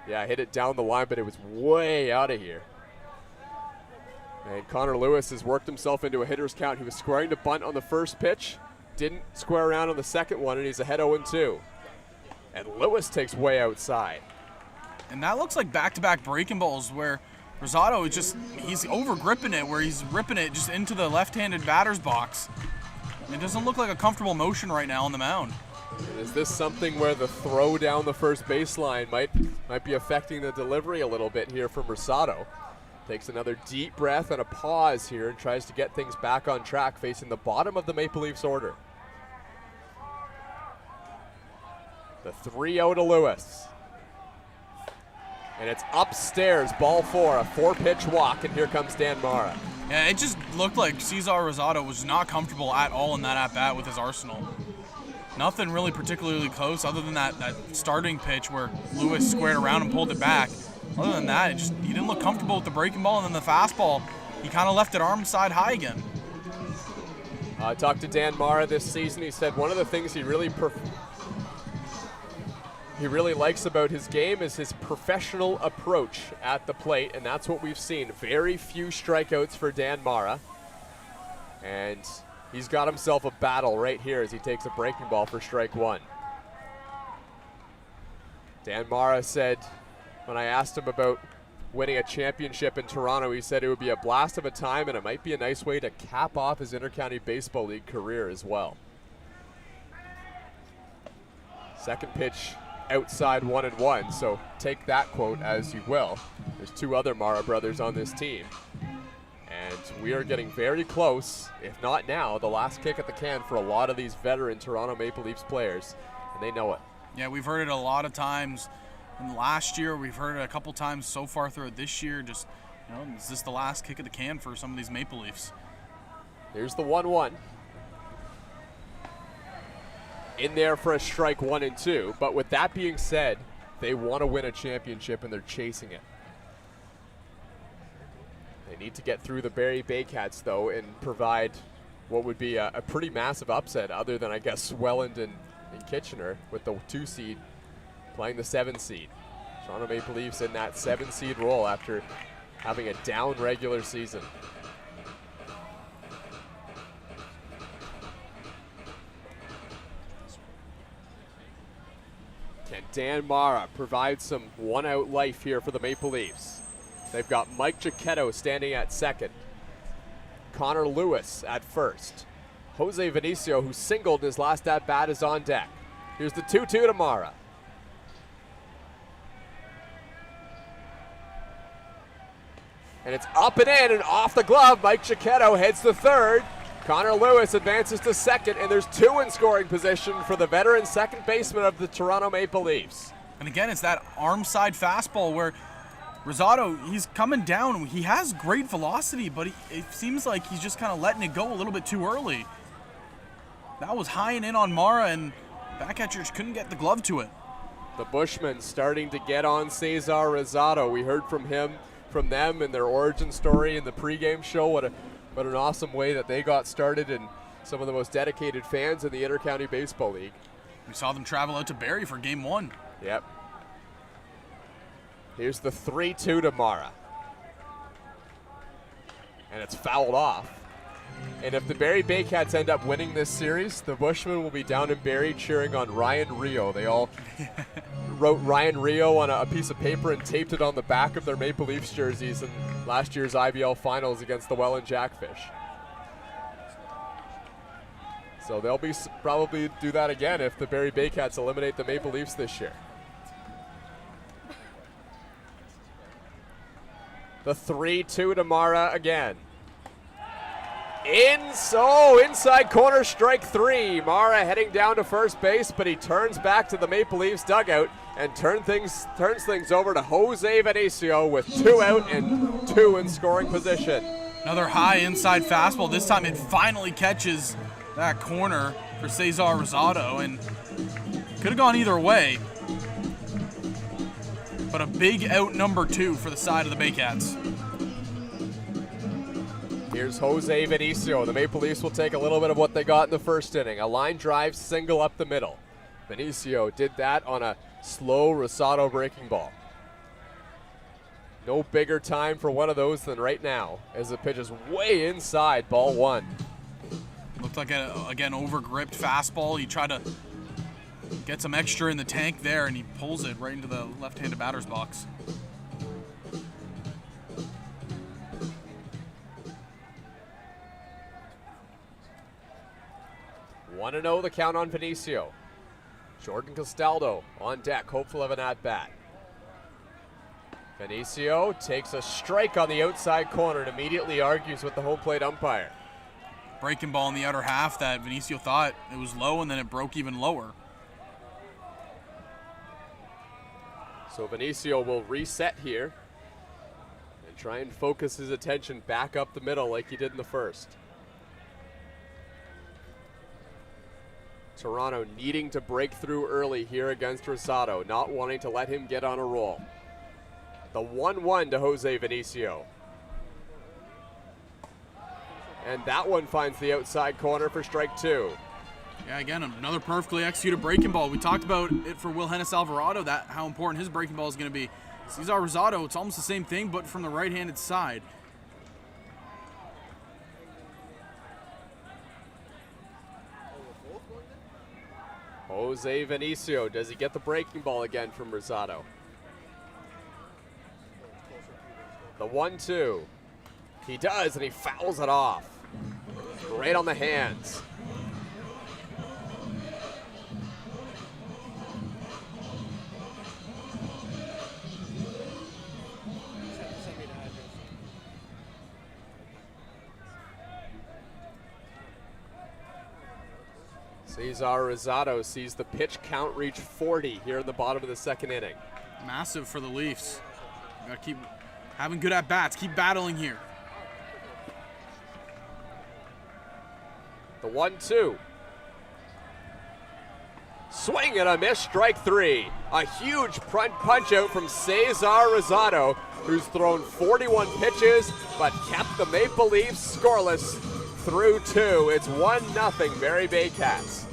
Yeah, hit it down the line, but it was way out of here. And Connor Lewis has worked himself into a hitter's count. He was squaring to bunt on the first pitch, didn't square around on the second one, and he's ahead 0-2. And Lewis takes way outside. And that looks like back-to-back breaking balls where Rosado is just, he's over-gripping it, where he's ripping it just into the left-handed batter's box. It doesn't look like a comfortable motion right now on the mound. And is this something where the throw down the first baseline might be affecting the delivery a little bit here from Rosado? Takes another deep breath and a pause here and tries to get things back on track, facing the bottom of the Maple Leafs order. The 3-0 to Lewis. And it's upstairs, ball 4, a 4-pitch walk, and here comes Dan Mara. Yeah, it just looked like Cesar Rosado was not comfortable at all in that at-bat with his arsenal. Nothing really particularly close other than that starting pitch where Lewis squared around and pulled it back. Other than that, he didn't look comfortable with the breaking ball, and then the fastball, he kind of left it arm side high again. I talked to Dan Mara this season. He said one of the things he really likes about his game is his professional approach at the plate, and that's what we've seen. Very few strikeouts for Dan Mara, and he's got himself a battle right here as he takes a breaking ball for strike 1. Dan Mara said, when I asked him about winning a championship in Toronto, he said it would be a blast of a time and it might be a nice way to cap off his Intercounty Baseball League career as well. Second pitch outside 1-1, so take that quote as you will. There's 2 other Mara brothers on this team. And we are getting very close, if not now, the last kick at the can for a lot of these veteran Toronto Maple Leafs players, and they know it. Yeah, we've heard it a lot of times. And last year, we've heard it a couple times so far throughout this year. Just, is this the last kick of the can for some of these Maple Leafs? Here's the 1-1. In there for a strike 1-2. But with that being said, they want to win a championship and they're chasing it. They need to get through the Barrie Baycats, though, and provide what would be a pretty massive upset, other than, I guess, Welland and Kitchener with the 2 seed playing the 7 seed. Toronto Maple Leafs in that 7 seed role after having a down regular season. Can Dan Mara provide some 1-out life here for the Maple Leafs? They've got Mike Chiquetto standing at second. Connor Lewis at first. Jose Vinicio, who singled in his last at-bat, is on deck. Here's the 2-2 to Mara. And it's up and in and off the glove. Mike Chiquetto heads to third. Connor Lewis advances to second, and there's 2 in scoring position for the veteran second baseman of the Toronto Maple Leafs. And again, it's that arm side fastball where Rosado, he's coming down. He has great velocity, but it seems like he's just kind of letting it go a little bit too early. That was high and in on Mara, and back catcher just couldn't get the glove to it. The Bushmen starting to get on Cesar Rosado. We heard from them in their origin story in the pregame show. What an awesome way that they got started, and some of the most dedicated fans in the Intercounty Baseball League. We saw them travel out to Barrie for game 1. Yep. Here's the 3-2 to Mara. And it's fouled off. And if the Barrie Baycats end up winning this series, the Bushmen will be down in Barrie cheering on Ryan Rio. They all wrote Ryan Rio on a piece of paper and taped it on the back of their Maple Leafs jerseys in last year's IBL finals against the Welland Jackfish. So they'll be probably do that again if the Barrie Baycats eliminate the Maple Leafs this year. The 3-2 to Mara again. Inside corner, strike 3. Mara heading down to first base, but he turns back to the Maple Leafs dugout and turns things over to Jose Vinicio with 2 out and 2 in scoring position. Another high inside fastball. This time it finally catches that corner for Cesar Rosado, and could have gone either way. But a big out number 2 for the side of the Baycats. Here's Jose Vinicio. The Maple Leafs will take a little bit of what they got in the first inning. A line drive single up the middle. Vinicio did that on a slow Rosado breaking ball. No bigger time for one of those than right now, as the pitch is way inside, ball 1. Looked like, again, over-gripped fastball. He tried to get some extra in the tank there, and he pulls it right into the left-handed batter's box. One 1-0 the count on Vinicio. Jordan Castaldo on deck, hopeful of an at-bat. Vinicio takes a strike on the outside corner and immediately argues with the home plate umpire. Breaking ball in the outer half that Vinicio thought it was low, and then it broke even lower. So Vinicio will reset here and try and focus his attention back up the middle like he did in the first. Toronto needing to break through early here against Rosado, not wanting to let him get on a roll. The 1-1 to Jose Vinicio. And that one finds the outside corner for strike 2. Yeah, again, another perfectly executed breaking ball. We talked about it for Wilhennis Alvarado, that how important his breaking ball is going to be. Cesar Rosado, it's almost the same thing, but from the right-handed side. Jose Vinicio, does he get the breaking ball again from Rosado? The 1-2. He does, and he fouls it off. Right on the hands. Cesar Rosado sees the pitch count reach 40 here in the bottom of the second inning. Massive for the Leafs. You gotta keep having good at-bats, keep battling here. The 1-2. Swing and a miss, strike 3. A huge punch out from Cesar Rosado, who's thrown 41 pitches but kept the Maple Leafs scoreless through 2. It's 1-0 Barrie Baycats.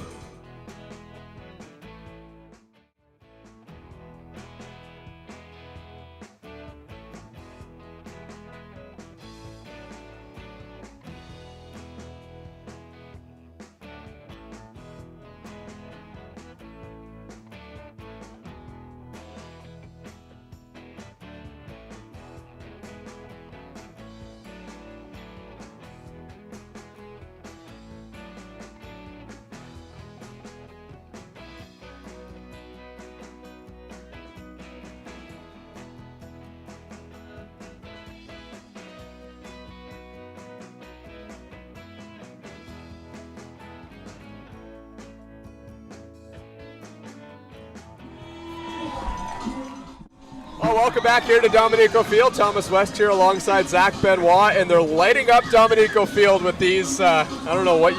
Well, welcome back here to Dominico Field. Thomas West here alongside Zach Benoit, and they're lighting up Dominico Field with these, I don't know what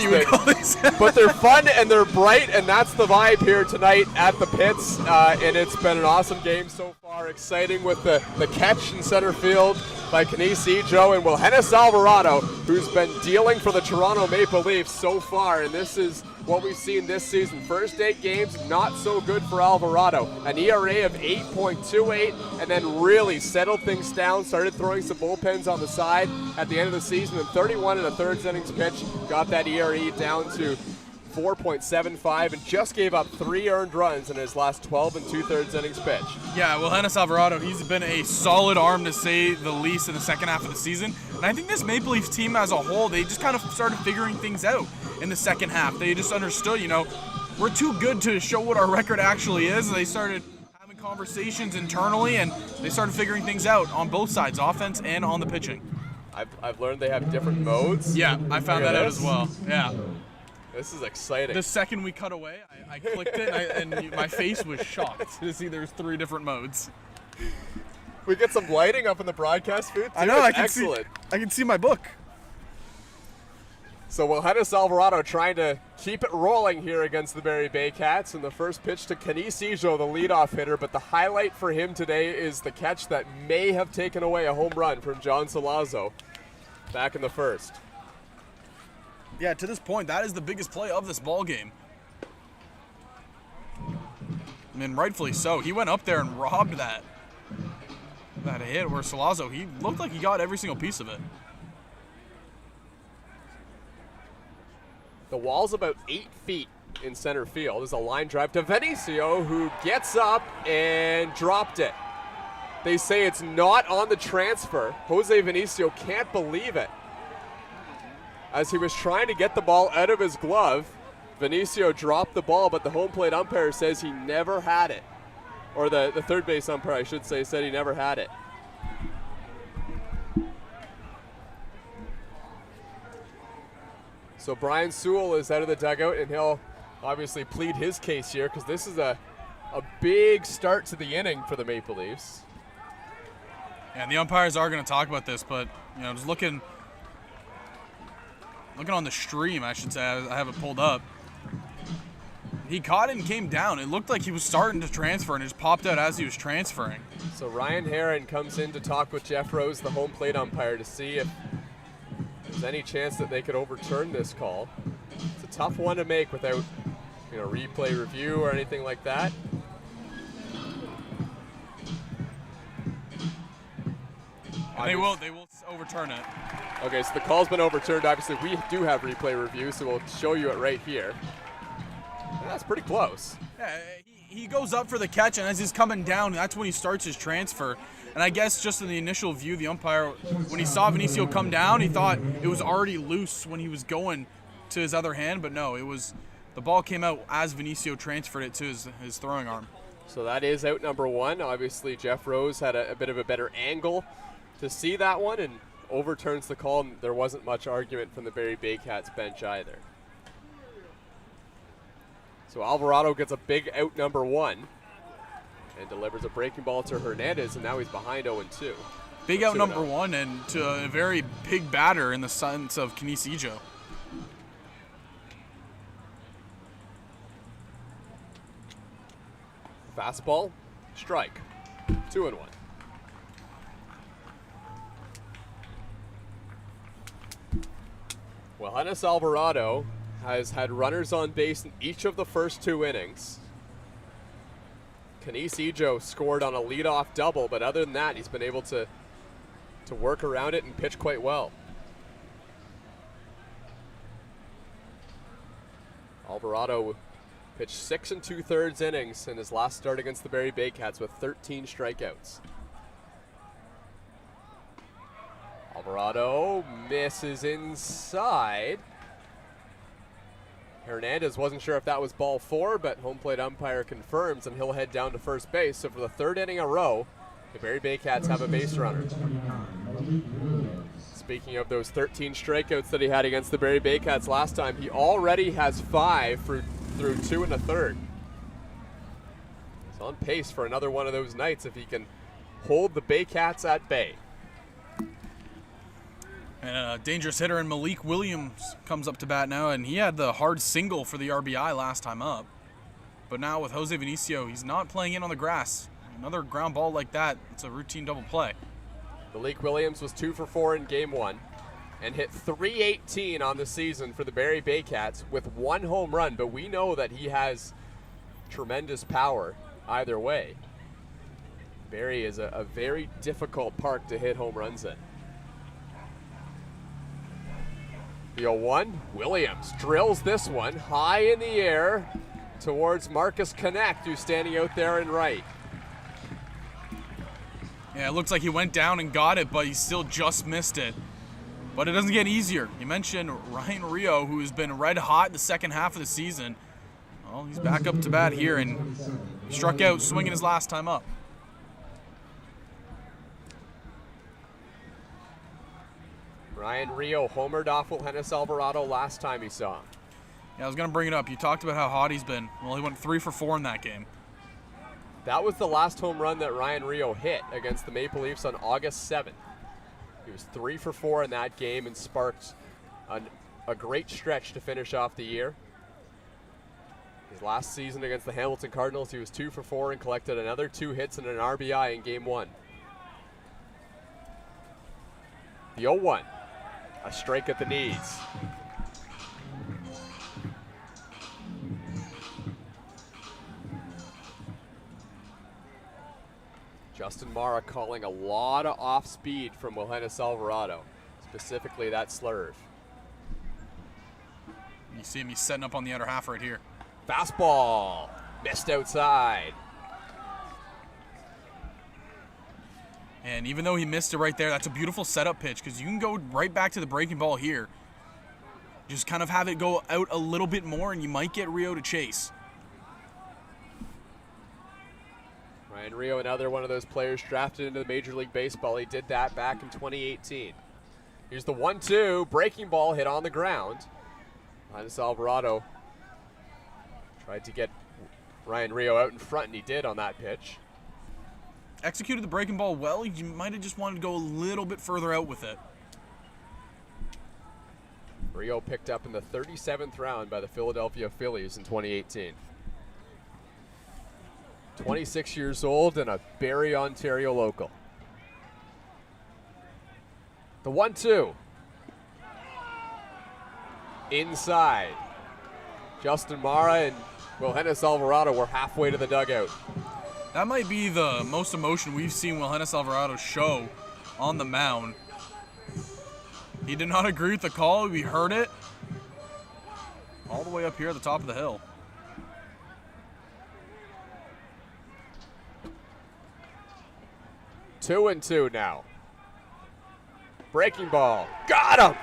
you would call these, but they're fun and they're bright, and that's the vibe here tonight at the pits, and it's been an awesome game so far. Exciting with the catch in center field by Castaldo and Wilhenis Alvarado, who's been dealing for the Toronto Maple Leafs so far, and this is what we've seen this season. First 8 games, not so good for Alvarado. An ERA of 8.28, and then really settled things down, started throwing some bullpens on the side at the end of the season, and 31 and a third innings pitch got that ERA down to 4.75, and just gave up 3 earned runs in his last 12 and 2/3 innings pitch. Yeah, well, Wilhenis Alvarado, he's been a solid arm to say the least in the second half of the season. And I think this Maple Leafs team as a whole, they just kind of started figuring things out in the second half. They just understood, we're too good to show what our record actually is. And they started having conversations internally, and they started figuring things out on both sides, offense and on the pitching. I've learned they have different modes. Yeah, I found that out as well. Yeah. This is exciting. The second we cut away, I clicked it, and my face was shocked to see there's 3 different modes. We get some lighting up in the broadcast booth, too. I know, It's excellent. I can see my book. So Wilhenis Alvarado trying to keep it rolling here against the Barrie Baycats, and the first pitch to Castaldo, the leadoff hitter, but the highlight for him today is the catch that may have taken away a home run from John Salazzo back in the first. Yeah, to this point, that is the biggest play of this ball game. I mean, rightfully so. He went up there and robbed that hit where Salazzo, he looked like he got every single piece of it. The wall's about 8 feet in center field. There's a line drive to Vinicio, who gets up and dropped it. They say it's not on the transfer. Jose Vinicio can't believe it. As he was trying to get the ball out of his glove, Vinicio dropped the ball, but the home plate umpire says he never had it. Or the third base umpire, I should say, said he never had it. So Brian Sewell is out of the dugout, and he'll obviously plead his case here, because this is a big start to the inning for the Maple Leafs. And the umpires are going to talk about this, but just looking on the stream, I should say, I have it pulled up. He caught it and came down. It looked like he was starting to transfer, and it just popped out as he was transferring. So Ryan Herron comes in to talk with Jeff Rose, the home plate umpire, to see if there's any chance that they could overturn this call. It's a tough one to make without, replay review or anything like that. And they will overturn it. Okay, so the call's been overturned. Obviously, we do have replay review, so we'll show you it right here. That's pretty close. Yeah, he goes up for the catch, and as he's coming down, that's when he starts his transfer. And I guess just in the initial view, the umpire, when he saw Vinicio come down, he thought it was already loose when he was going to his other hand, but no, the ball came out as Vinicio transferred it to his throwing arm. So that is out number 1. Obviously, Jeff Rose had a bit of a better angle to see that one, and overturns the call, and there wasn't much argument from the Barrie Baycats bench either. So Alvarado gets a big out number 1 and delivers a breaking ball to Hernandez, and now he's behind 0-2. Big out number 1, and to a very big batter in the sense of Castaldo. Fastball, strike, 2-1. Wilhenis Alvarado has had runners on base in each of the first 2 innings. Castaldo scored on a leadoff double, but other than that, he's been able to work around it and pitch quite well. Alvarado pitched 6 2/3 innings in his last start against the Barrie Baycats with 13 strikeouts. Alvarado misses inside. Hernandez wasn't sure if that was ball 4, but home plate umpire confirms, and he'll head down to first base. So for the 3rd inning in a row, the Barrie Baycats have a base runner. Speaking of those 13 strikeouts that he had against the Barrie Baycats last time, he already has 5 through 2 1/3. on pace for another one of those nights if he can hold the Baycats at bay. And a dangerous hitter in Malik Williams comes up to bat now, and he had the hard single for the RBI last time up. But now with Jose Vinicio, he's not playing in on the grass. Another ground ball like that, it's a routine double play. Malik Williams was 2 for 4 in game 1 and hit .318 on the season for the Barrie Baycats with 1 home run, but we know that he has tremendous power either way. Barrie is a very difficult park to hit home runs in. The 0-1, Williams drills this one high in the air towards Marcus Connect, who's standing out there in right. Yeah, it looks like he went down and got it, but he still just missed it. But it doesn't get easier. You mentioned Ryan Rio, who has been red hot the second half of the season. Well, he's back up to bat here and struck out swinging his last time up. Ryan Rio homered off Wilhenis Alvarado last time he saw him. Yeah, I was going to bring it up. You talked about how hot he's been. Well, he went 3 for 4 in that game. That was the last home run that Ryan Rio hit against the Maple Leafs on August 7th. He was 3 for 4 in that game and sparked a great stretch to finish off the year. His last season against the Hamilton Cardinals, he was 2 for 4 and collected another 2 hits and an RBI in game 1. The 0-1, a strike at the knees. Justin Mara calling a lot of off speed from Wilhenis Alvarado, specifically that slurve. You see him, he's setting up on the outer half right here. Fastball, missed outside. And even though he missed it right there, that's a beautiful setup pitch because you can go right back to the breaking ball here. Just kind of have it go out a little bit more and you might get Rio to chase. Ryan Rio, another one of those players drafted into the Major League Baseball. He did that back in 2018. Here's the 1-2, breaking ball hit on the ground. Wilhenis Alvarado tried to get Ryan Rio out in front, and he did on that pitch. Executed the breaking ball well. You might have just wanted to go a little bit further out with it. Rio picked up in the 37th round by the Philadelphia Phillies in 2018. 26 years old and a Barrie, Ontario local. The 1-2. Inside. Justin Mara and Wilhenis Alvarado were halfway to the dugout. That might be the most emotion we've seen Wilhenis Alvarado show on the mound. He did not agree with the call. We heard it all the way up here at the top of the hill. Two and two now. Breaking ball. Got him!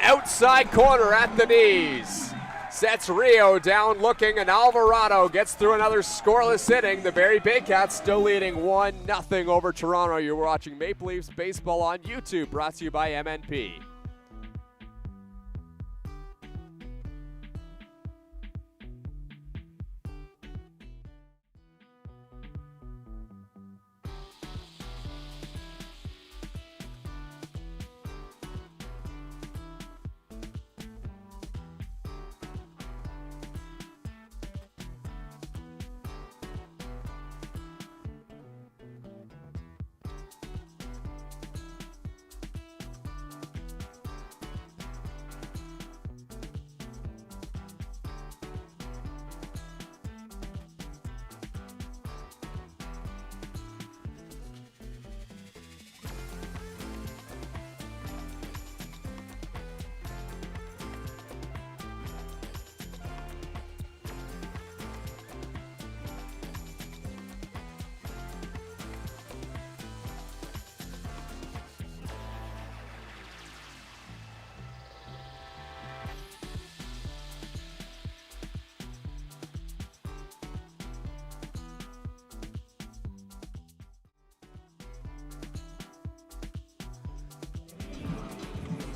Outside corner at the knees. Sets Rio down looking, and Alvarado gets through another scoreless inning. The Barrie Baycats still leading 1-0 over Toronto. You're watching Maple Leafs Baseball on YouTube, brought to you by MNP.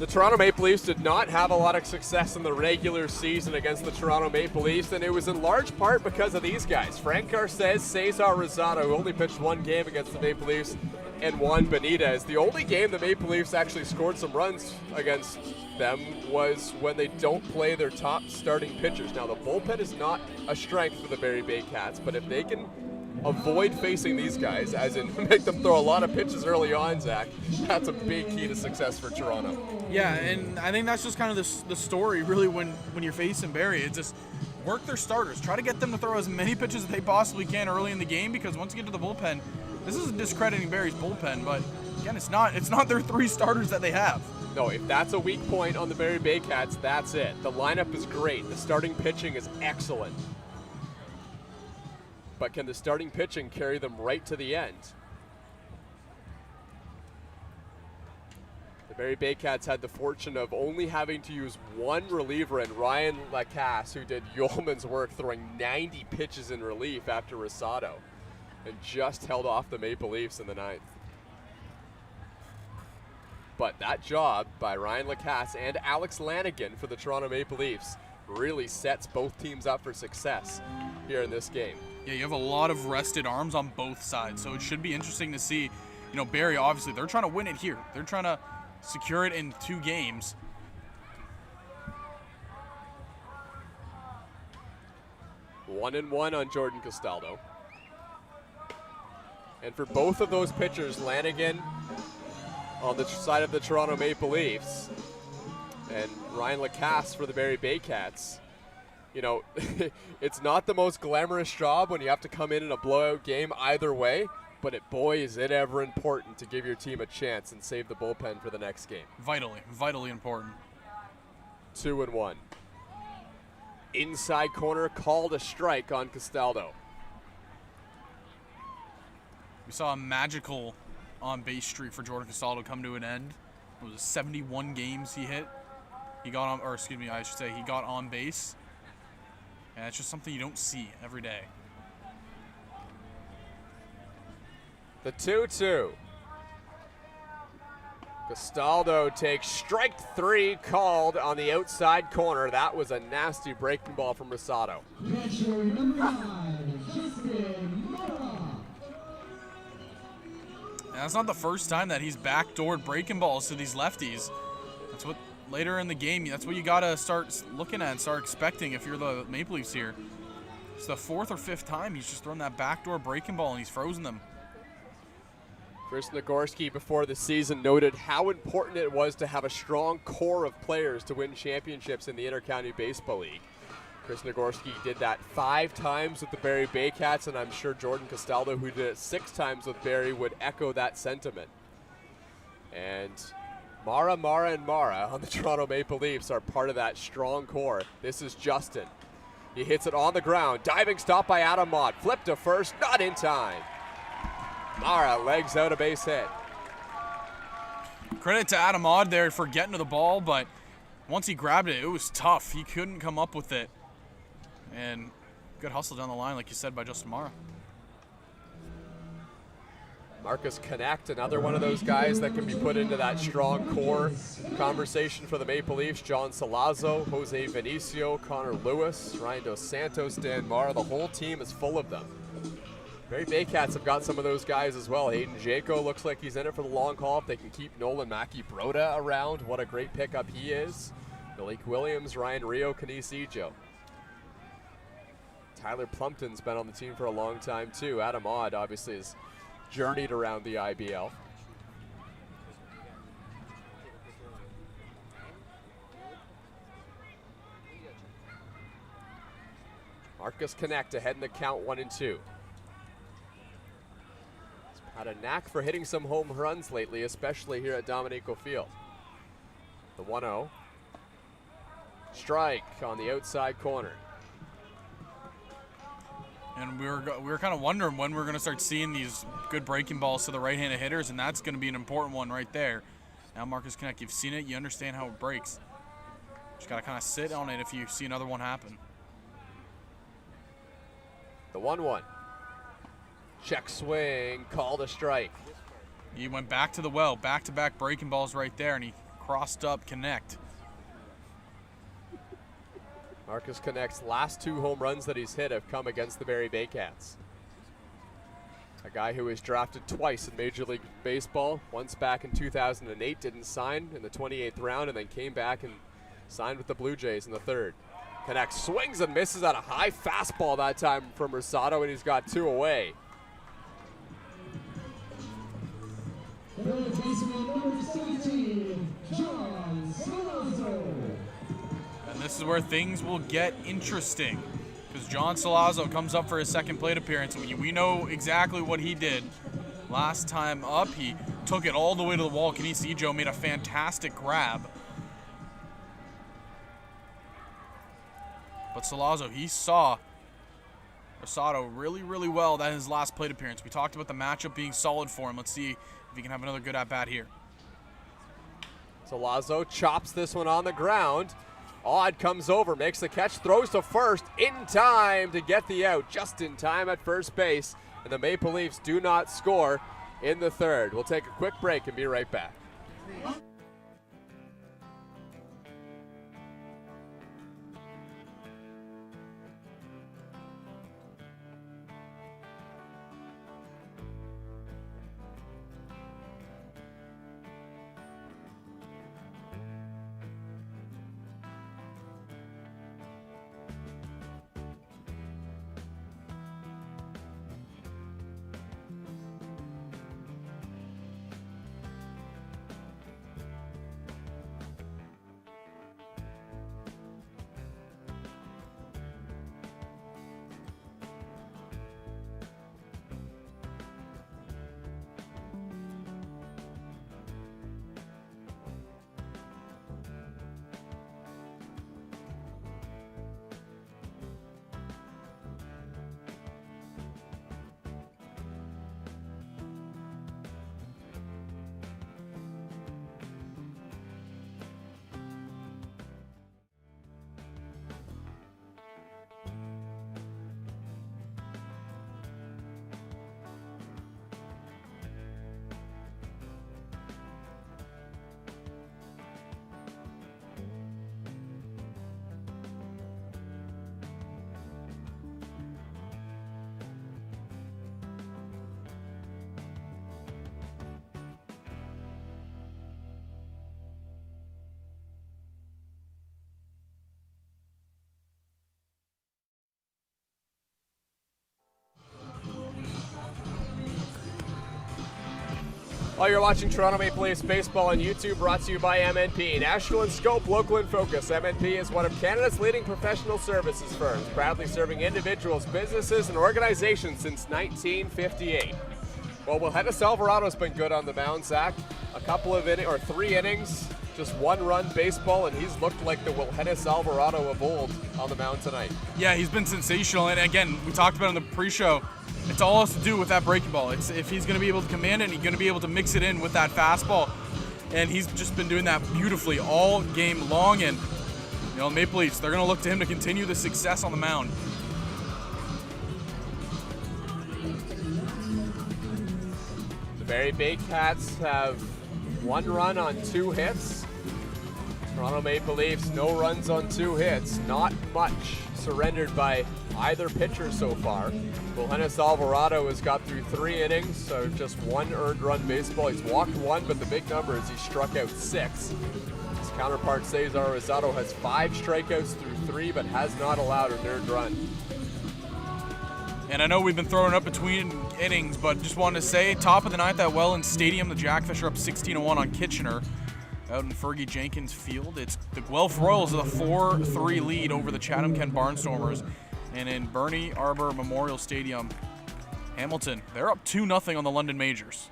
The Toronto Maple Leafs did not have a lot of success in the regular season against the Toronto Maple Leafs, and it was in large part because of these guys. Frank Garces, Cesar Rosado, who only pitched one game against the Maple Leafs, and Juan Benitez. The only game the Maple Leafs actually scored some runs against them was when they don't play their top starting pitchers. Now, the bullpen is not a strength for the Barrie Baycats, but if they can avoid facing these guys, as in make them throw a lot of pitches early on, Zach, that's a big key to success for Toronto. Yeah, and I think that's just kind of the story, really, when you're facing Barrie. It's just work their starters. Try to get them to throw as many pitches as they possibly can early in the game, because once you get to the bullpen, this isn't discrediting Barrie's bullpen, but again, it's not their 3 starters that they have. No, if that's a weak point on the Barrie Baycats, that's it. The lineup is great. The starting pitching is excellent. But can the starting pitching carry them right to the end? The Barrie Baycats had the fortune of only having to use one reliever in Ryan Lacasse, who did yeoman's work throwing 90 pitches in relief after Rosado, and just held off the Maple Leafs in the 9th. But that job by Ryan Lacasse and Alex Lanigan for the Toronto Maple Leafs really sets both teams up for success here in this game. Yeah, you have a lot of rested arms on both sides, so it should be interesting to see. You know, Barrie, obviously, they're trying to win it here. They're trying to secure it in 2 games. One and one on Jordan Castaldo. And for both of those pitchers, Lanigan on the side of the Toronto Maple Leafs and Ryan Lacasse for the Barrie Baycats, you know, it's not the most glamorous job when you have to come in a blowout game either way, but boy, is it ever important to give your team a chance and save the bullpen for the next game. Vitally important. 2-1. Inside corner, called a strike on Castaldo. We saw a magical on-base streak for Jordan Castaldo come to an end. It was 71 games he hit. He got on, or excuse me, I should say he got on base. And it's just something you don't see every day. The 2-2. Castaldo takes strike 3 called on the outside corner. That was a nasty breaking ball from Rosado. And that's not the first time that he's backdoored breaking balls to these lefties. That's what later in the game, that's what you got to start looking at and start expecting if you're the Maple Leafs here. It's the 4th or 5th time he's just thrown that backdoor breaking ball and he's frozen them. Chris Nagorski before the season noted how important it was to have a strong core of players to win championships in the Intercounty Baseball League. Chris Nagorski did that 5 times with the Barrie Baycats, and I'm sure Jordan Castaldo, who did it 6 times with Barrie, would echo that sentiment. And Mara on the Toronto Maple Leafs are part of that strong core. This is Justin. He hits it on the ground. Diving stop by Adam Mott. Flip to first, not in time. Mara legs out a base hit. Credit to Adam Odd there for getting to the ball, but once he grabbed it, it was tough. He couldn't come up with it. And good hustle down the line, like you said, by Justin Mara. Marcus Connect, another one of those guys that can be put into that strong core conversation for the Maple Leafs. John Salazzo, Jose Vinicio, Connor Lewis, Ryan Dos Santos, Dan Mara. The whole team is full of them. Barrie Baycats have got some of those guys as well. Hayden Jaco looks like he's in it for the long haul. If they can keep Nolan Mackey-Broda around, what a great pickup he is. Malik Williams, Ryan Rio, Canisijo. Tyler Plumpton's been on the team for a long time too. Adam Odd obviously is journeyed around the IBL. Marcus Connect ahead in the count 1-2. He's had a knack for hitting some home runs lately, especially here at Dominico Field. The 1-0. Strike on the outside corner. And we were kind of wondering when we're going to start seeing these good breaking balls to the right-handed hitters, and that's going to be an important one right there. Now Marcus Connect, you've seen it, you understand how it breaks. Just got to kind of sit on it if you see another one happen. The 1-1. Check swing, called a strike. He went back to the well, back-to-back breaking balls right there, and he crossed up Connect. Marcus Connect's last 2 home runs that he's hit have come against the Barrie Baycats. A guy who was drafted twice in Major League Baseball, once back in 2008, didn't sign in the 28th round, and then came back and signed with the Blue Jays in the 3rd. Connect swings and misses at a high fastball that time from Rosado, and he's got 2 away. And this is where things will get interesting, because John Salazzo comes up for his second plate appearance. We know exactly what he did last time up. He took it all the way to the wall. Canisijo made a fantastic grab. But Salazzo, he saw Rosado really, really well. That is his last plate appearance. We talked about the matchup being solid for him. Let's see if he can have another good at-bat here. Salazzo chops this one on the ground. Odd comes over, makes the catch, throws to first in time to get the out, just in time at first base. And the Maple Leafs do not score in the 3rd. We'll take a quick break and be right back. While you're watching Toronto Maple Leafs baseball on YouTube, brought to you by MNP. National in scope, local in focus. MNP is one of Canada's leading professional services firms, proudly serving individuals, businesses, and organizations since 1958. Well, Wilhennis Alvarado's been good on the mound, Zach. A couple of 3 innings, just 1-run baseball, and he's looked like the Wilhennis Alvarado of old on the mound tonight. Yeah, he's been sensational, and again, we talked about it in the pre-show. It's all has to do with that breaking ball. It's if he's going to be able to command it, and he's going to be able to mix it in with that fastball. And he's just been doing that beautifully all game long. And, Maple Leafs, they're going to look to him to continue the success on the mound. The Barrie Baycats have 1 run on 2 hits. Toronto Maple Leafs, no runs on 2 hits. Not much surrendered by either pitcher so far. Wilhennis Alvarado has got through 3 innings, so just 1 earned run baseball. He's walked 1, but the big number is he struck out 6. His counterpart Cesar Rosado has 5 strikeouts through 3, but has not allowed an earned run. And I know we've been throwing up between innings, but just wanted to say, top of the 9th at Welland Stadium, the Jackfish are up 16-1 on Kitchener out in Fergie Jenkins Field. It's the Guelph Royals with a 4-3 lead over the Chatham-Kent Barnstormers. And in Bernie Arbor Memorial Stadium, Hamilton, they're up 2-0 on the London Majors.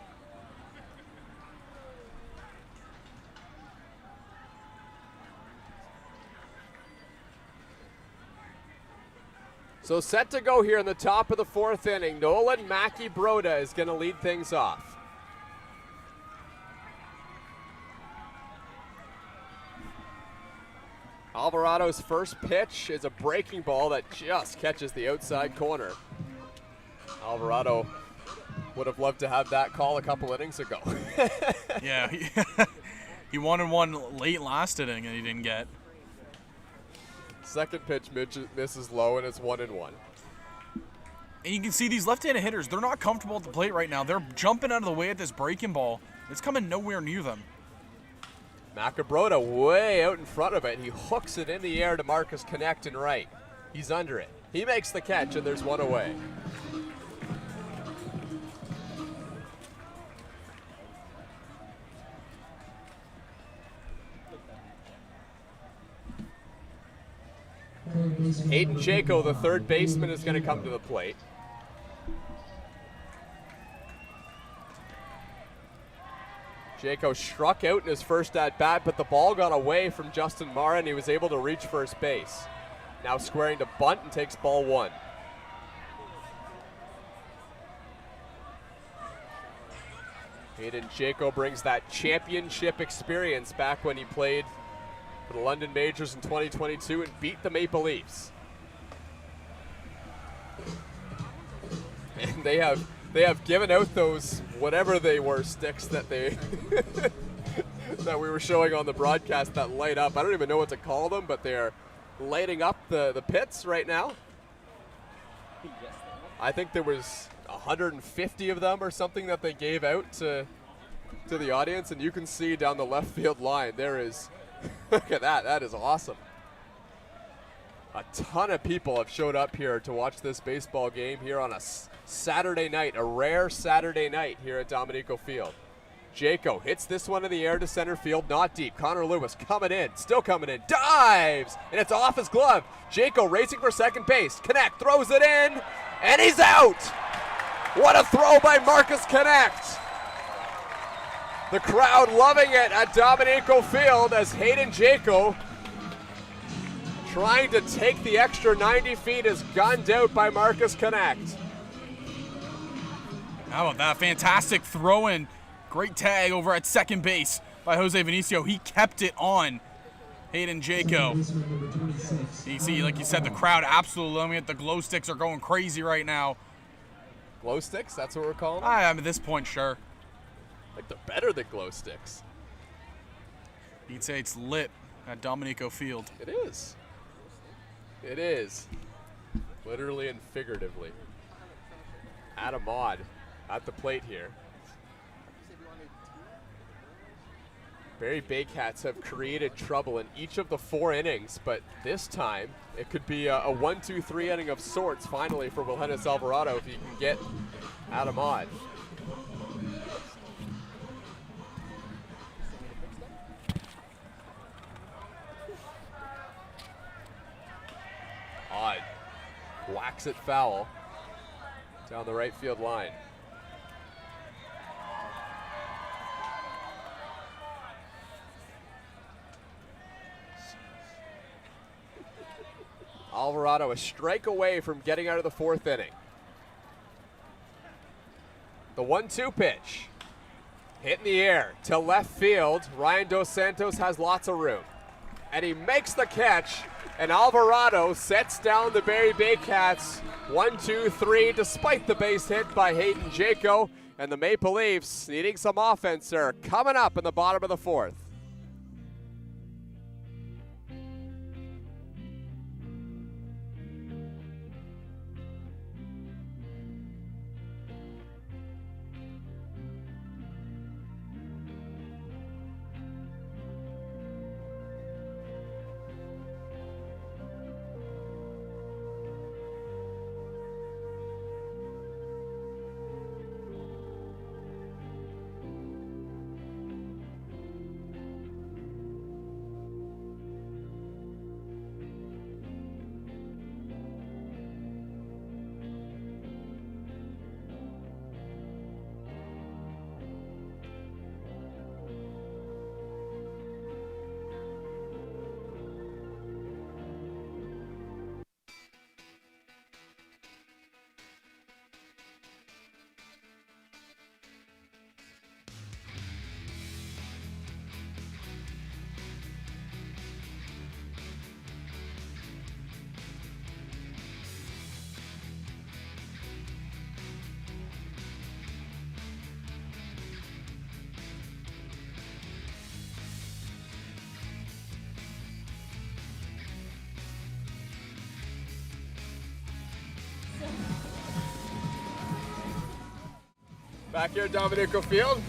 So set to go here in the top of the 4th inning. Nolan Mackey-Broda is going to lead things off. Alvarado's first pitch is a breaking ball that just catches the outside corner. Alvarado would have loved to have that call a couple innings ago. Yeah, He wanted one late last inning and he didn't get. Second pitch misses low, and it's 1-1. And you can see these left-handed hitters, they're not comfortable at the plate right now. They're jumping out of the way at this breaking ball. It's coming nowhere near them. Macabrota way out in front of it. He hooks it in the air to Marcus Connect and right. He's under it. He makes the catch, and there's one away. Hayden Jaco, the third baseman, is going to come to the plate. Jaco struck out in his first at-bat, but the ball got away from Justin Mara, and he was able to reach first base. Now squaring to bunt and takes ball one. Hayden Jaco brings that championship experience back when he played for the London Majors in 2022 and beat the Maple Leafs. And they have given out those whatever they were sticks that they that we were showing on the broadcast that light up. I don't even know what to call them, but they're lighting up the pits right now. I think there was 150 of them or something that they gave out to the audience, and you can see down the left field line there is look at that. That is awesome. A ton of people have showed up here to watch this baseball game here on a Saturday night, a rare Saturday night here at Dominico Field. Jaco hits this one in the air to center field, not deep. Connor Lewis coming in, still coming in, dives, and it's off his glove. Jaco racing for second base. Connect throws it in, and he's out. What a throw by Marcus Connect. The crowd loving it at Dominico Field as Hayden Jaco, trying to take the extra 90 feet, is gunned out by Marcus Connect. How about that? Fantastic throw-in. Great tag over at second base by Jose Vinicio. He kept it on Hayden Jaco. You see, like you said, the crowd absolutely loving it. The glow sticks are going crazy right now. Glow sticks? That's what we're calling them? At this point, sure. Like they're better than glow sticks. You'd say it's lit at Dominico Field. It is. It is. Literally and figuratively. Adam Odd at the plate here. Barrie Baycats have created trouble in each of the 4 innings, but this time it could be a 1-2-3 inning of sorts finally for Wilhennis Alvarado if he can get Adam Odd. Odd whacks it foul down the right field line. Alvarado a strike away from getting out of the 4th inning. The 1-2 pitch. Hit in the air to left field. Ryan Dos Santos has lots of room. And he makes the catch, and Alvarado sets down the Barrie Baycats 1-2-3 despite the base hit by Hayden Jaco. And the Maple Leafs, needing some offense, are coming up in the bottom of the 4th. Back here at Dominico Field,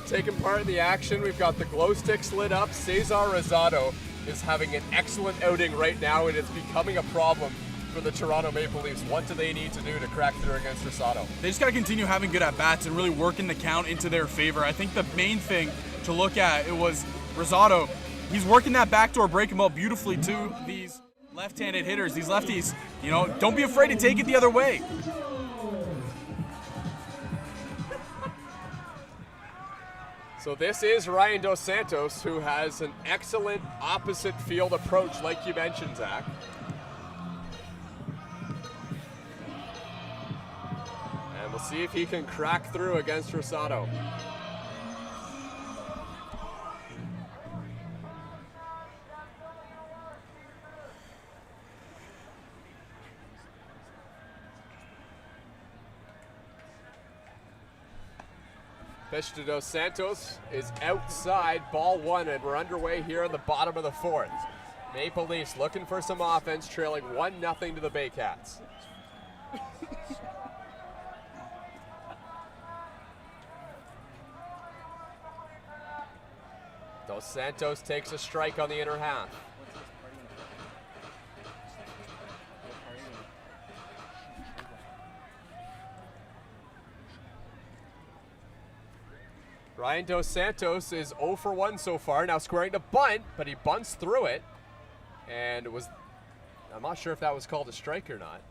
taking part in the action. We've got the glow sticks lit up. Cesar Rosado is having an excellent outing right now, and it's becoming a problem for the Toronto Maple Leafs. What do they need to do to crack through against Rosado? They just got to continue having good at-bats and really working the count into their favor. I think the main thing to look at, it was Rosado. He's working that backdoor breaking ball beautifully to these left-handed hitters, these lefties. You know, don't be afraid to take it the other way. So this is Ryan Dos Santos, who has an excellent opposite field approach, like you mentioned, Zach. And we'll see if he can crack through against Rosado. Pitch to Dos Santos is outside, ball one, and we're underway here in the bottom of the fourth. Maple Leafs looking for some offense, trailing 1-0 to the Baycats. Dos Santos takes a strike on the inner half. Ryan Dos Santos is 0 for 1 so far, now squaring to bunt, but he bunts through it. And it was, I'm not sure if that was called a strike or not.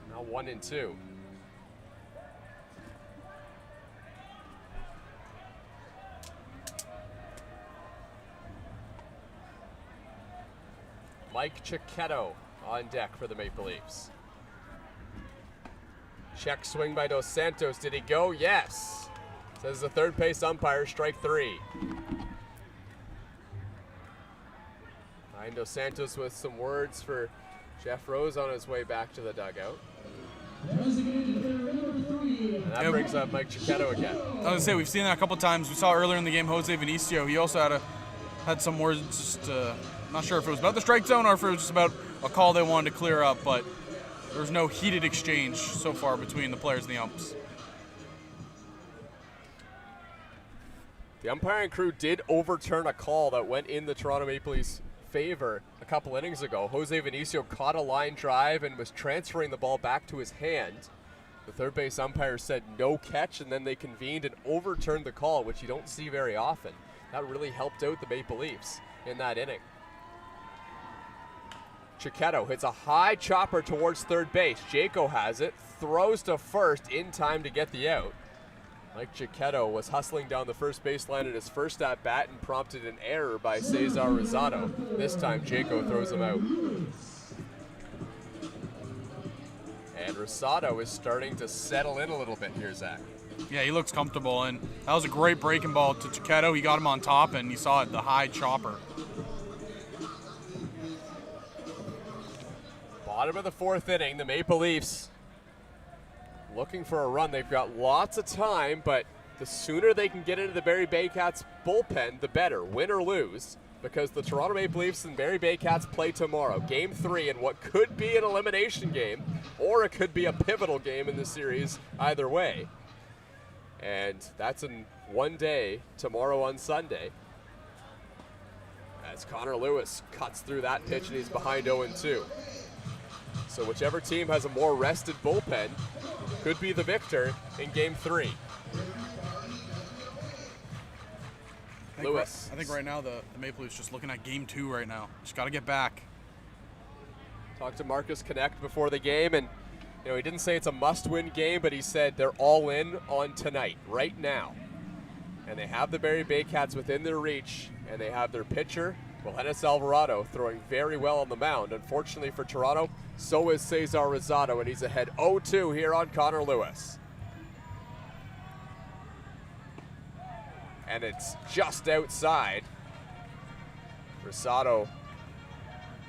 Now 1-2. Mike Cicchetto on deck for the Maple Leafs. Check swing by Dos Santos. Did he go? Yes. Says the third base umpire, strike 3. Ryan Dos Santos with some words for Jeff Rose on his way back to the dugout. And that brings up Mike Cicchetto again. I was going to say, we've seen that a couple times. We saw earlier in the game Jose Vinicio. He also had some words, just not sure if it was about the strike zone or if it was just about a call they wanted to clear up, but there was no heated exchange so far between the players and the umps. The umpiring crew did overturn a call that went in the Toronto Maple Leafs' favor a couple innings ago. Jose Vinicio caught a line drive and was transferring the ball back to his hand. The third base umpire said no catch, and then they convened and overturned the call, which you don't see very often. That really helped out the Maple Leafs in that inning. Cicchetto hits a high chopper towards third base. Jaco has it, throws to first in time to get the out. Mike Cicchetto was hustling down the first baseline at his first at-bat and prompted an error by Cesar Rosado. This time, Jaco throws him out. And Rosado is starting to settle in a little bit here, Zach. Yeah, he looks comfortable, and that was a great breaking ball to Cicchetto. He got him on top, and you saw it, the high chopper. Bottom of the fourth inning, the Maple Leafs looking for a run. They've got lots of time, but the sooner they can get into the Barrie Baycats bullpen, the better, win or lose, because the Toronto Maple Leafs and Barrie Baycats play tomorrow. Game 3 in what could be an elimination game, or it could be a pivotal game in the series, either way. And that's in one day, tomorrow on Sunday. As Connor Lewis cuts through that pitch and he's behind 0-2. So whichever team has a more rested bullpen could be the victor in Game 3. Lewis. I think right now the Maple Leafs just looking at Game 2 right now. Just got to get back. Talked to Marcus Connect before the game, and he didn't say it's a must-win game, but he said they're all in on tonight, right now. And they have the Barrie Baycats within their reach, and they have their pitcher, Wilhenis Alvarado, throwing very well on the mound. Unfortunately for Toronto, so is Cesar Rosado, and he's ahead 0-2 here on Connor Lewis. And it's just outside. Rosado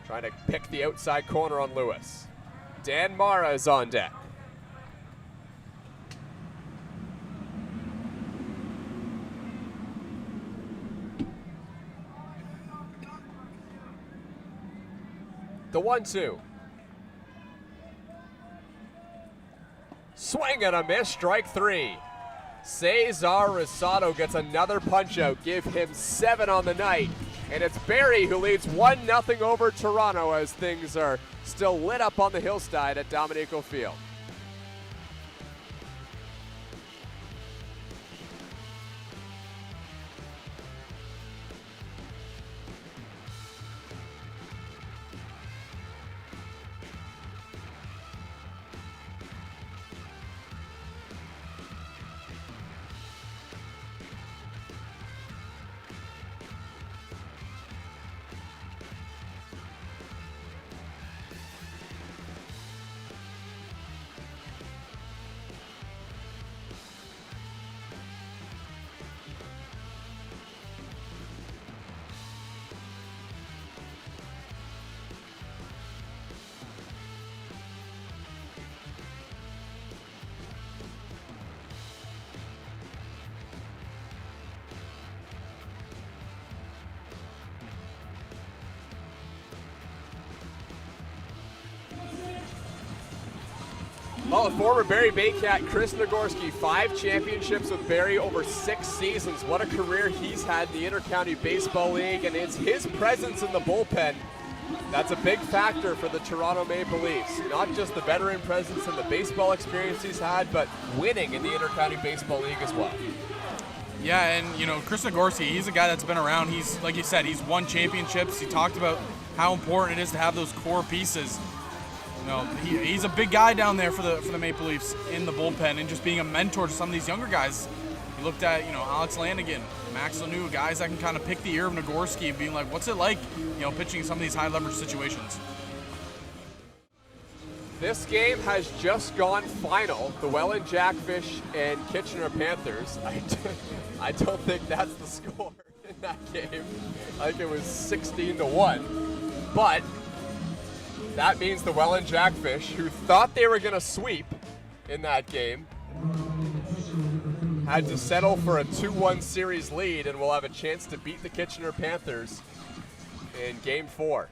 trying to pick the outside corner on Lewis. Dan Mara is on deck. The 1-2. Swing and a miss, strike 3. Cesar Rosado gets another punch out, give him 7 on the night. And it's Barrie who leads 1-0 over Toronto as things are still lit up on the hillside at Dominico Field. Well, the former Barrie Baycat, Chris Nagorski, 5 championships with Barrie over 6 seasons. What a career he's had in the Inter-County Baseball League, and it's his presence in the bullpen that's a big factor for the Toronto Maple Leafs. Not just the veteran presence and the baseball experience he's had, but winning in the Inter-County Baseball League as well. Yeah, and you know, Chris Nagorski, he's a guy that's been around. He's, like you said, he's won championships. He talked about how important it is to have those core pieces. You know, he's a big guy down there for the Maple Leafs in the bullpen, and just being a mentor to some of these younger guys. You looked at, you know, Alex Lanigan, Max Lanoux, guys that can kind of pick the ear of Nagorski and being like, what's it like, you know, pitching in some of these high leverage situations. This game has just gone final. The Welland Jackfish and Kitchener Panthers. I don't think that's the score in that game. I think it was 16-1, but that means the Welland Jackfish, who thought they were going to sweep in that game, had to settle for a 2-1 series lead and will have a chance to beat the Kitchener Panthers in Game 4.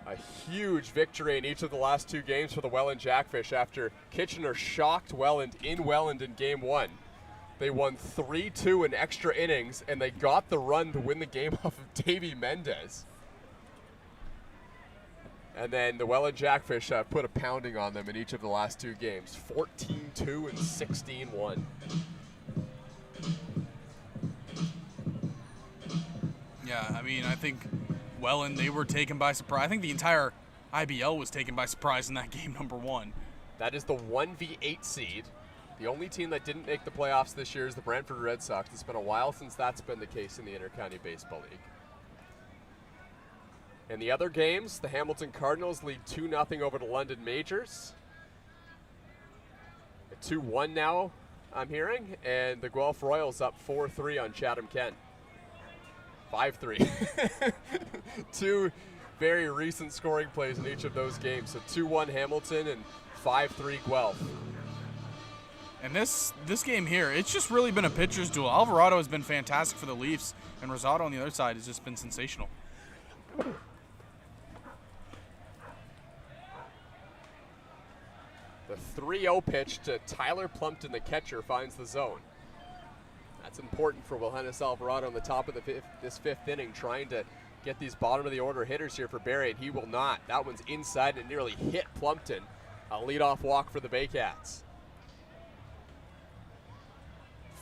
A huge victory in each of the last 2 games for the Welland Jackfish after Kitchener shocked Welland in Game 1. They won 3-2 in extra innings, and they got the run to win the game off of Davey Mendez. And then the Welland Jackfish put a pounding on them in each of the last 2 games, 14-2 and 16-1. Yeah, I mean, I think Welland, they were taken by surprise. I think the entire IBL was taken by surprise in that game, number 1. That is the 1v8 seed. The only team that didn't make the playoffs this year is the Brantford Red Sox. It's been a while since that's been the case in the Inter-County Baseball League. In the other games, the Hamilton Cardinals lead 2-0 over the London Majors. 2-1 now, I'm hearing, and the Guelph Royals up 4-3 on Chatham-Kent. 5-3. 2 very recent scoring plays in each of those games. So 2-1 Hamilton and 5-3 Guelph. And this game here, it's just really been a pitcher's duel. Alvarado has been fantastic for the Leafs, and Rosado on the other side has just been sensational. The 3-0 pitch to Tyler Plumpton, the catcher, finds the zone. That's important for Wilhennis Alvarado on the top of this 5th inning, trying to get these bottom of the order hitters here for Barrie, and he will not. That one's inside and nearly hit Plumpton. A leadoff walk for the Baycats.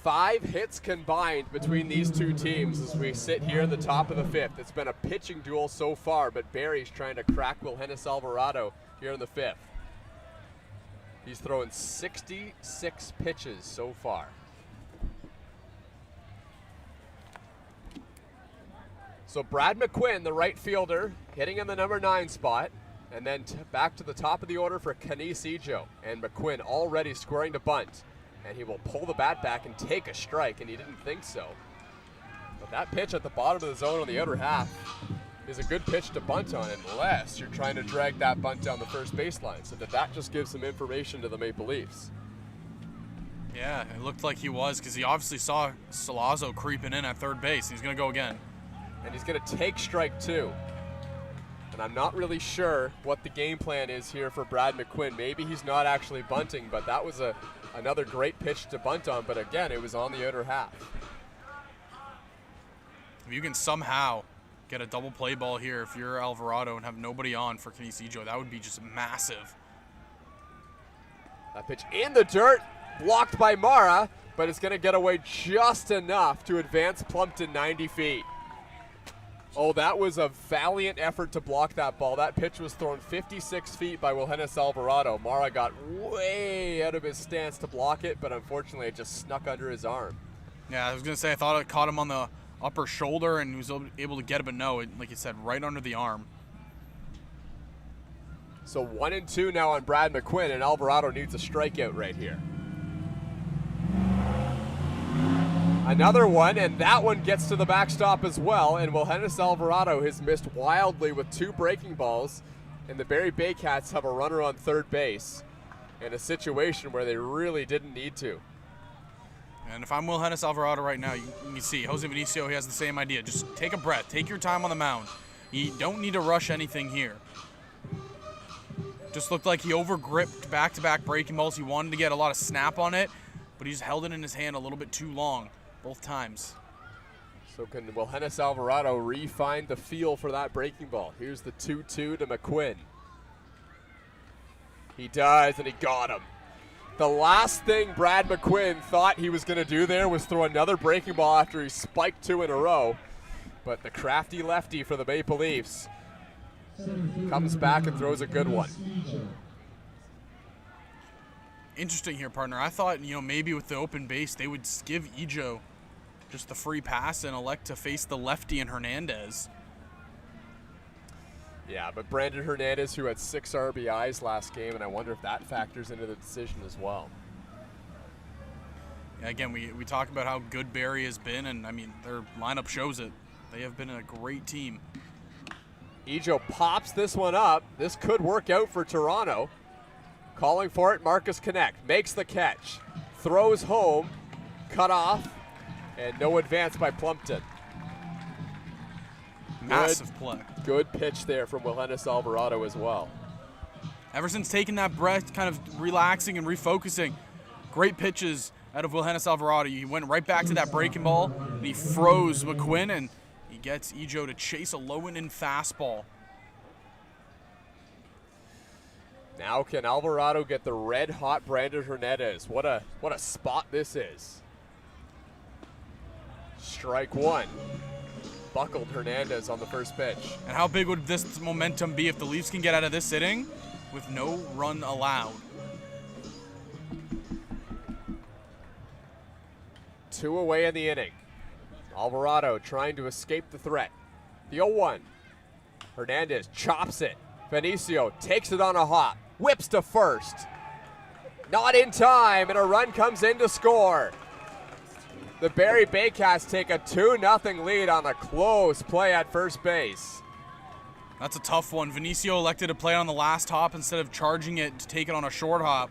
5 hits combined between these 2 teams as we sit here in the top of the 5th. It's been a pitching duel so far, but Barrie's trying to crack Wilhennis Alvarado here in the 5th. He's throwing 66 pitches so far. So Brad McQuinn, the right fielder, hitting in the number 9 spot, and then back to the top of the order for Canis Ejo. And McQuinn already squaring to bunt. And he will pull the bat back and take a strike, and he didn't think so. But that pitch at the bottom of the zone on the outer half is a good pitch to bunt on, unless you're trying to drag that bunt down the first baseline. So that just gives some information to the Maple Leafs. Yeah, it looked like he was, because he obviously saw Salazzo creeping in at third base. He's going to go again. And he's going to take strike 2. And I'm not really sure what the game plan is here for Brad McQuinn. Maybe he's not actually bunting, but that was another great pitch to bunt on. But again, it was on the outer half. If you can somehow get a double play ball here, if you're Alvarado and have nobody on for Castaldo, that would be just massive. That pitch in the dirt, blocked by Mara, but it's going to get away just enough to advance Plumpton 90 feet. Oh, that was a valiant effort to block that ball. That pitch was thrown 56 feet by Wilhenis Alvarado. Mara got way out of his stance to block it, but unfortunately it just snuck under his arm. Yeah, I was going to say, I thought it caught him on the upper shoulder and he was able to get it, but no, like you said, right under the arm. So 1-2 now on Brad McQuinn, and Alvarado needs a strikeout right here. Another one, and that one gets to the backstop as well, and Wilhenis Alvarado has missed wildly with 2 breaking balls, and the Barrie Baycats have a runner on third base in a situation where they really didn't need to. And if I'm Wilhenis Alvarado right now, you can see Jose Vinicio, he has the same idea. Just take a breath, take your time on the mound. You don't need to rush anything here. Just looked like he over-gripped back-to-back breaking balls. He wanted to get a lot of snap on it, but he just held it in his hand a little bit too long both times. So can Wilhenis Alvarado re-find the feel for that breaking ball? Here's the 2-2 to McQuinn. He does, and he got him. The last thing Brad McQuinn thought he was going to do there was throw another breaking ball after he spiked 2 in a row. But the crafty lefty for the Maple Leafs comes back and throws a good one. Interesting here, partner. I thought, maybe with the open base, they would give Ijo just the free pass and elect to face the lefty and Hernandez. Yeah, but Brandon Hernandez, who had 6 RBIs last game, and I wonder if that factors into the decision as well. Yeah, again, we talk about how good Barrie has been, and, their lineup shows it. They have been a great team. Ijo pops this one up. This could work out for Toronto. Calling for it, Marcus Connect makes the catch. Throws home, cut off, and no advance by Plumpton. Massive play. Good pitch there from Wilhenis Alvarado as well. Ever since taking that breath, kind of relaxing and refocusing, great pitches out of Wilhenis Alvarado. He went right back to that breaking ball, and he froze McQuinn, and he gets Ijo to chase a low and in fastball. Now can Alvarado get the red-hot Brandon Hernandez? What a spot this is. Strike 1. Buckled Hernandez on the first pitch. And how big would this momentum be if the Leafs can get out of this inning with no run allowed? 2 away in the inning. Alvarado trying to escape the threat. The 0-1. Hernandez chops it. Vinicio takes it on a hop. Whips to first. Not in time, and a run comes in to score. The Barrie Baycats take a 2-0 lead on a close play at first base. That's a tough one. Vinicio elected to play on the last hop instead of charging it to take it on a short hop.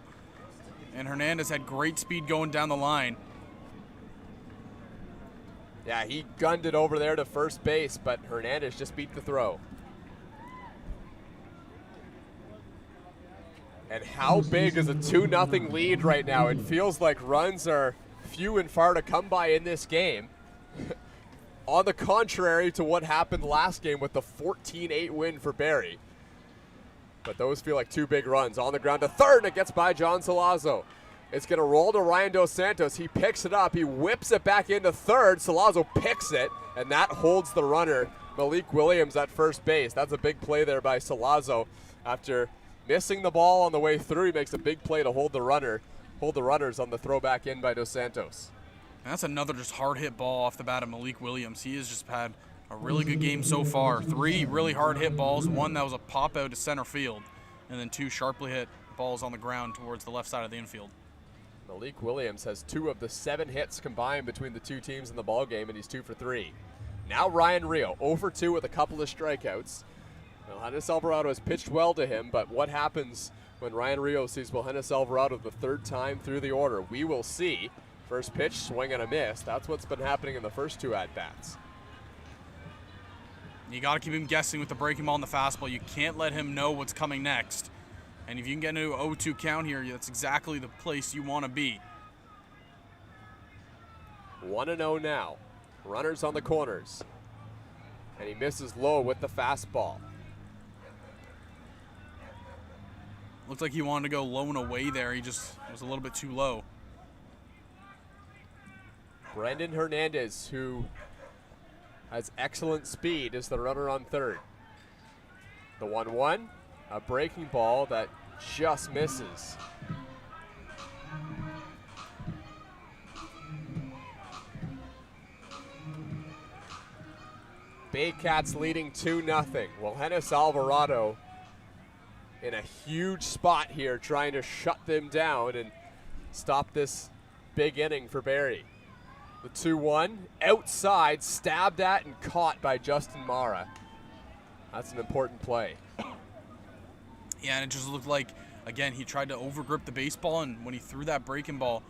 And Hernandez had great speed going down the line. Yeah, he gunned it over there to first base, but Hernandez just beat the throw. And how big is a 2-0 lead right now? It feels like runs are few and far to come by in this game. On the contrary to what happened last game with the 14-8 win for Barrie. But those feel like 2 big runs. On the ground to third, and it gets by John Salazzo. It's going to roll to Ryan Dos Santos. He picks it up. He whips it back into third. Salazzo picks it, and that holds the runner, Malik Williams, at first base. That's a big play there by Salazzo. After missing the ball on the way through, he makes a big play to hold the runners on the throw back in by Dos Santos. And that's another just hard hit ball off the bat of Malik Williams. He has just had a really good game so far. 3 really hard hit balls, 1 that was a pop out to center field, and then 2 sharply hit balls on the ground towards the left side of the infield. Malik Williams has 2 of the 7 hits combined between the 2 teams in the ball game, and he's 2 for 3. Now Ryan Rio, 0 for 2 with a couple of strikeouts. Wilhenis Alvarado has pitched well to him, but what happens when Ryan Rio sees Wilhenis Alvarado the 3rd time through the order? We will see. First pitch, swing and a miss. That's what's been happening in the first 2 at-bats. You got to keep him guessing with the breaking ball and the fastball. You can't let him know what's coming next. And if you can get into an 0-2 count here, that's exactly the place you want to be. 1-0 now. Runners on the corners. And he misses low with the fastball. Looked like he wanted to go low and away there. He just was a little bit too low. Brendan Hernandez, who has excellent speed, is the runner on third. The 1-1, a breaking ball that just misses. Baycats leading 2-0. Wilhenis Alvarado in a huge spot here, trying to shut them down and stop this big inning for Barrie. The 2-1, outside, stabbed at and caught by Justin Mara. That's an important play. Yeah, and it just looked like, again, he tried to overgrip the baseball, and when he threw that breaking ball,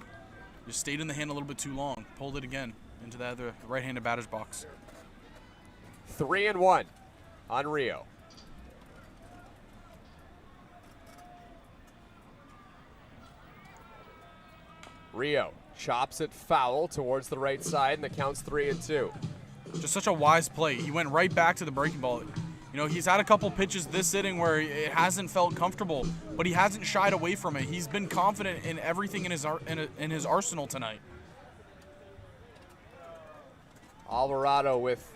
just stayed in the hand a little bit too long. Pulled it again into the other right-handed batter's box. 3-1 on Rio. Rio chops it foul towards the right side, and the count's 3-2. Just such a wise play. He went right back to the breaking ball. You know, he's had a couple pitches this inning where it hasn't felt comfortable, but he hasn't shied away from it. He's been confident in everything in his arsenal tonight. Alvarado with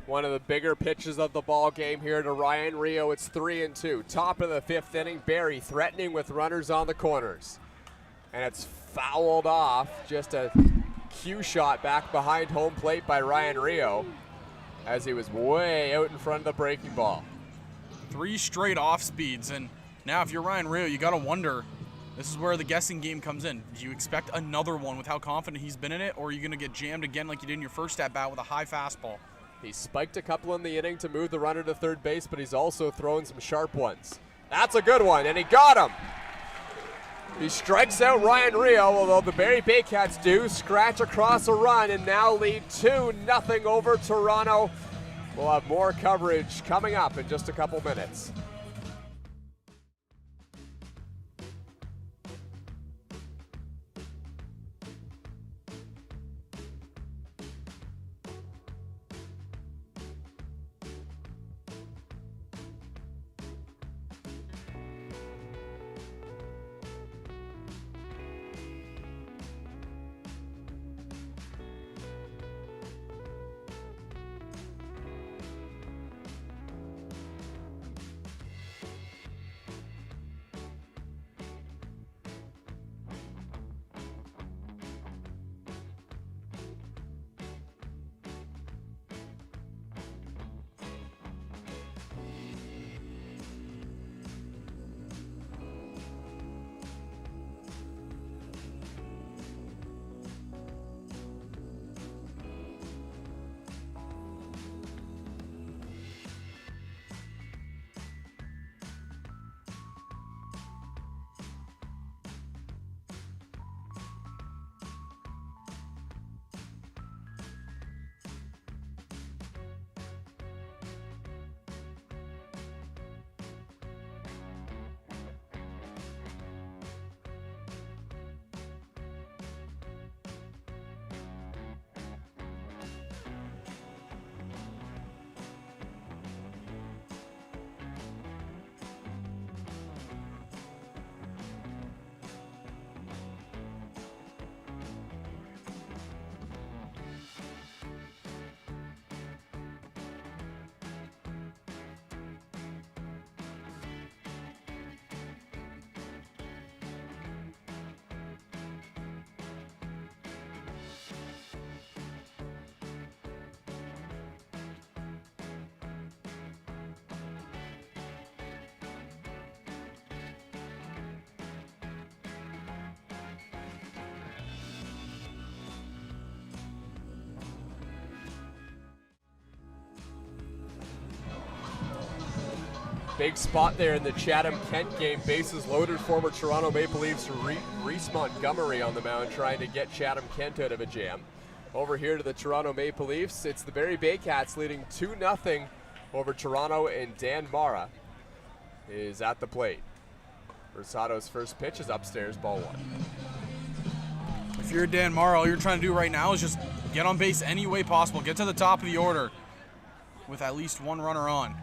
one of the bigger pitches of the ball game here to Ryan Rio. It's 3-2. Top of the fifth inning. Barrie threatening with runners on the corners. And it's fouled off. Just a cue shot back behind home plate by Ryan Rio as he was way out in front of the breaking ball. 3 straight off speeds, and now if you're Ryan Rio, you got to wonder, this is where the guessing game comes in. Do you expect another one with how confident he's been in it, or are you going to get jammed again like you did in your first at-bat with a high fastball? He spiked a couple in the inning to move the runner to third base, but he's also thrown some sharp ones. That's a good one, and he got him. He strikes out Ryan Rio, although the Barrie Baycats do scratch across a run and now lead 2-0 over Toronto. We'll have more coverage coming up in just a couple minutes. Big spot there in the Chatham-Kent game. Bases loaded. Former Toronto Maple Leafs Reese Montgomery on the mound trying to get Chatham-Kent out of a jam. Over here to the Toronto Maple Leafs, it's the Barrie Baycats leading 2-0 over Toronto, and Dan Mara is at the plate. Rosado's first pitch is upstairs, ball 1. If you're Dan Mara, all you're trying to do right now is just get on base any way possible. Get to the top of the order with at least one runner on.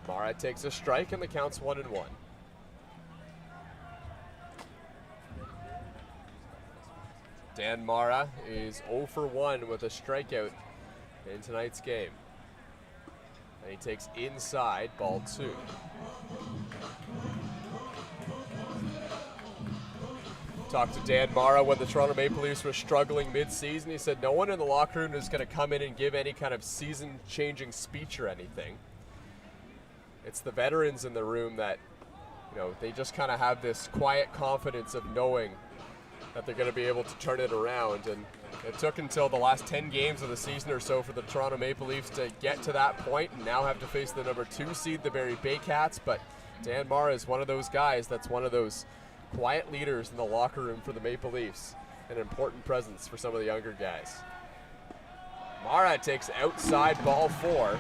Mara takes a strike, and the count's 1-1. Dan Mara is 0 for 1 with a strikeout in tonight's game. And he takes inside, ball 2. Talked to Dan Mara when the Toronto Maple Leafs were struggling mid-season. He said no one in the locker room is going to come in and give any kind of season-changing speech or anything. It's the veterans in the room that, they just kind of have this quiet confidence of knowing that they're going to be able to turn it around. And it took until the last 10 games of the season or so for the Toronto Maple Leafs to get to that point and now have to face the number 2 seed, the Barrie Baycats. But Dan Mara is one of those guys that's one of those quiet leaders in the locker room for the Maple Leafs. An important presence for some of the younger guys. Mara takes outside, ball 4.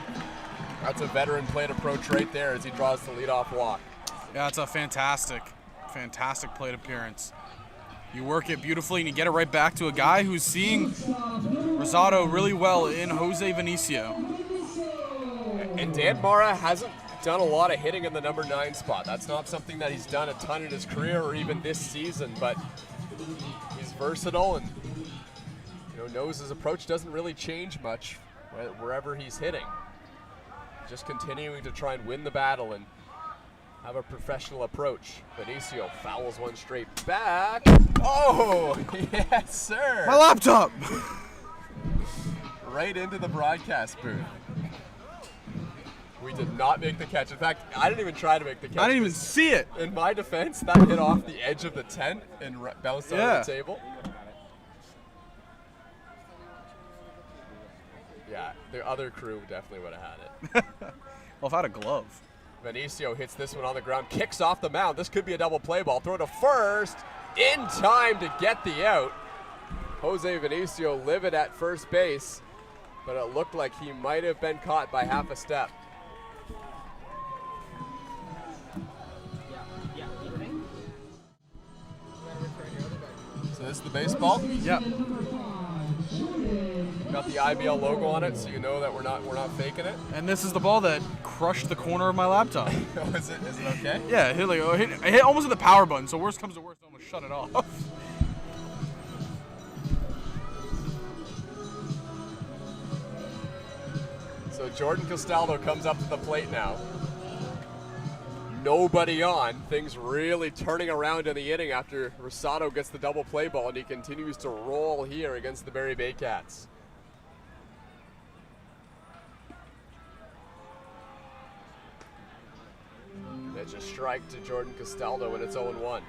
That's a veteran plate approach right there as he draws the leadoff walk. Yeah, it's a fantastic plate appearance. You work it beautifully and you get it right back to a guy who's seeing Rosado really well in Jose Vinicio. And Dan Mara hasn't done a lot of hitting in the number 9 spot. That's not something that he's done a ton in his career or even this season, but he's versatile and knows his approach doesn't really change much wherever he's hitting. Just continuing to try and win the battle and have a professional approach. Vinicio fouls one straight back. Oh, yes, sir. My laptop. Right into the broadcast booth. We did not make the catch. In fact, I didn't even try to make the catch. I didn't even see it. In my defense, that hit off the edge of the tent and bounced off the table. Yeah, the other crew definitely would have had it. Well, if I had a glove. Vinicio hits this one on the ground, kicks off the mound. This could be a double play ball. Throw to first, in time to get the out. Jose Vinicio livid at first base, but it looked like he might have been caught by half a step. So this is the baseball? Yep. Got the IBL logo on it, so you know that we're not faking it. And this is the ball that crushed the corner of my laptop. Is it okay? Yeah, it hit almost at the power button, so worst comes to worst, I almost shut it off. So Jordan Castaldo comes up to the plate now. Nobody on. Things really turning around in the inning after Rosado gets the double play ball, and he continues to roll here against the Barrie Baycats. It's a strike to Jordan Castaldo, and it's 0-1.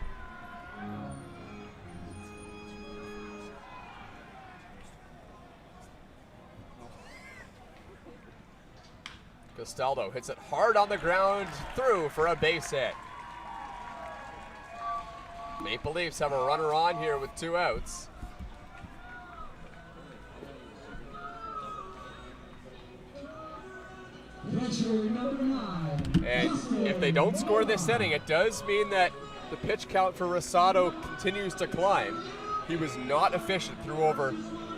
Castaldo hits it hard on the ground, through for a base hit. Maple Leafs have a runner on here with 2 outs. And if they don't score this inning, it does mean that the pitch count for Rosado continues to climb. He was not efficient through over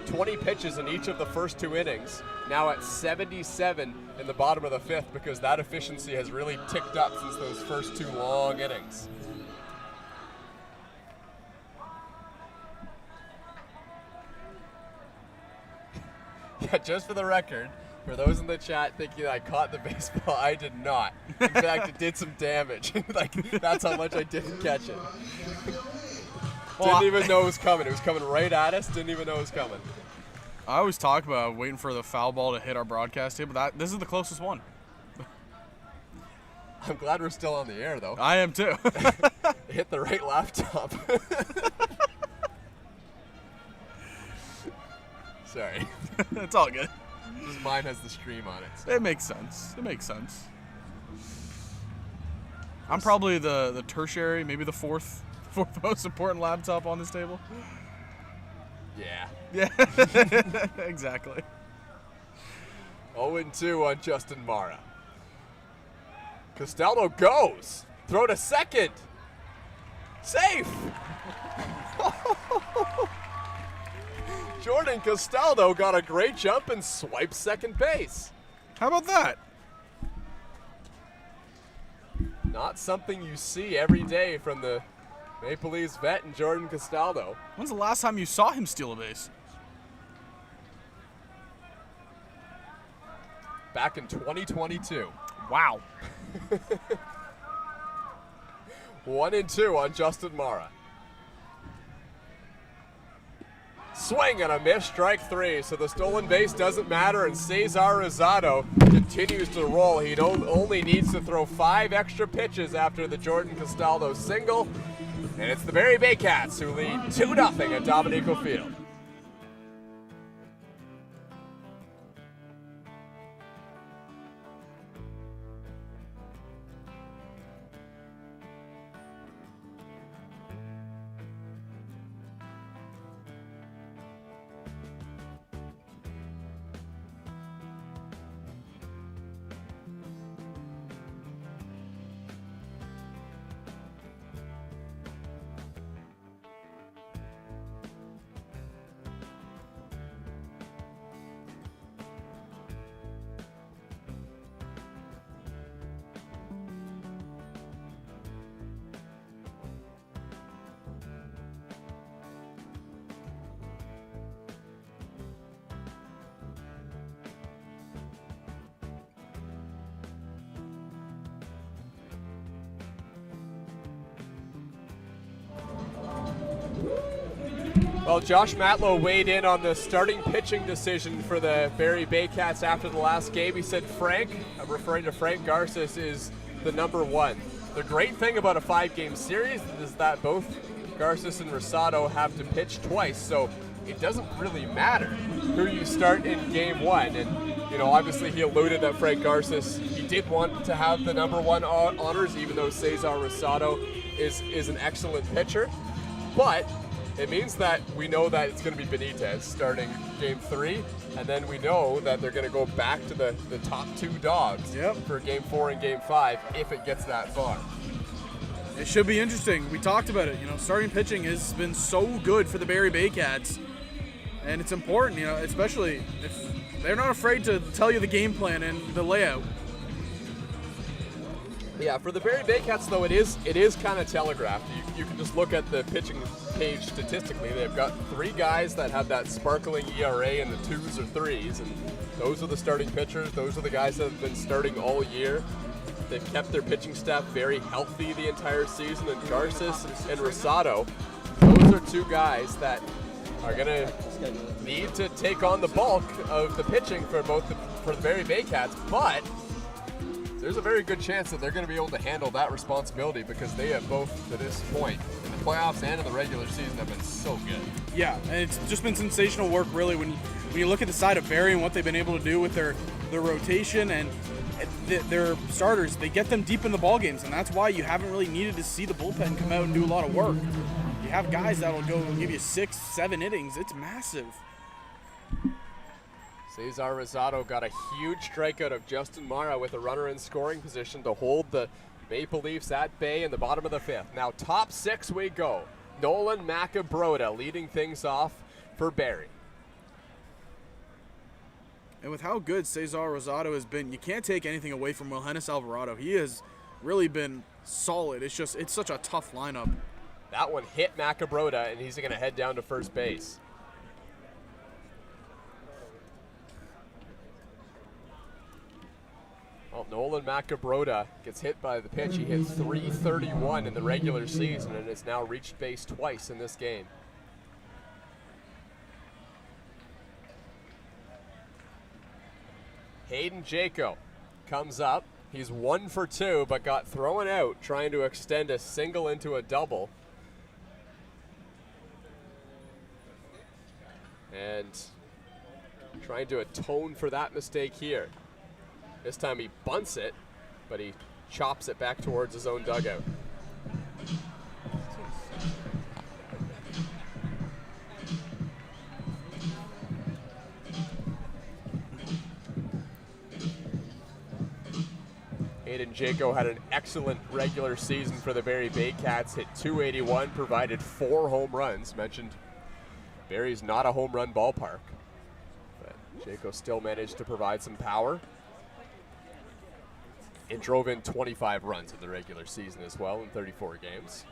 20 pitches in each of the first 2 innings. Now at 77 in the bottom of the 5th, because that efficiency has really ticked up since those first 2 long innings. Yeah, just for the record, for those in the chat thinking I caught the baseball, I did not. In fact, it did some damage. That's how much I didn't catch it. Didn't even know it was coming. It was coming right at us. Didn't even know it was coming. I always talk about waiting for the foul ball to hit our broadcast table. This is the closest one. I'm glad we're still on the air, though. I am too. Hit the right laptop. Sorry. It's all good. Just mine has the stream on it. So. It makes sense. I'm probably the tertiary, maybe the fourth most important laptop on this table. Yeah. Yeah, exactly. 0-2 on Justin Mara. Castaldo goes. Throw to second. Safe. Jordan Castaldo got a great jump and swiped second base. How about that? Not something you see every day from the Maple Leafs vet and Jordan Castaldo. When's the last time you saw him steal a base? Back in 2022. Wow. 1-2 on Justin Mara. Swing and a miss, strike 3. So the stolen base doesn't matter, and Cesar Rosado continues to roll. He only needs to throw 5 extra pitches after the Jordan Castaldo single. And it's the Barrie Baycats who lead 2-0 at Dominico Field. Well, Josh Matlow weighed in on the starting pitching decision for the Barrie Baycats after the last game. He said Frank, I'm referring to Frank Garces, is the number 1. The great thing about a 5-game series is that both Garces and Rosado have to pitch twice, so it doesn't really matter who you start in game 1. And, you know, obviously he alluded that Frank Garces, he did want to have the number 1 honors, even though Cesar Rosado is an excellent pitcher. But it means that we know that it's going to be Benitez starting game 3, and then we know that they're going to go back to the top 2 dogs for game 4 and game 5 if it gets that far. It should be interesting. We talked about it. You know, starting pitching has been so good for the Barrie Baycats, and it's important, you know, especially if they're not afraid to tell you the game plan and the layout. Yeah, for the Barrie Baycats, though, it is kind of telegraphed. You can just look at the pitching page statistically. They've got 3 guys that have that sparkling ERA in the 2s or 3s, and those are the starting pitchers. Those are the guys that have been starting all year. They've kept their pitching staff very healthy the entire season, and Garces and Rosado, those are 2 guys that are going to need to take on the bulk of the pitching for the Barrie Baycats, but there's a very good chance that they're going to be able to handle that responsibility because they have both, to this point, in the playoffs and in the regular season, have been so good. Yeah, and it's just been sensational work, really, when you look at the side of Barrie and what they've been able to do with their rotation and their starters. They get them deep in the ball games, and that's why you haven't really needed to see the bullpen come out and do a lot of work. You have guys that'll go and give you 6, 7 innings. It's massive. Cesar Rosado got a huge strikeout of Justin Mara with a runner in scoring position to hold the Maple Leafs at bay in the bottom of the 5th. Now top 6 we go. Nolan Macabroda leading things off for Barrie. And with how good Cesar Rosado has been, you can't take anything away from Wilhenis Alvarado. He has really been solid. It's such a tough lineup. That one hit Macabroda, and he's going to head down to first base. Well, Nolan Macabroda gets hit by the pitch. He hit .331 in the regular season and has now reached base twice in this game. Hayden Jaco comes up. He's 1 for 2, but got thrown out trying to extend a single into a double. And trying to atone for that mistake here. This time he bunts it, but he chops it back towards his own dugout. Hayden Jaco had an excellent regular season for the Barrie Baycats, hit .281, provided 4 home runs. Mentioned Barrie's not a home run ballpark, but Jaco still managed to provide some power and drove in 25 runs in the regular season as well in 34 games.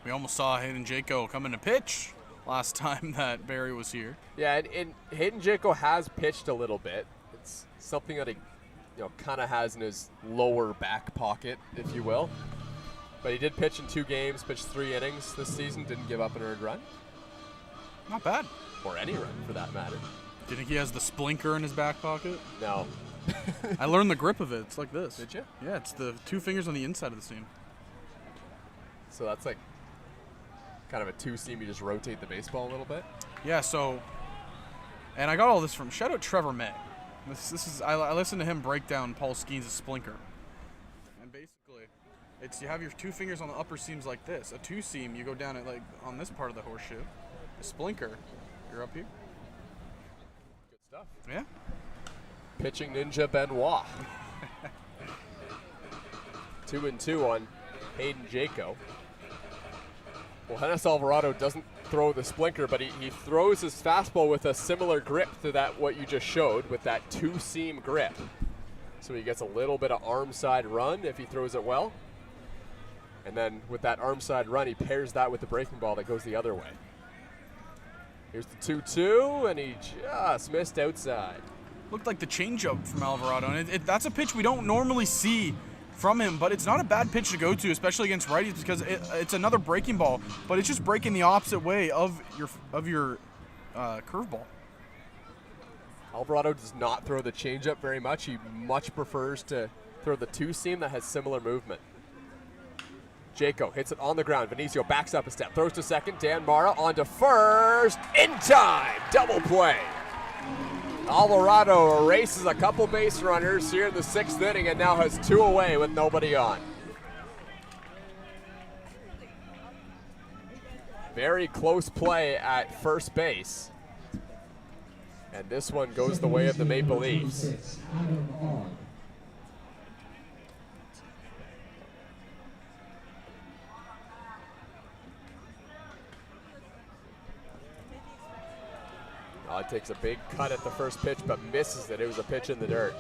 We almost saw Hayden Jaco coming to pitch last time that Barrie was here. Yeah, and Hayden Jaco has pitched a little bit. It's something that he, kind of has in his lower back pocket, if you will. But he did pitch in 2 games, pitched 3 innings this season, didn't give up an earned run. Not bad. Or any run, for that matter. Do you think he has the splinker in his back pocket? No. I learned the grip of it. It's like this. Did you? Yeah, it's the 2 fingers on the inside of the seam. So that's like kind of a 2-seam, you just rotate the baseball a little bit? Yeah, so, and I got all this from, shout out Trevor May. This is, I listened to him break down Paul Skeens' splinker. And basically, it's you have your 2 fingers on the upper seams like this. A 2-seam, you go down it like on this part of the horseshoe. A splinker, you're up here. Good stuff. Yeah. Pitching Ninja Benoit. 2-2 on Hayden Jaco. Well, Hennis Alvarado doesn't throw the splinker, but he throws his fastball with a similar grip to that what you just showed, with that 2-seam grip. So he gets a little bit of arm side run if he throws it well. And then with that arm side run, he pairs that with the breaking ball that goes the other way. Here's the 2-2, and he just missed outside. Looked like the changeup from Alvarado, and that's a pitch we don't normally see from him, but it's not a bad pitch to go to, especially against righties, because it's another breaking ball, but it's just breaking the opposite way of your curveball. Alvarado does not throw the changeup very much. He much prefers to throw the 2-seam that has similar movement. Jaco hits it on the ground. Vinicio backs up a step, throws to second. Dan Mara on to first. In time! Double play. Alvarado erases a couple base runners here in the 6th inning and now has 2 away with nobody on. Very close play at first base. And this one goes the way of the Maple Leafs. Takes a big cut at the first pitch, but misses it. It was a pitch in the dirt.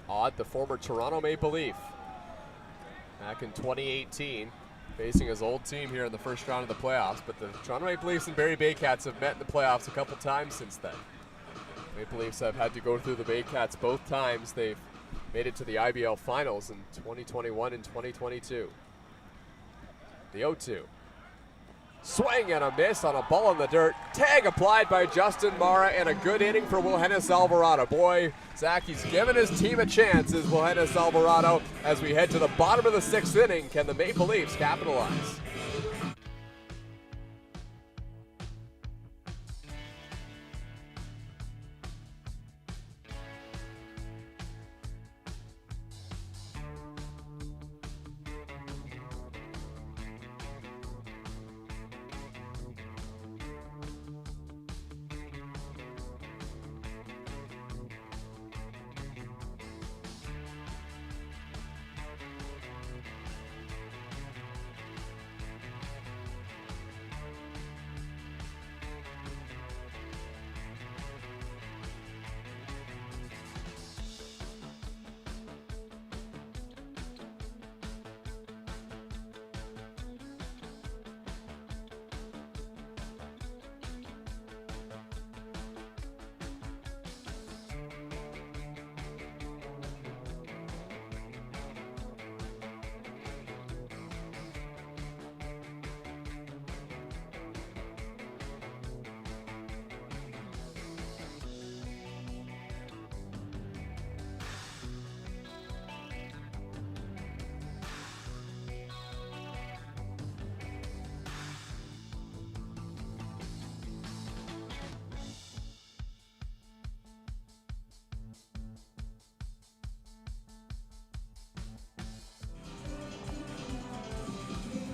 Odd, the former Toronto Maple Leaf, back in 2018, facing his old team here in the first round of the playoffs. But the Toronto Maple Leafs and Barrie Baycats have met in the playoffs a couple times since then. Maple Leafs have had to go through the Baycats both times. They've made it to the IBL finals in 2021 and 2022. The 0-2. Swing and a miss on a ball in the dirt. Tag applied by Justin Mara, and a good inning for Wilhennis Alvarado. Boy, Zach, he's given his team a chance, is Wilhennis Alvarado. As we head to the bottom of the 6th inning, can the Maple Leafs capitalize?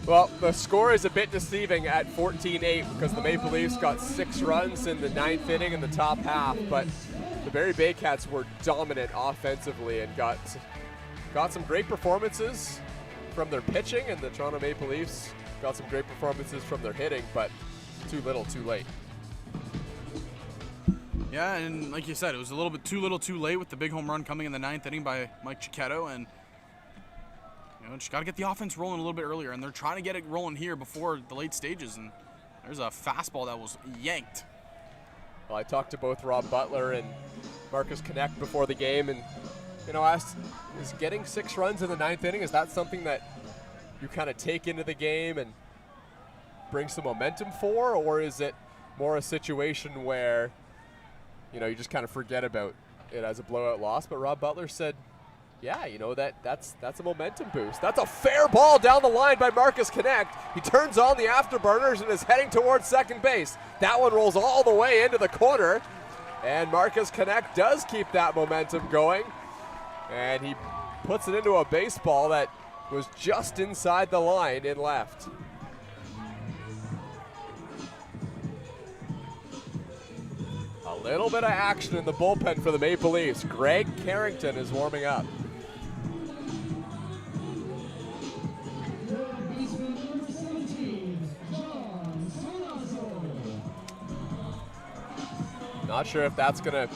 Well, the score is a bit deceiving at 14-8 because the Maple Leafs got 6 runs in the 9th inning in the top half, but the Barrie Baycats were dominant offensively and got some great performances from their pitching, and the Toronto Maple Leafs got some great performances from their hitting, but too little, too late. Yeah, and like you said, it was a little too late with the big home run coming in the 9th inning by Mike Cicchetto, and just got to get the offense rolling a little bit earlier, and they're trying to get it rolling here before the late stages, and there's a fastball that was yanked. Well, I talked to both Rob Butler and Marcus Connect before the game, and asked, is getting 6 runs in the 9th inning, is that something that you kind of take into the game and bring some momentum for, or is it more a situation where you just kind of forget about it as a blowout loss? But Rob Butler said, yeah, that's a momentum boost. That's a fair ball down the line by Marcus Connect. He turns on the afterburners and is heading towards second base. That one rolls all the way into the corner, and Marcus Connect does keep that momentum going, and he puts it into a baseball that was just inside the line in left. A little bit of action in the bullpen for the Maple Leafs. Greg Carrington is warming up. Not sure if that's gonna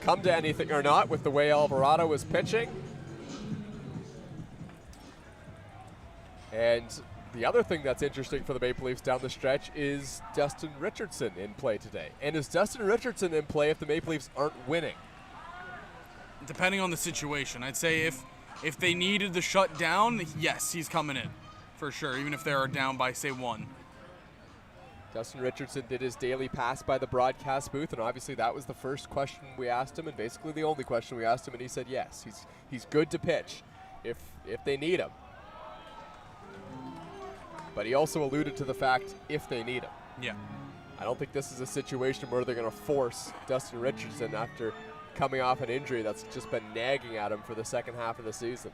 come to anything or not with the way Alvarado was pitching. And the other thing that's interesting for the Maple Leafs down the stretch is Dustin Richardson in play today. And is Dustin Richardson in play if the Maple Leafs aren't winning? Depending on the situation. I'd say if they needed the shutdown, yes, he's coming in for sure, even if they're down by, say, 1. Dustin Richardson did his daily pass by the broadcast booth, and obviously that was the first question we asked him, and basically the only question we asked him, and he said yes, he's good to pitch if they need him. But he also alluded to the fact if they need him. Yeah. I don't think this is a situation where they're going to force Dustin Richardson after coming off an injury that's just been nagging at him for the second half of the season.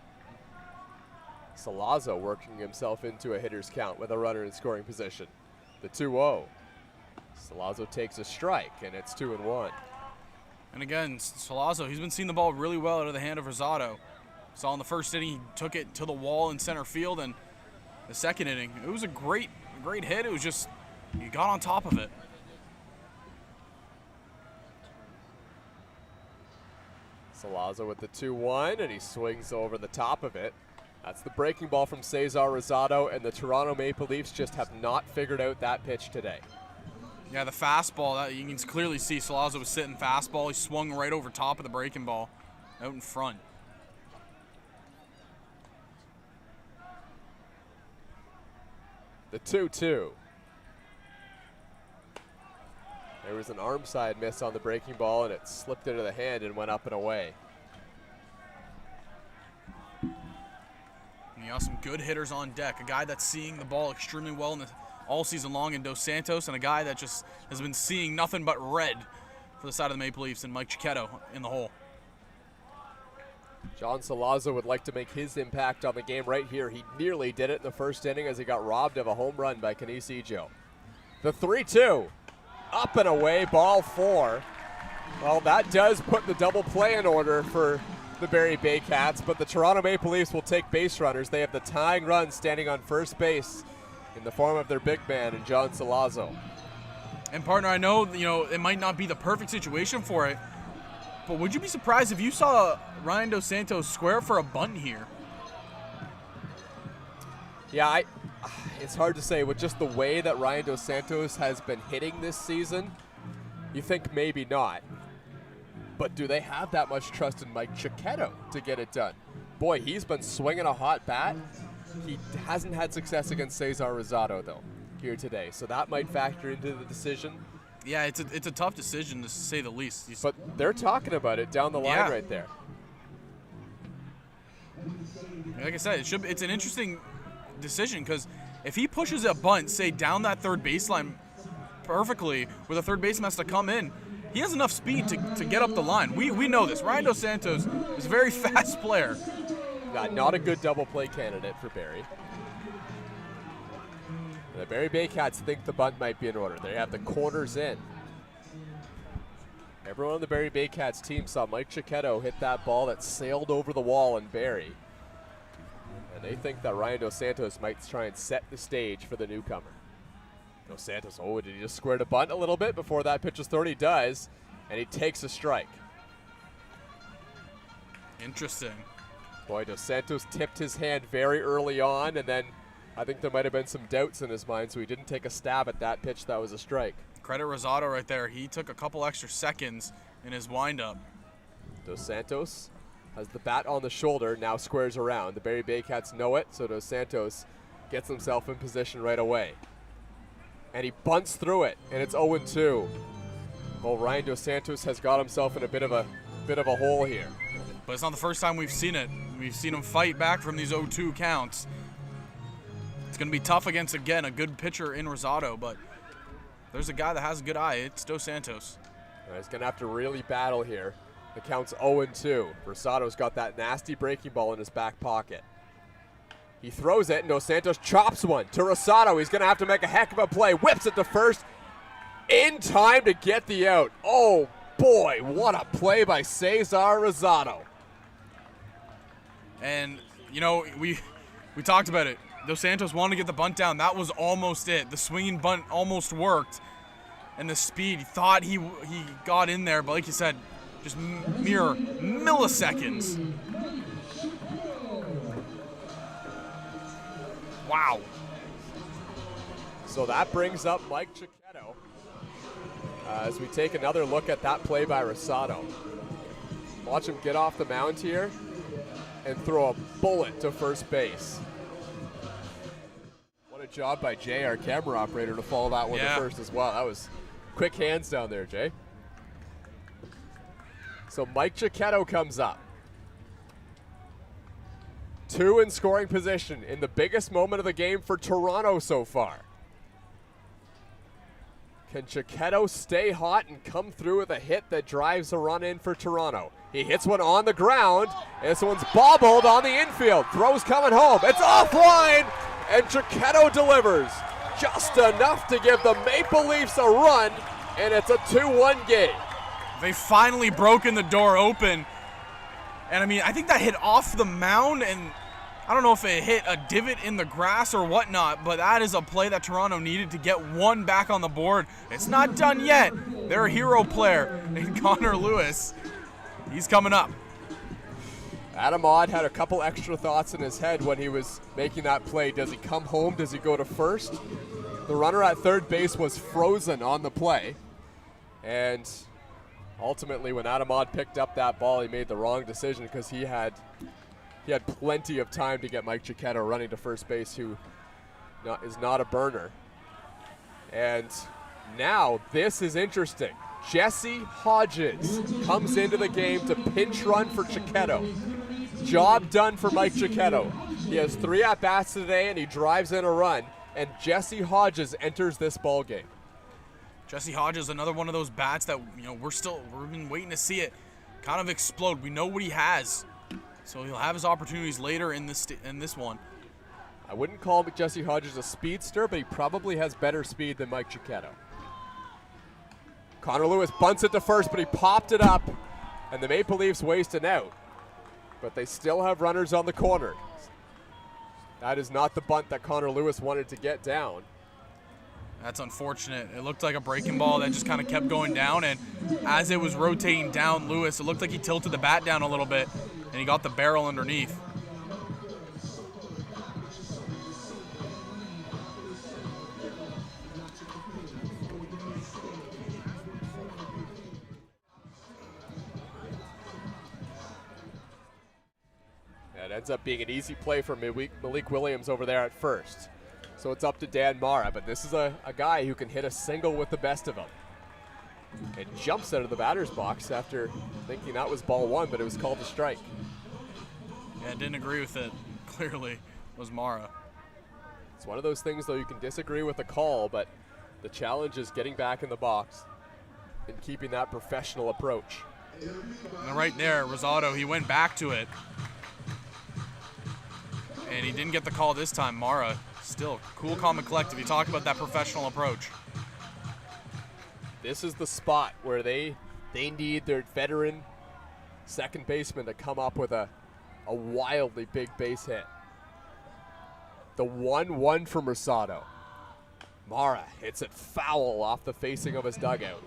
Salazzo working himself into a hitter's count with a runner in scoring position. The 2-0. Salazzo takes a strike, and it's 2-1. And again, Salazzo, he's been seeing the ball really well out of the hand of Rosado. Saw in the first inning, he took it to the wall in center field, and the second inning, it was a great hit. It was just, he got on top of it. Salazzo with the 2-1, and he swings over the top of it. That's the breaking ball from Cesar Rosado, and the Toronto Maple Leafs just have not figured out that pitch today. Yeah, the fastball, that you can clearly see Salazzo was sitting fastball. He swung right over top of the breaking ball out in front. The 2-2. There was an arm side miss on the breaking ball, and it slipped into the hand and went up and away. And you got some good hitters on deck. A guy that's seeing the ball extremely well all season long in Dos Santos, and a guy that just has been seeing nothing but red for the side of the Maple Leafs, and Mike Cicchetto in the hole. John Salazzo would like to make his impact on the game right here. He nearly did it in the first inning as he got robbed of a home run by Canisijo. The 3-2. Up and away, ball 4. Well, that does put the double play in order for the Barrie Baycats, but the Toronto Maple Leafs will take base runners. They have the tying run standing on first base in the form of their big man and John Salazzo. And partner, I know it might not be the perfect situation for it, but would you be surprised if you saw Ryan Dos Santos square for a bunt here? Yeah, it's hard to say. With just the way that Ryan Dos Santos has been hitting this season, you think maybe not. But do they have that much trust in Mike Cicchetto to get it done? Boy, he's been swinging a hot bat. He hasn't had success against Cesar Rosado, though, here today. So that might factor into the decision. Yeah, it's a tough decision, to say the least. But they're talking about it down the line right there. Like I said, it's an interesting decision, because if he pushes a bunt, say, down that third baseline perfectly, where the third baseman has to come in, he has enough speed to get up the line. We know this. Ryan Dos Santos is a very fast player. Not a good double play candidate for Barrie. And the Barrie Baycats think the bunt might be in order. They have the corners in. Everyone on the Barrie Baycats team saw Mike Cicchetto hit that ball that sailed over the wall in Barrie. And they think that Ryan Dos Santos might try and set the stage for the newcomer. Dos Santos, did he just square the bunt a little bit before that pitch was thrown? He does, and he takes a strike. Interesting. Boy, Dos Santos tipped his hand very early on, and then I think there might have been some doubts in his mind, so he didn't take a stab at that pitch that was a strike. Credit Rosado right there. He took a couple extra seconds in his windup. Dos Santos has the bat on the shoulder, now squares around. The Barrie Baycats know it, so Dos Santos gets himself in position right away. And he bunts through it, and it's 0-2. Well, Ryan Dos Santos has got himself in a bit of a hole here. But it's not the first time we've seen it. We've seen him fight back from these 0-2 counts. It's going to be tough against, again, a good pitcher in Rosado, but there's a guy that has a good eye. It's Dos Santos. He's going to have to really battle here. The count's 0-2. Rosado's got that nasty breaking ball in his back pocket. He throws it, and Dos Santos chops one to Rosado. He's going to have to make a heck of a play. Whips it to first in time to get the out. Oh, boy, what a play by Cesar Rosado. And, you know, we talked about it. Dos Santos wanted to get the bunt down. That was almost it. The swinging bunt almost worked. And the speed, he thought he got in there, but like you said, just mere milliseconds. Wow. So that brings up Mike Cicchetto as we take another look at that play by Rosado. Watch him get off the mound here and throw a bullet to first base. What a job by Jay, our camera operator, to follow that one to first as well. That was quick hands down there, Jay. So Mike Cicchetto comes up. 2 in scoring position in the biggest moment of the game for Toronto so far. Can Cicchetto stay hot and come through with a hit that drives a run in for Toronto? He hits one on the ground. This one's bobbled on the infield. Throw's coming home. It's offline, and Cicchetto delivers just enough to give the Maple Leafs a run, and it's a 2-1 game. They finally broken the door open. And I mean, I think that hit off the mound, and I don't know if it hit a divot in the grass or whatnot, but that is a play that Toronto needed to get one back on the board. It's not done yet. Their hero player, named Connor Lewis, he's coming up. Adam Odd had a couple extra thoughts in his head when he was making that play. Does he come home? Does he go to first? The runner at third base was frozen on the play. And ultimately, when Adam Odd picked up that ball, he made the wrong decision because he had plenty of time to get Mike Cicchetto running to first base, who is not a burner. And now this is interesting. Jesse Hodges comes into the game to pinch run for Cicchetto. Job done for Mike Cicchetto. He has 3 at-bats today, and he drives in a run. And Jesse Hodges enters this ball game. Jesse Hodges, another one of those bats that we've been waiting to see it kind of explode. We know what he has, so he'll have his opportunities later in this one. I wouldn't call Jesse Hodges a speedster, but he probably has better speed than Mike Cicchetto. Connor Lewis bunts it to first, but he popped it up, and the Maple Leafs waste an out. But they still have runners on the corner. That is not the bunt that Connor Lewis wanted to get down. That's unfortunate. It looked like a breaking ball that just kind of kept going down, and as it was rotating down Lewis, it looked like he tilted the bat down a little bit, and he got the barrel underneath. It ends up being an easy play for Malik Williams over there at first. So it's up to Dan Mara, but this is a guy who can hit a single with the best of them. It jumps out of the batter's box after thinking that was ball 1, but it was called a strike. Yeah, didn't agree with it. Clearly was Mara. It's one of those things, though, you can disagree with the call, but the challenge is getting back in the box and keeping that professional approach. And right there, Rosado, he went back to it. And he didn't get the call this time. Mara, still cool, calm, and collected. You talk about that professional approach. This is the spot where they need their veteran second baseman to come up with a wildly big base hit. The 1-1 from Rosado. Mara hits it foul off the facing of his dugout.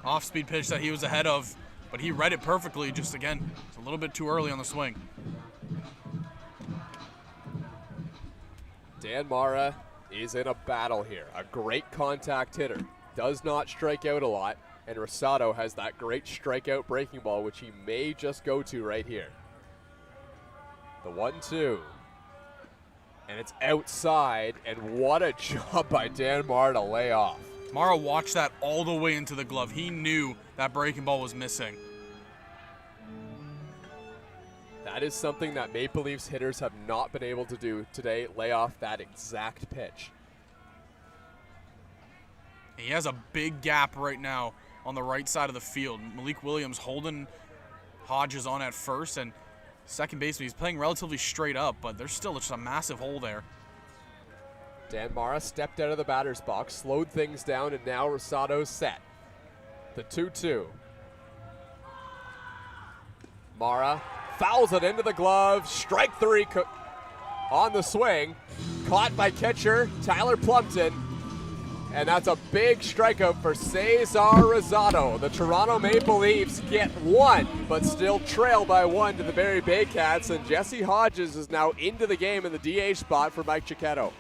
Off-speed pitch that he was ahead of, but he read it perfectly. Just, again, it's a little bit too early on the swing. Dan Mara is in a battle here. A great contact hitter. Does not strike out a lot. And Rosado has that great strikeout breaking ball, which he may just go to right here. The 1-2. And it's outside, and what a job by Dan Mara to lay off. Mara watched that all the way into the glove. He knew that breaking ball was missing. That is something that Maple Leafs hitters have not been able to do today, lay off that exact pitch. He has a big gap right now on the right side of the field. Malik Williams holding Hodges on at first, and second baseman, he's playing relatively straight up, but there's still just a massive hole there. Dan Mara stepped out of the batter's box, slowed things down, and now Rosado's set. The 2-2. Mara fouls it into the glove. Strike three on the swing. Caught by catcher Tyler Plumpton. And that's a big strikeout for Cesar Rosado. The Toronto Maple Leafs get one, but still trail by one to the Barrie Baycats. And Jesse Hodges is now into the game in the DH spot for Mike Cicchetto.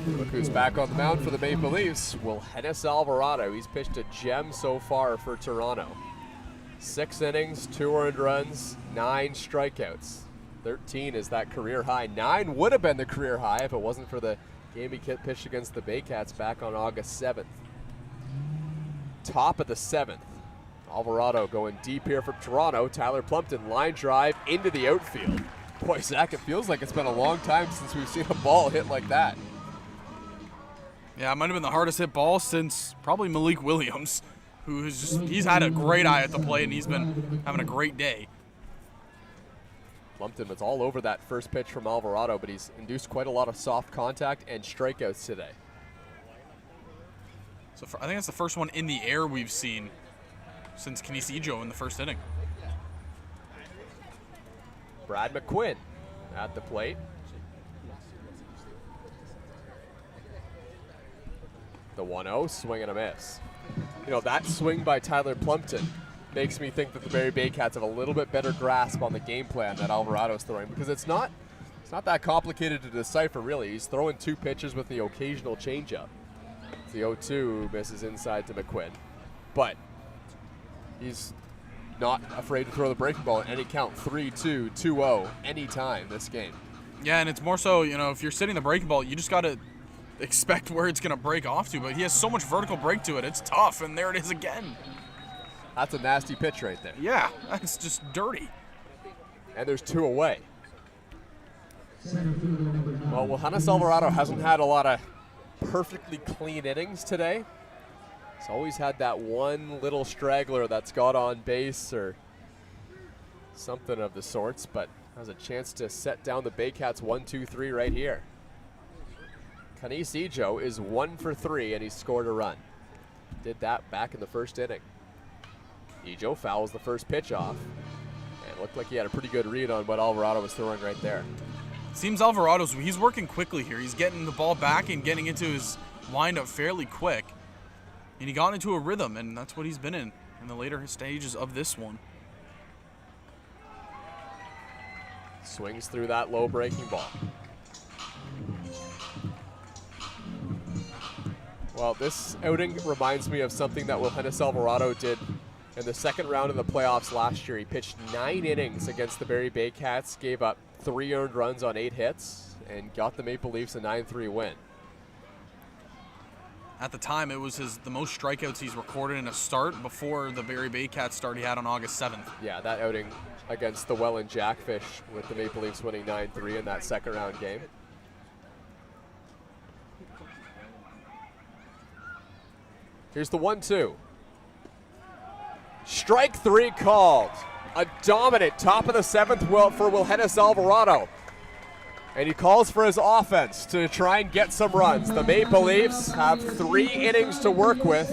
Look who's back on the mound for the Maple Leafs. Wilhenis Alvarado. He's pitched a gem so far for Toronto. 6 innings, 2 earned runs, 9 strikeouts. 13 is that career high. 9 would have been the career high if it wasn't for the game he pitched against the Baycats back on August 7th. Top of the 7th. Alvarado going deep here from Toronto. Tyler Plumpton line drive into the outfield. Boy, Zach, it feels like it's been a long time since we've seen a ball hit like that. Yeah, it might have been the hardest hit ball since probably Malik Williams, he's had a great eye at the plate, and he's been having a great day. Plumpton was all over that first pitch from Alvarado, but he's induced quite a lot of soft contact and strikeouts today. So I think that's the first one in the air we've seen since Canisijo in the first inning. Brad McQuinn at the plate. The 1-0, swing and a miss. You know, that swing by Tyler Plumpton makes me think that the Barrie Baycats have a little bit better grasp on the game plan that Alvarado's throwing, because it's not that complicated to decipher, really. He's throwing 2 pitches with the occasional changeup. The 0-2 misses inside to McQuinn. But he's not afraid to throw the breaking ball at any count. 3-2, 2-0, anytime this game. Yeah, and it's more so, if you're sitting the breaking ball, you just got to expect where it's going to break off to. But he has so much vertical break to it. It's tough, and there it is again. That's a nasty pitch right there. Yeah, that's just dirty. And there's 2 away. Well, Wilhennis Alvarado hasn't had a lot of perfectly clean innings today. He's always had that one little straggler that's got on base or something of the sorts, but has a chance to set down the Baycats 1-2-3 right here. Kanis Ejo is 1 for 3, and he scored a run. Did that back in the first inning. Ejo fouls the first pitch off, and it looked like he had a pretty good read on what Alvarado was throwing right there. Seems he's working quickly here. He's getting the ball back and getting into his windup fairly quick. And he got into a rhythm, and that's what he's been in the later stages of this one. Swings through that low breaking ball. Well, this outing reminds me of something that Wilhennis Alvarado did in the second round of the playoffs last year. He pitched 9 innings against the Barrie Baycats, gave up 3 earned runs on 8 hits, and got the Maple Leafs a 9-3 win. At the time, it was the most strikeouts he's recorded in a start before the Barrie Baycats start he had on August 7th. Yeah, that outing against the Welland Jackfish with the Maple Leafs winning 9-3 in that second round game. Here's the 1-2. Strike 3 called. A dominant top of the 7th for Wilhennis Alvarado. And he calls for his offense to try and get some runs. The Maple Leafs have 3 innings to work with.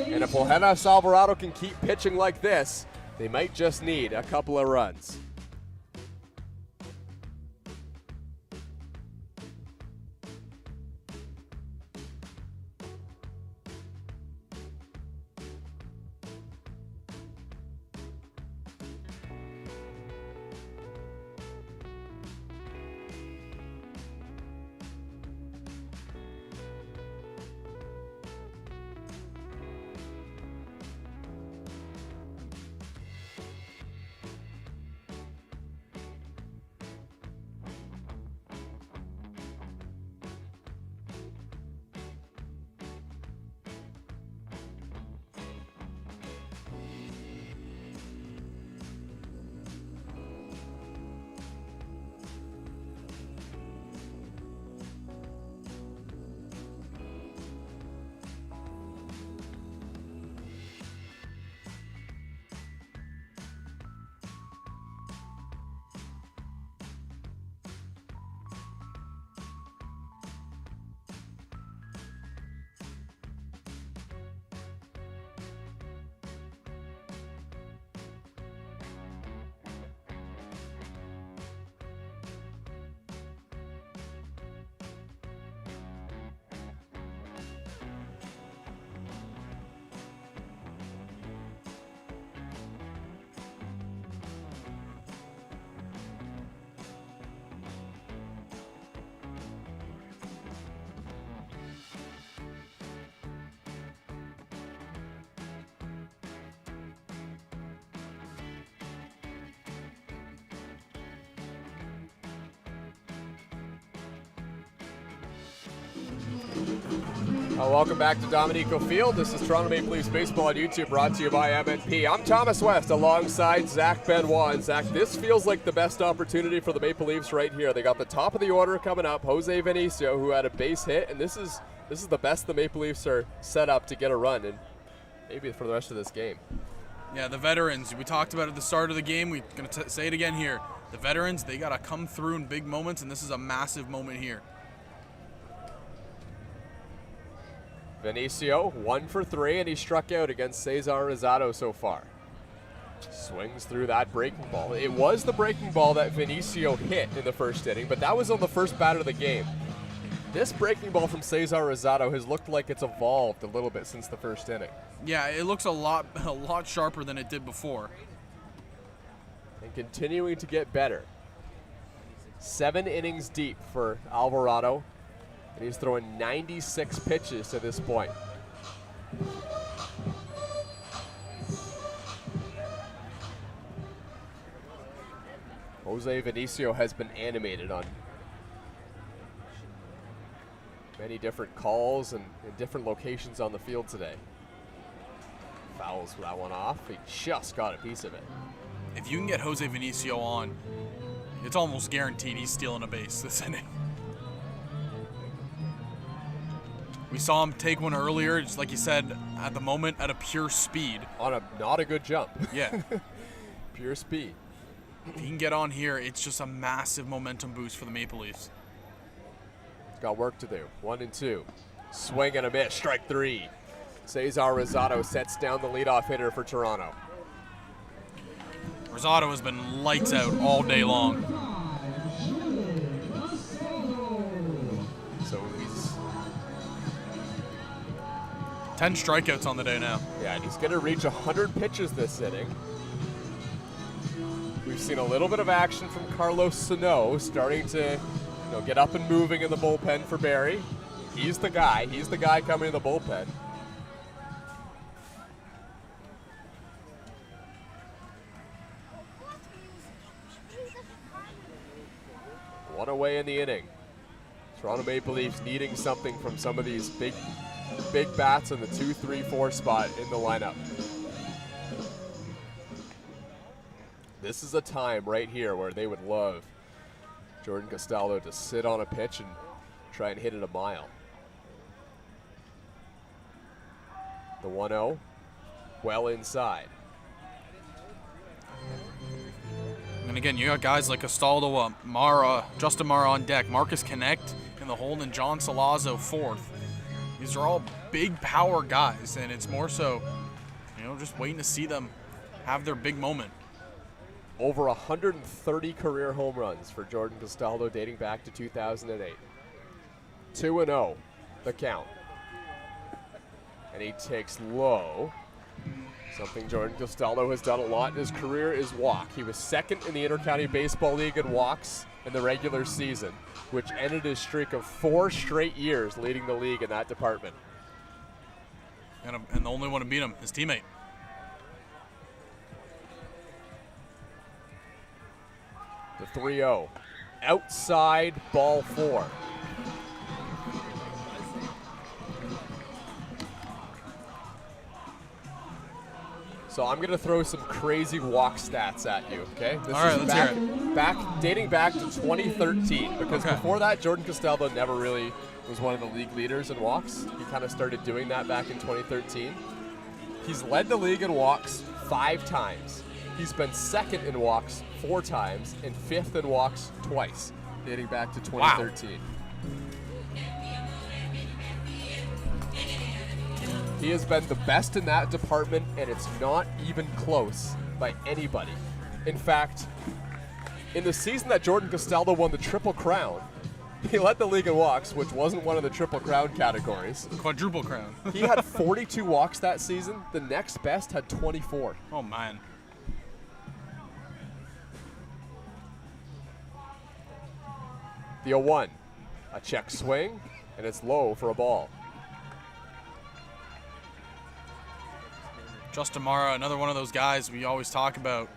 And if Wilhennis Alvarado can keep pitching like this, they might just need a couple of runs. Welcome back to Dominico Field. This is Toronto Maple Leafs Baseball on YouTube, brought to you by MNP. I'm Thomas West alongside Zach Benoit. And Zach, this feels like the best opportunity for the Maple Leafs right here. They got the top of the order coming up, Jose Vinicio, who had a base hit, and this is the best the Maple Leafs are set up to get a run, and maybe for the rest of this game. Yeah, the veterans. We talked about it at the start of the game. We're going to say it again here. The veterans, they got to come through in big moments, and this is a massive moment here. Vinicio, 1 for 3, and he struck out against Cesar Rosado so far. Swings through that breaking ball. It was the breaking ball that Vinicio hit in the first inning, but that was on the first bat of the game. This breaking ball from Cesar Rosado has looked like it's evolved a little bit since the first inning. Yeah, it looks a lot sharper than it did before. And continuing to get better. 7 innings deep for Alvarado. And he's throwing 96 pitches to this point. Jose Vinicio has been animated on many different calls and in different locations on the field today. Fouls that one off. He just got a piece of it. If you can get Jose Vinicio on, it's almost guaranteed he's stealing a base this inning. We saw him take one earlier, just like you said, at the moment, at a pure speed. On a not a good jump. Yeah. Pure speed. If he can get on here, it's just a massive momentum boost for the Maple Leafs. He's got work to do. 1-2. Swing and a miss. Strike 3. Cesar Rosado sets down the leadoff hitter for Toronto. Rosado has been lights out all day long. So he's 10 strikeouts on the day now. Yeah, and he's going to reach 100 pitches this inning. We've seen a little bit of action from Carlos Sano starting to get up and moving in the bullpen for Barrie. He's the guy. He's the guy coming in the bullpen. One away in the inning. Toronto Maple Leafs needing something from some of these big bats in the 2, 3, 4 spot in the lineup. This is a time right here where they would love Jordan Castaldo to sit on a pitch and try and hit it a mile. The 1-0, well inside. And again, you got guys like Castaldo, Mara, Justin Mara on deck, Marcus Connect in the hole, and John Salazzo fourth. These are all big power guys, and it's more so, just waiting to see them have their big moment. Over 130 career home runs for Jordan Castaldo dating back to 2008. 2-0, the count. And he takes low. Something Jordan Castaldo has done a lot in his career is walk. He was second in the Intercounty Baseball League in walks in the regular season, which ended his streak of 4 straight years leading the league in that department. And the only one to beat him, his teammate. The 3-0. Outside, ball 4. So I'm going to throw some crazy walk stats at you, okay? This All right, is let's hear it. dating back to 2013, because before that, Jordan Castaldo never really was one of the league leaders in walks. He kind of started doing that back in 2013. He's led the league in walks 5 times. He's been second in walks 4 times and 5th in walks twice, dating back to 2013. Wow. He has been the best in that department, and it's not even close by anybody. In fact, in the season that Jordan Castaldo won the Triple Crown, he led the league in walks, which wasn't one of the Triple Crown categories. Quadruple Crown. He had 42 walks that season. The next best had 24. Oh, man. The 0-1, a check swing, and it's low for a ball. Justin Mara, another one of those guys we always talk about.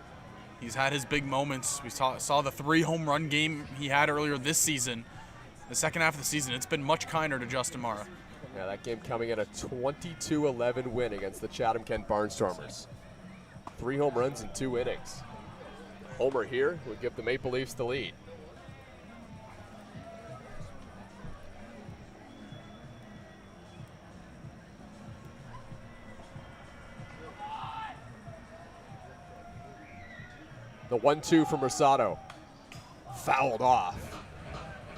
He's had his big moments. We saw the 3 home run game he had earlier this season. The second half of the season, it's been much kinder to Justin Mara. Yeah, that game coming in a 22-11 win against the Chatham-Kent Barnstormers. 3 home runs in 2 innings. Homer here would give the Maple Leafs the lead. The 1-2 from Rosado. Fouled off.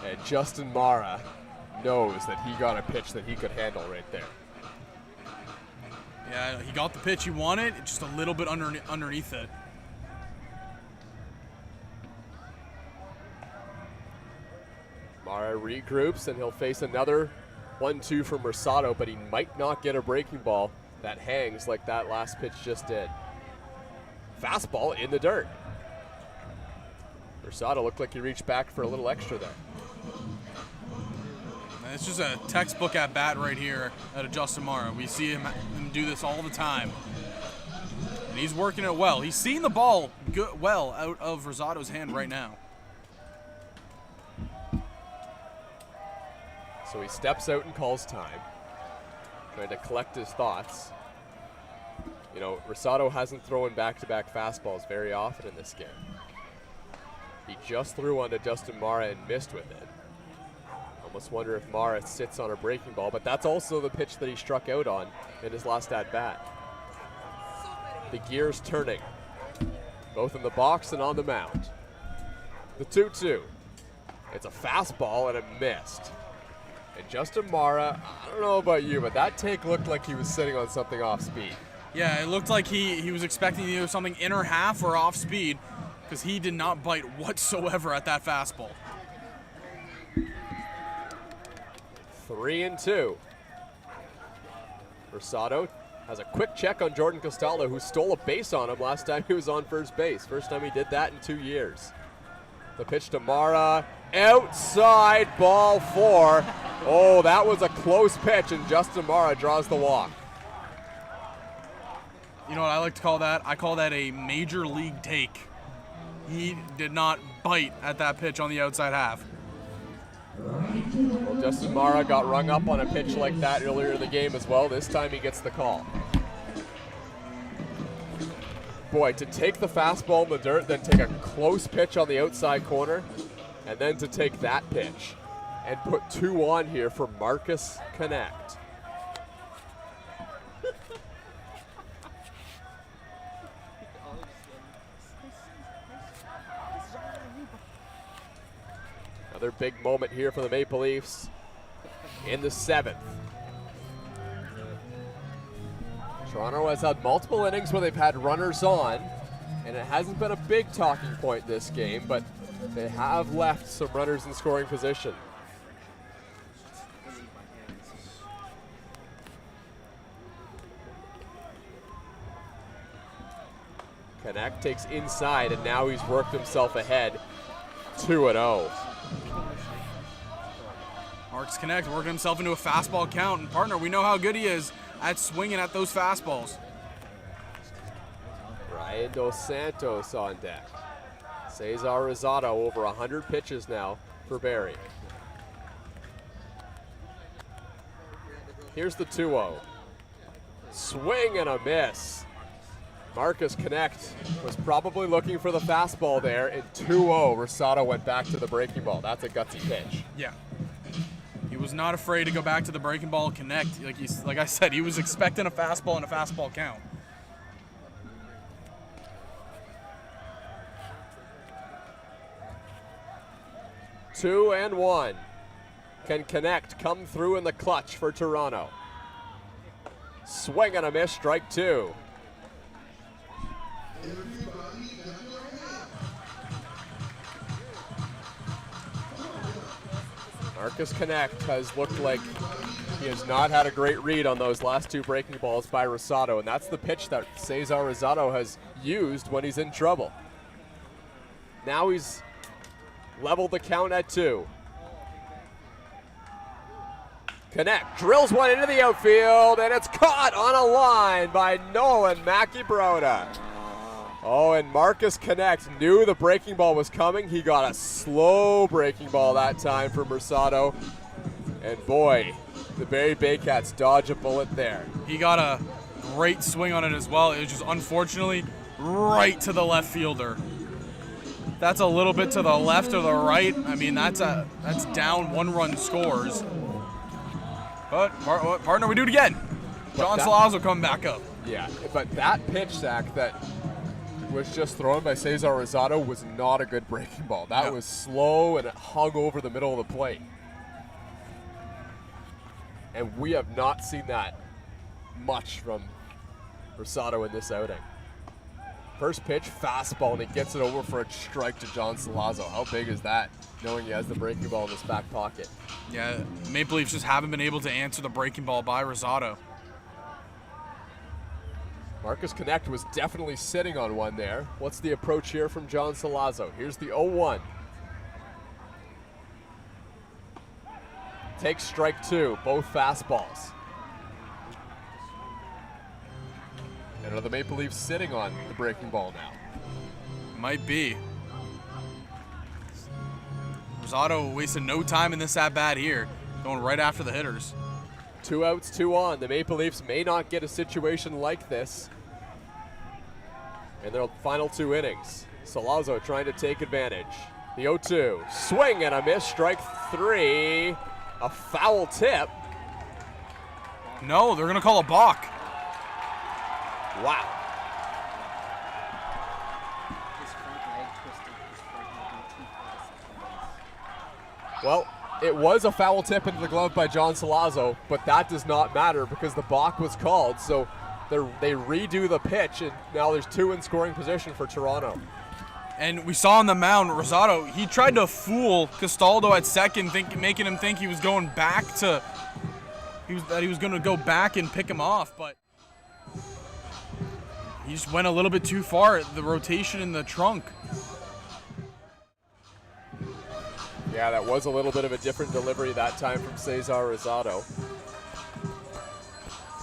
And Justin Mara knows that he got a pitch that he could handle right there. Yeah, he got the pitch he wanted, just a little bit underneath it. Mara regroups, and he'll face another 1-2 from Rosado, but he might not get a breaking ball that hangs like that last pitch just did. Fastball in the dirt. Rosado looked like he reached back for a little extra there. And it's just a textbook at bat right here out of Justin Mara. We see him do this all the time. And he's working it well. He's seeing the ball well out of Rosado's hand right now. So he steps out and calls time, trying to collect his thoughts. You know, Rosado hasn't thrown back-to-back fastballs very often in this game. He just threw onto Justin Mara and missed with it. Almost wonder if Mara sits on a breaking ball, but that's also the pitch that he struck out on in his last at-bat. The gears turning, both in the box and on the mound. The 2-2. It's a fastball and it missed. And Justin Mara, I don't know about you, but that take looked like he was sitting on something off speed. Yeah, it looked like he was expecting either something inner half or off speed, because he did not bite whatsoever at that fastball. 3-2. Rosado has a quick check on Jordan Castaldo, who stole a base on him last time he was on first base. First time he did that in 2 years. The pitch to Mara, outside, ball 4. Oh, that was a close pitch, and Justin Mara draws the walk. You know what I like to call that? I call that a major league take. He did not bite at that pitch on the outside half. Well, Justin Mara got rung up on a pitch like that earlier in the game as well. This time he gets the call. Boy, to take the fastball in the dirt, then take a close pitch on the outside corner, and then to take that pitch and put 2 on here for Marcus Connect. Another big moment here for the Maple Leafs in the 7th. Toronto has had multiple innings where they've had runners on, and it hasn't been a big talking point this game, but they have left some runners in scoring position. Connect takes inside, and now he's worked himself ahead 2-0. Marcus Connect working himself into a fastball count, and partner, we know how good he is at swinging at those fastballs. Ryan Dos Santos on deck. Cesar Rosado over 100 pitches now for Barrie. Here's the 2-0. Swing and a miss. Marcus Connect was probably looking for the fastball there, and 2-0, Rosado went back to the breaking ball. That's a gutsy pitch. Yeah. He was not afraid to go back to the breaking ball and connect. Like I said, he was expecting a fastball and a fastball count. Two and one. Can Connect come through in the clutch for Toronto? Swing and a miss, strike 2. Marcus Connect has looked like he has not had a great read on those last 2 breaking balls by Rosado, and that's the pitch that Cesar Rosado has used when he's in trouble. Now he's leveled the count at 2. Connect drills one into the outfield, and it's caught on a line by Nolan Mackey-Broda. Oh, and Marcus Connect knew the breaking ball was coming. He got a slow breaking ball that time from Rosado. And boy, the Barrie Baycats dodge a bullet there. He got a great swing on it as well. It was just unfortunately right to the left fielder. That's a little bit to the left or the right. I mean, that's down 1-run scores. But partner, we do it again. John Salazzo coming back up. Yeah, but that pitch, Zach, that was just thrown by Cesar Rosado was not a good breaking ball. That was slow, and it hung over the middle of the plate. And we have not seen that much from Rosado in this outing. First pitch, fastball, and he gets it over for a strike to John Salazzo. How big is that, knowing he has the breaking ball in his back pocket? Yeah, Maple Leafs just haven't been able to answer the breaking ball by Rosado. Marcus Connect was definitely sitting on one there. What's the approach here from John Salazzo? Here's the 0-1. takes strike 2, both fastballs. And are the Maple Leafs sitting on the breaking ball now? Might be. Rosado wasted no time in this at-bat here, going right after the hitters. 2 outs, 2 on. The Maple Leafs may not get a situation like this in their final 2 innings. Salazzo trying to take advantage. The 0-2, swing and a miss, strike 3, a foul tip. No, they're gonna call a balk. Wow. Well, it was a foul tip into the glove by John Salazzo, but that does not matter because the balk was called. So they redo the pitch, and now there's 2 in scoring position for Toronto. And we saw on the mound, Rosado, he tried to fool Castaldo at second, making him think he was going back to, that he was going to go back and pick him off, but he just went a little bit too far, the rotation in the trunk. Yeah, that was a little bit of a different delivery that time from Cesar Rosado.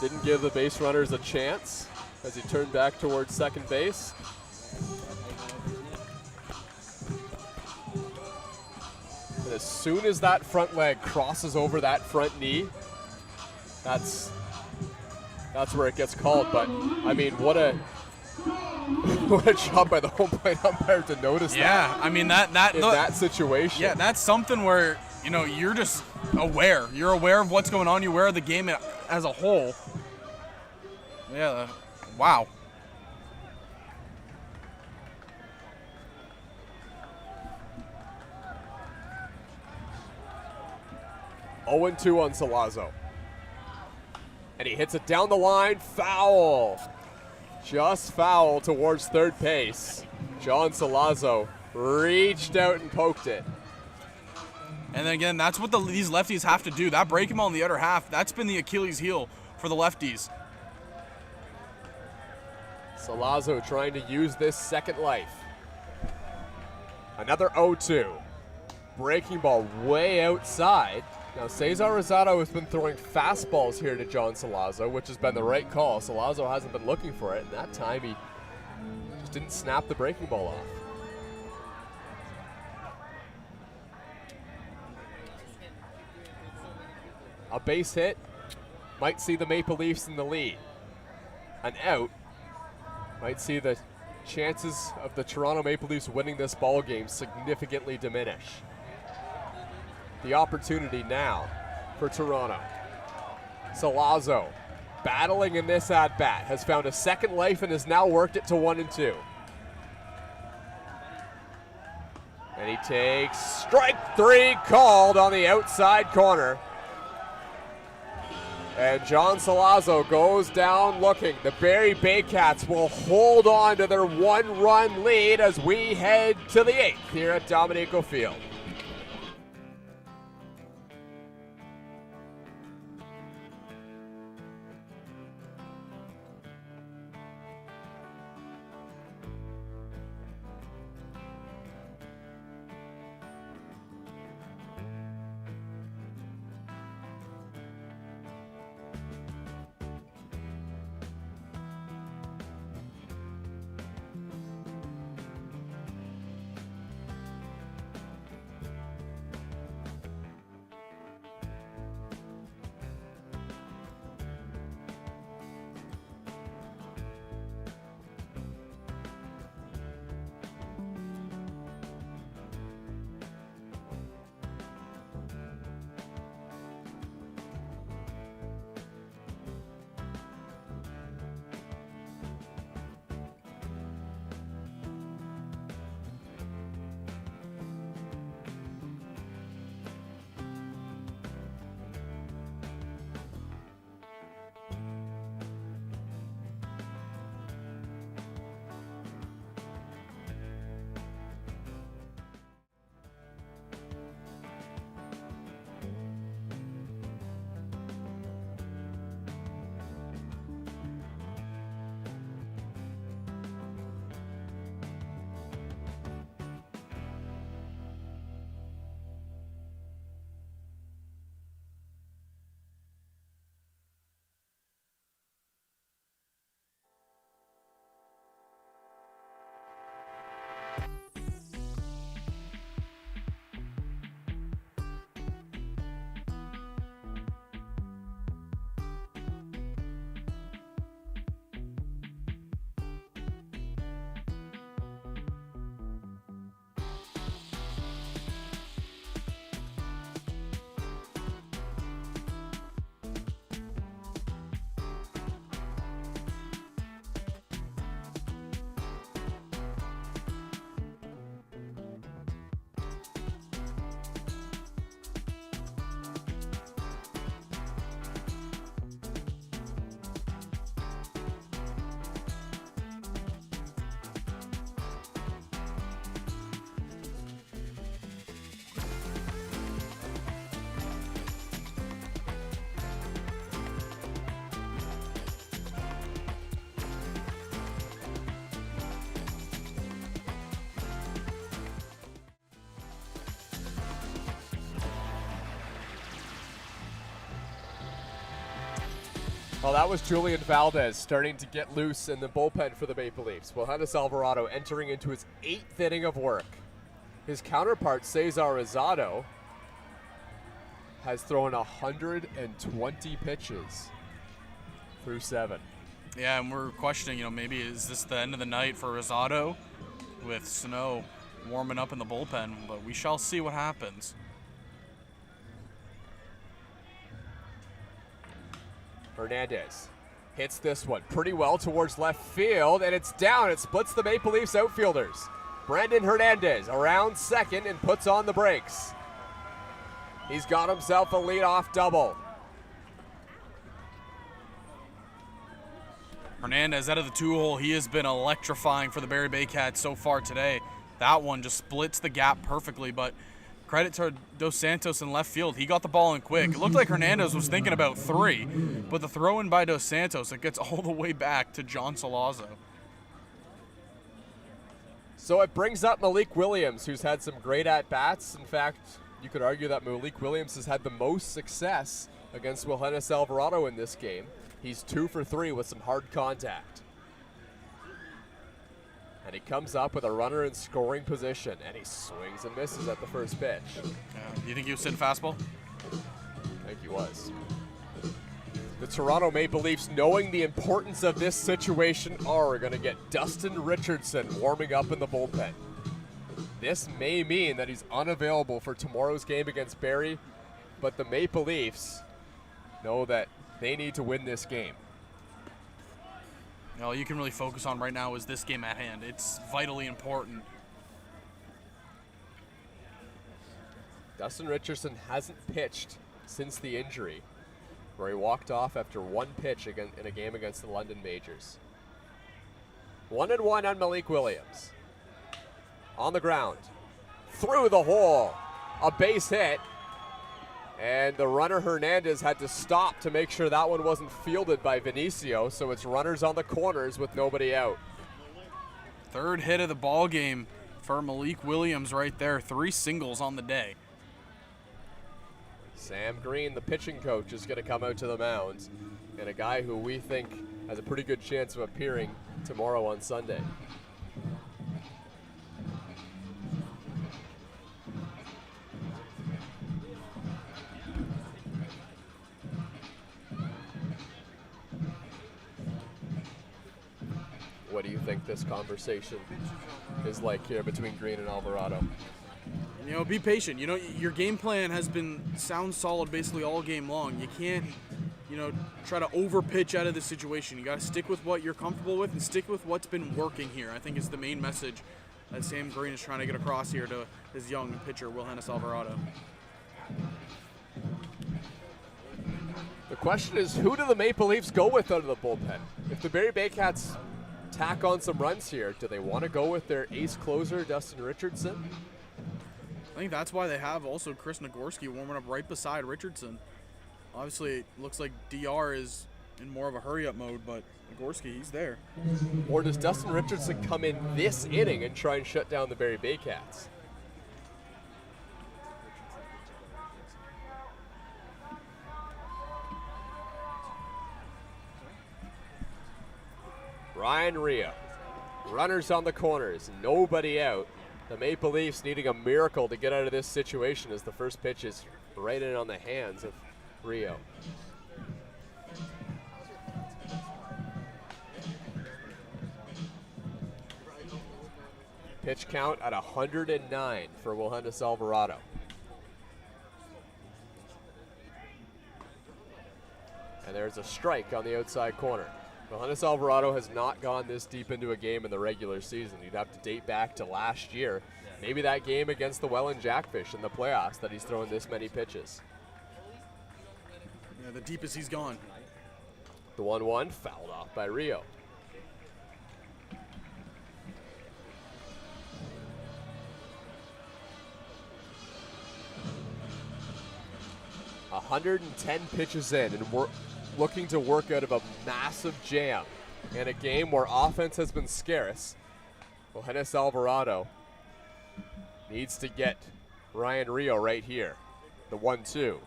Didn't give the base runners a chance as he turned back towards second base. And as soon as that front leg crosses over that front knee, that's where it gets called. But I mean, what a job by the home plate umpire to notice that. Yeah, I mean that situation. Yeah, that's something where you're just aware. You're aware of what's going on. You're aware of the game as a whole. Yeah, wow. Oh, 2 on Salazzo. And he hits it down the line, foul. Just foul towards third base. John Salazzo reached out and poked it. And then again, that's what these lefties have to do. That breaking ball in the other half, that's been the Achilles heel for the lefties. Salazzo trying to use this second life. Another 0-2. Breaking ball way outside. Now, Cesar Rosado has been throwing fastballs here to John Salazzo, which has been the right call. Salazzo hasn't been looking for it, and that time he just didn't snap the breaking ball off. A base hit might see the Maple Leafs in the lead. An out might see the chances of the Toronto Maple Leafs winning this ball game significantly diminish. The opportunity now for Toronto. Salazzo battling in this at-bat, has found a second life and has now worked it to 1-2. And he takes strike 3 called on the outside corner. And John Salazzo goes down looking. The Barrie Baycats will hold on to their 1-run lead as we head to the 8th here at Dominico Field. Well, that was Julian Valdez starting to get loose in the bullpen for the Maple Leafs. Johannes Alvarado entering into his 8th inning of work. His counterpart, Cesar Rosado, has thrown 120 pitches through 7. Yeah, and we're questioning, maybe is this the end of the night for Rosado with Snow warming up in the bullpen, but we shall see what happens. Hernandez hits this one pretty well towards left field, and it's down. It splits the Maple Leafs outfielders. Brandon Hernandez around second and puts on the brakes. He's got himself a leadoff double. Hernandez out of the 2-hole, he has been electrifying for the Barrie Baycats so far today. That one just splits the gap perfectly, but credit to Dos Santos in left field. He got the ball in quick. It looked like Hernandez was thinking about 3, but the throw in by Dos Santos, it gets all the way back to John Salazzo. So it brings up Malik Williams, who's had some great at-bats. In fact, you could argue that Malik Williams has had the most success against Johannes Alvarado in this game. He's 2 for 3 with some hard contact. And he comes up with a runner in scoring position, and he swings and misses at the first pitch. Do you think he was sitting fastball? I think he was. The Toronto Maple Leafs, knowing the importance of this situation, are going to get Dustin Richardson warming up in the bullpen. This may mean that he's unavailable for tomorrow's game against Barrie, but the Maple Leafs know that they need to win this game. All you can really focus on right now is this game at hand. It's vitally important. Dustin Richardson hasn't pitched since the injury, where he walked off after 1 pitch in a game against the London Majors. 1-1 on Malik Williams. On the ground. Through the hole. A base hit. And the runner Hernandez had to stop to make sure that one wasn't fielded by Vinicio, so it's runners on the corners with nobody out. 3rd hit of the ball game for Malik Williams right there. 3 singles on the day. Sam Green, the pitching coach, is going to come out to the mound, and a guy who we think has a pretty good chance of appearing tomorrow on Sunday. What do you think this conversation is like here between Green and Alvarado? Be patient. Your game plan has been sound solid basically all game long. You can't, try to over pitch out of this situation. You got to stick with what you're comfortable with and stick with what's been working here. I think is the main message that Sam Green is trying to get across here to his young pitcher, Johannes Alvarado. The question is, who do the Maple Leafs go with out of the bullpen? If the Barrie Baycats tack on some runs here, do they want to go with their ace closer, Dustin Richardson? I think that's why they have also Chris Nagorski warming up right beside Richardson. Obviously, it looks like DR is in more of a hurry-up mode, but Nagorski, he's there. Or does Dustin Richardson come in this inning and try and shut down the Barrie Baycats? Ryan Rio. Runners on the corners, nobody out. The Maple Leafs needing a miracle to get out of this situation as the first pitch is right in on the hands of Rio. Pitch count at 109 for Johannes Alvarado. And there's a strike on the outside corner. Johannes Alvarado has not gone this deep into a game in the regular season. You'd have to date back to last year. Maybe that game against the Welland Jackfish in the playoffs that he's thrown this many pitches. Yeah, the deepest he's gone. The 1-1 fouled off by Rio. "110 pitches in, and we're looking to work out of a massive jam in a game where offense has been scarce. Johannes Alvarado needs to get Ryan Rio right here. The 1-2.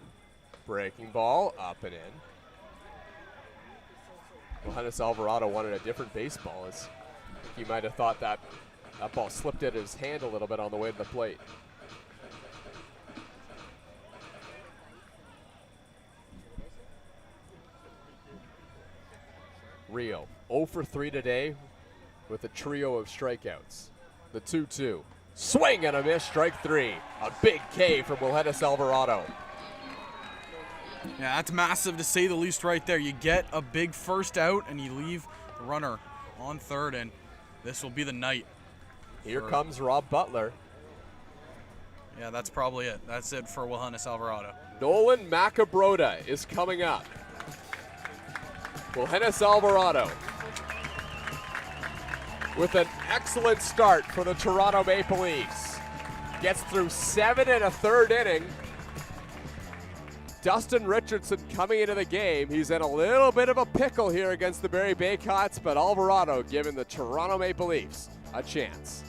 Breaking ball, up and in. Well, Hennis Alvarado wanted a different baseball. He might have thought that ball slipped out of his hand a little bit on the way to the plate. Rio, 0 for 3 today with a trio of strikeouts. The 2-2. Swing and a miss, strike 3. A big K from Hennis Alvarado. Yeah, that's massive to say the least right there. You get a big first out and you leave the runner on third, and this will be the night. Here comes Rob Butler. Yeah, that's probably it. That's it for Hennis Alvarado. Nolan Macabroda is coming up. Hennis Alvarado with an excellent start for the Toronto Maple Leafs. Gets through 7 1/3 inning. Dustin Richardson coming into the game. He's in a little bit of a pickle here against the Barrie Baycats, but Alvarado giving the Toronto Maple Leafs a chance.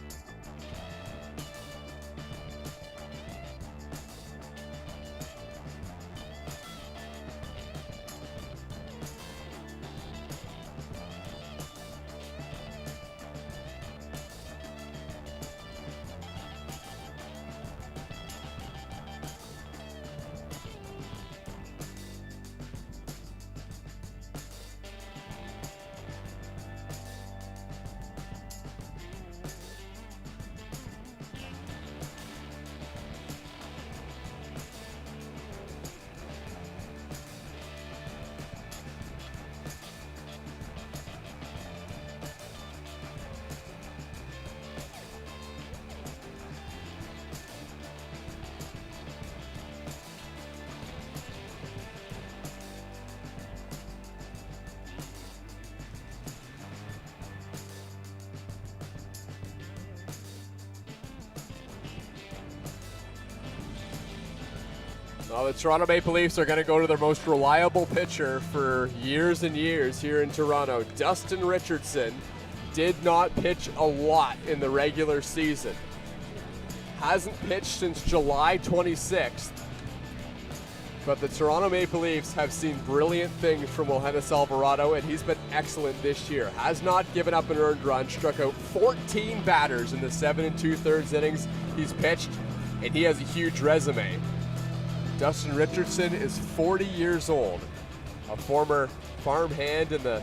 Well, the Toronto Maple Leafs are going to go to their most reliable pitcher for years and years here in Toronto. Dustin Richardson did not pitch a lot in the regular season. Hasn't pitched since July 26th. But the Toronto Maple Leafs have seen brilliant things from Hennis Alvarado, and he's been excellent this year. Has not given up an earned run, struck out 14 batters in the 7 2/3 innings he's pitched, and he has a huge resume. Dustin Richardson is 40 years old, a former farmhand in the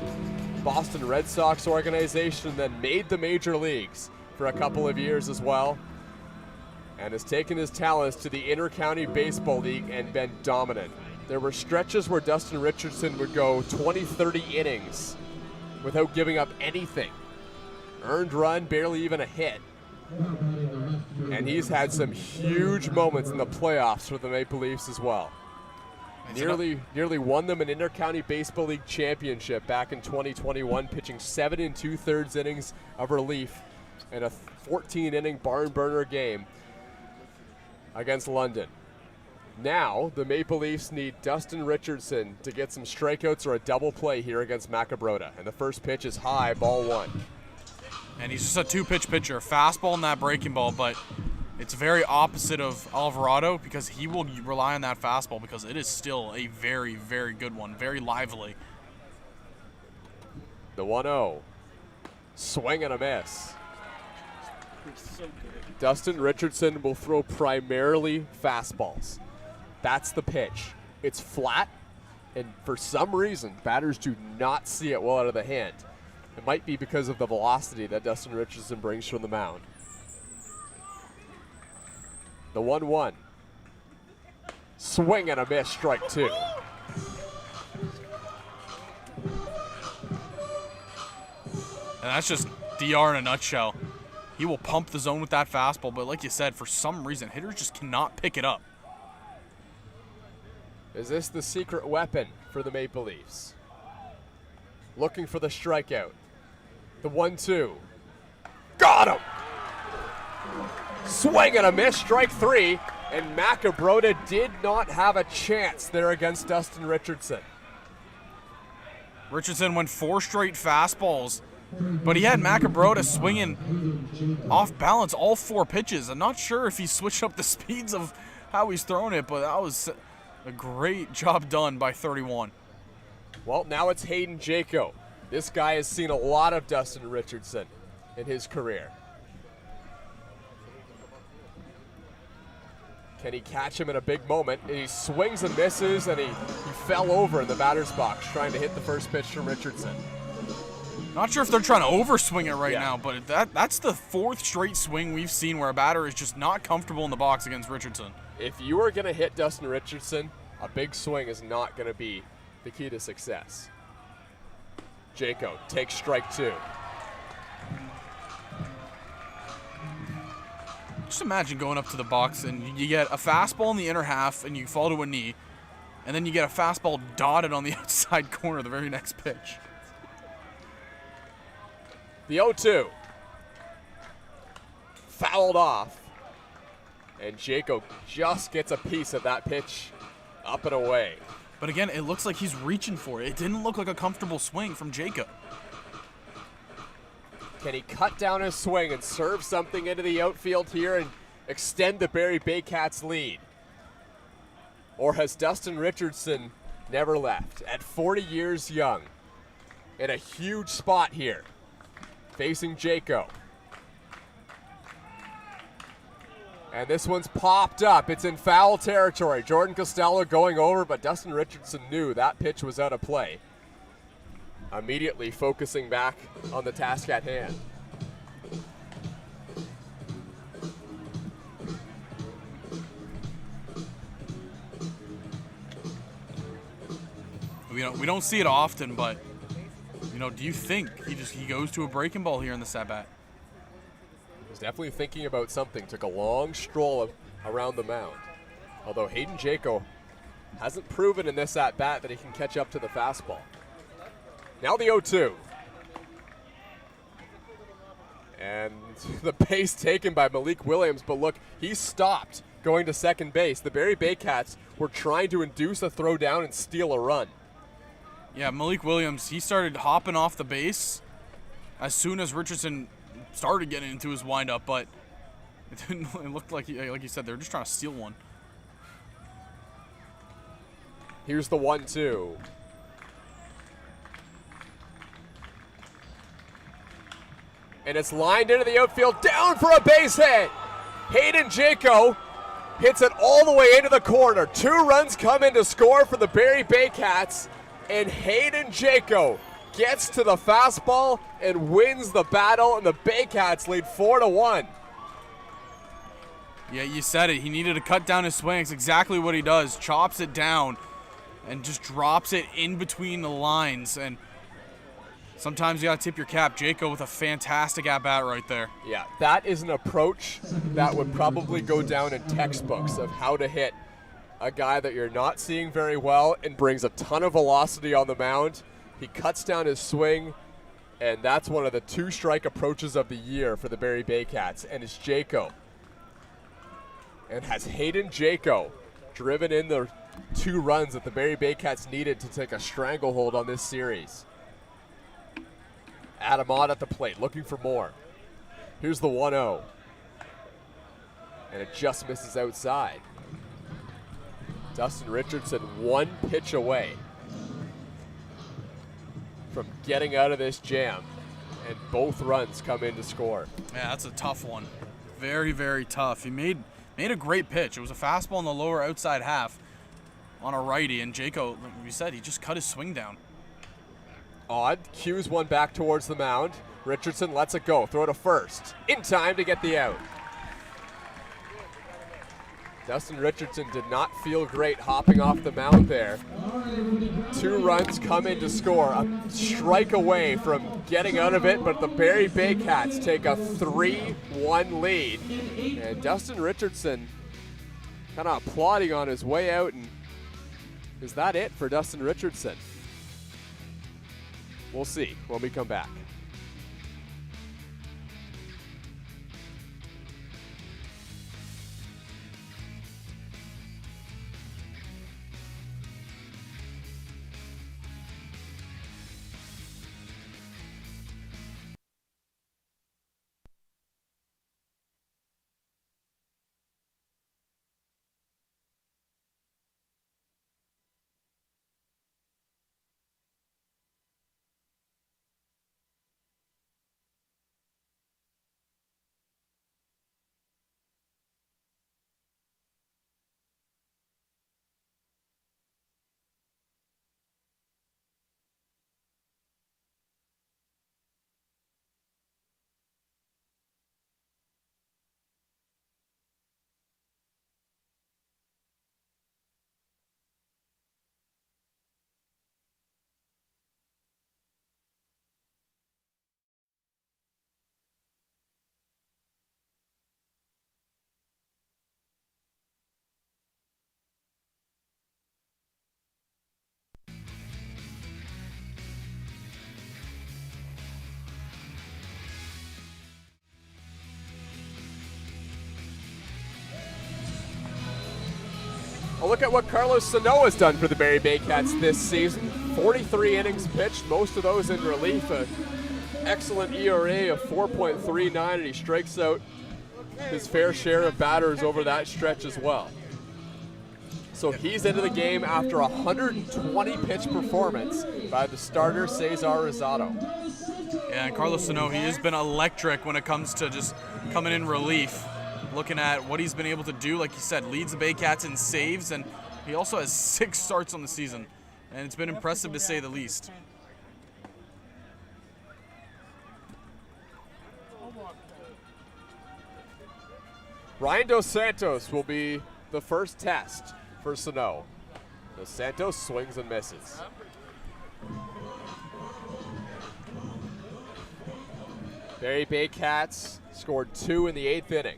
Boston Red Sox organization, then made the major leagues for a couple of years as well, and has taken his talents to the Inter-County Baseball League and been dominant. There were stretches where Dustin Richardson would go 20, 30 innings without giving up anything. Earned run, barely even a hit. And he's had some huge moments in the playoffs for the Maple Leafs as well. Nearly won them an Inter-County Baseball League championship back in 2021, pitching 7 2/3 innings of relief in a 14-inning barn burner game against London. Now, the Maple Leafs need Dustin Richardson to get some strikeouts or a double play here against Macabroda. And the first pitch is high, ball 1. And he's just a two-pitch pitcher, fastball and that breaking ball, but it's very opposite of Alvarado because he will rely on that fastball because it is still a very, very good one, very lively. The 1-0. Swing and a miss. Dustin Richardson will throw primarily fastballs. That's the pitch. It's flat, and for some reason, batters do not see it well out of the hand. It might be because of the velocity that Dustin Richardson brings from the mound. The 1-1. Swing and a miss, strike 2. And that's just DR in a nutshell. He will pump the zone with that fastball, but like you said, for some reason, hitters just cannot pick it up. Is this the secret weapon for the Maple Leafs? Looking for the strikeout. The 1-2. Got him! Swing and a miss, strike 3. And Macabroda did not have a chance there against Dustin Richardson. Richardson went 4 straight fastballs, but he had Macabroda swinging off balance all 4 pitches. I'm not sure if he switched up the speeds of how he's throwing it, but that was a great job done by 31. Well, now it's Hayden Jaco This guy has seen a lot of Dustin Richardson in his career. Can he catch him in a big moment? He swings and misses, and he fell over in the batter's box trying to hit the first pitch from Richardson. Not sure if they're trying to overswing it right now, but that's the 4th straight swing we've seen where a batter is just not comfortable in the box against Richardson. If you are going to hit Dustin Richardson, a big swing is not going to be the key to success. Jaco takes strike 2. Just imagine going up to the box and you get a fastball in the inner half and you fall to a knee, and then you get a fastball dotted on the outside corner the very next pitch. The 0-2. Fouled off. And Jaco just gets a piece of that pitch up and away. But again, it looks like he's reaching for it. It didn't look like a comfortable swing from Jaco. Can he cut down his swing and serve something into the outfield here and extend the Barrie Baycats lead? Or has Dustin Richardson never left at 40 years young in a huge spot here facing Jaco? And this one's popped up. It's in foul territory. Jordan Castaldo going over, but Dustin Richardson knew that pitch was out of play. Immediately focusing back on the task at hand. We don't see it often, but do you think he goes to a breaking ball here in this at bat? He's definitely thinking about something. Took a long stroll around the mound. Although Hayden Jaco hasn't proven in this at bat that he can catch up to the fastball. Now the 0-2. And the base taken by Malik Williams, but look, he stopped going to second base. The Barrie Baycats were trying to induce a throw down and steal a run. Yeah, Malik Williams, he started hopping off the base as soon as Richardson started getting into his windup, but it looked like you said, they were just trying to steal one. Here's the 1-2. And it's lined into the outfield, down for a base hit. Hayden Jaco hits it all the way into the corner. 2 runs come in to score for the Barrie Baycats, and Hayden Jaco gets to the fastball and wins the battle, and the Baycats lead 4-1. Yeah, you said it. He needed to cut down his swing. It's exactly what he does. Chops it down and just drops it in between the lines. And sometimes you got to tip your cap. Jaco with a fantastic at-bat right there. Yeah, that is an approach that would probably go down in textbooks of how to hit a guy that you're not seeing very well and brings a ton of velocity on the mound. He cuts down his swing, and that's one of the 2-strike approaches of the year for the Barrie Baycats, and it's Jaco. And has Hayden Jaco driven in the 2 runs that the Barrie Baycats needed to take a stranglehold on this series. Adam Ott at the plate, looking for more. Here's the 1-0. And it just misses outside. Dustin Richardson 1 pitch away from getting out of this jam, and both runs come in to score. Yeah, that's a tough one. Very, very tough. He made a great pitch. It was a fastball in the lower outside half on a righty, and Jaco, like we said, he just cut his swing down. Odd cues one back towards the mound. Richardson lets it go. Throw to first. In time to get the out. Dustin Richardson did not feel great hopping off the mound there. 2 runs come in to score. A strike away from getting out of it, but the Barrie Baycats take a 3-1 lead. And Dustin Richardson kind of applauding on his way out. And is that it for Dustin Richardson? We'll see when we come back. look at what Carlos Sano has done for the Barrie Baycats this season. 43 innings pitched, most of those in relief. An excellent ERA of 4.39, and he strikes out his fair share of batters over that stretch as well. So he's into the game after a 120-pitch performance by the starter, Cesar Rosado. Yeah, and Carlos Sano, he has been electric when it comes to just coming in relief. Looking at what he's been able to do, like you said, leads the Baycats in saves, and he also has 6 starts on the season. And it's been impressive to say the least. Ryan Dos Santos will be the first test for Sano. Dos Santos swings and misses. Barrie Baycats scored 2 in the 8th inning.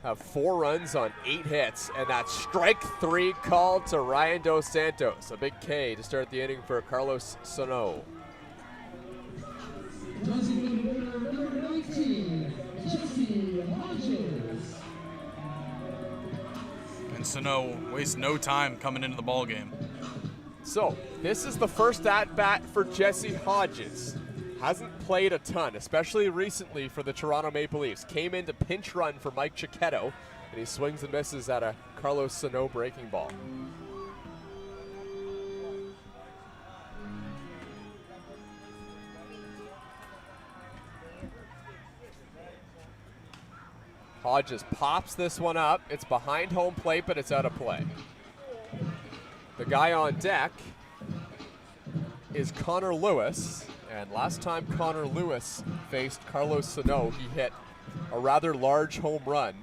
Have 4 runs on 8 hits, and that strike 3 called to Ryan Dos Santos. A big K to start the inning for Carlos Sano. And Sano wastes no time coming into the ball game. So this is the first at-bat for Jesse Hodges. Hasn't played a ton, especially recently for the Toronto Maple Leafs. Came in to pinch run for Mike Cicchetto, and he swings and misses at a Carlos Sano breaking ball. Hodges pops this one up. It's behind home plate, but it's out of play. The guy on deck is Connor Lewis. And last time Connor Lewis faced Carlos Sano, he hit a rather large home run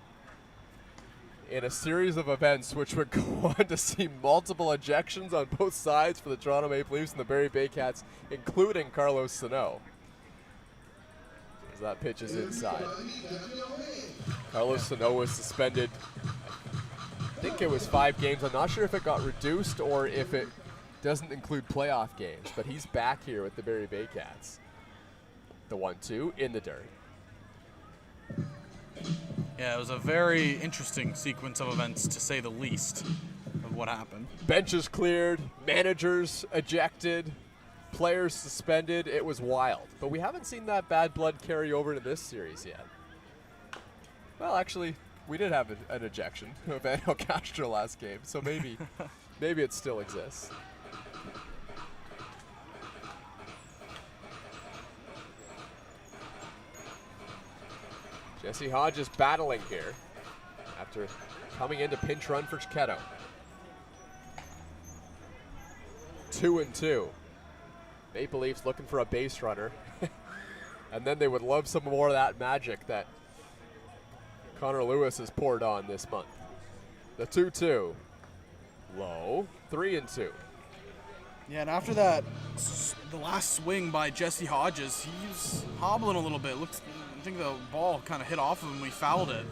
in a series of events which would go on to see multiple ejections on both sides for the Toronto Maple Leafs and the Barrie Baycats, including Carlos Sano. As that pitch is inside. Carlos Sano was suspended, I think it was 5 games. I'm not sure if it got reduced or if it doesn't include playoff games, but he's back here with the Barrie Baycats. The 1-2 in the dirt. Yeah, it was a very interesting sequence of events, to say the least, of what happened. Benches cleared, managers ejected, players suspended. It was wild. But we haven't seen that bad blood carry over to this series yet. Well, actually, we did have an ejection of Angel Castro last game, so maybe it still exists. Jesse Hodges battling here after coming in to pinch run for Cicchetto. 2-2. Maple Leafs looking for a base runner. And then they would love some more of that magic that Connor Lewis has poured on this month. The 2-2. Low. 3-2. Yeah, and after that, the last swing by Jesse Hodges, he was hobbling a little bit. I think the ball kind of hit off of him when he fouled it.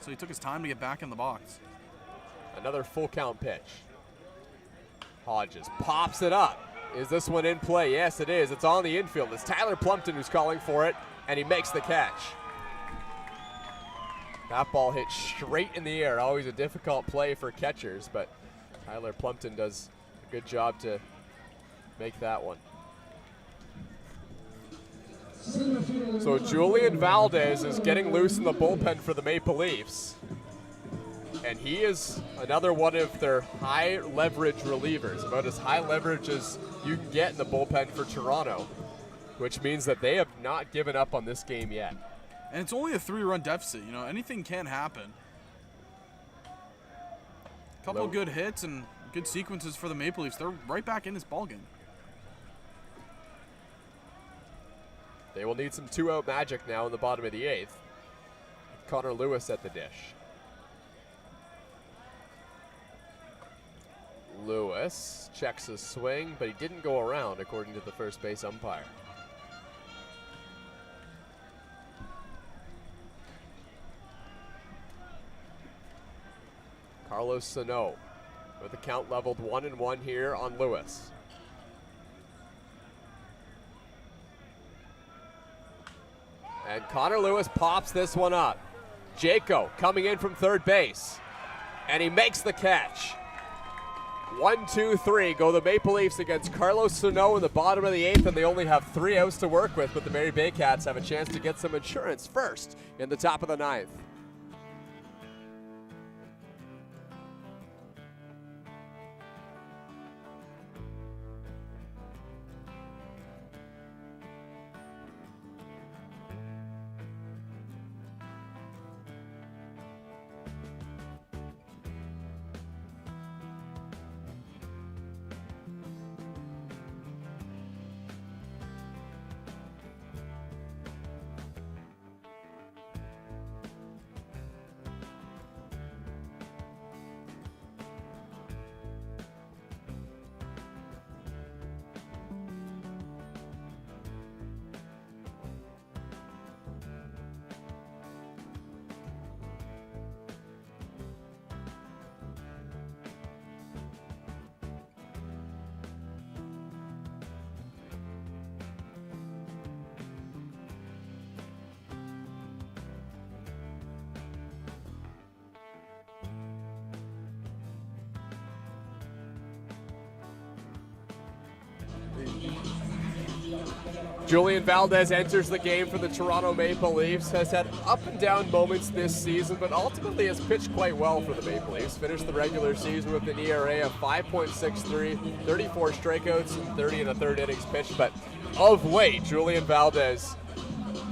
So he took his time to get back in the box. Another full count pitch. Hodges pops it up. Is this one in play? Yes, it is. It's on the infield. It's Tyler Plumpton who's calling for it, and he makes the catch. That ball hit straight in the air. Always a difficult play for catchers, but Tyler Plumpton does a good job to make that one. So Julian Valdez is getting loose in the bullpen for the Maple Leafs. And he is another one of their high leverage relievers, about as high leverage as you can get in the bullpen for Toronto, which means that they have not given up on this game yet. And it's only a 3-run deficit. You know, anything can happen. A couple of good hits and good sequences for the Maple Leafs. They're right back in this ballgame. They will need some 2-out magic now in the bottom of the 8th. Connor Lewis at the dish. Lewis checks his swing, but he didn't go around, according to the first base umpire. Carlos Sano with the count leveled 1-1 here on Lewis. And Connor Lewis pops this one up. Jaco coming in from third base. And he makes the catch. 1, 2, 3 go the Maple Leafs against Carlos Sano in the bottom of the 8th, and they only have 3 outs to work with, but the Barrie Baycats have a chance to get some insurance first in the top of the 9th. Julian Valdez enters the game for the Toronto Maple Leafs, has had up and down moments this season, but ultimately has pitched quite well for the Maple Leafs. Finished the regular season with an ERA of 5.63, 34 strikeouts, and 30 1/3 innings pitched. But of late, Julian Valdez,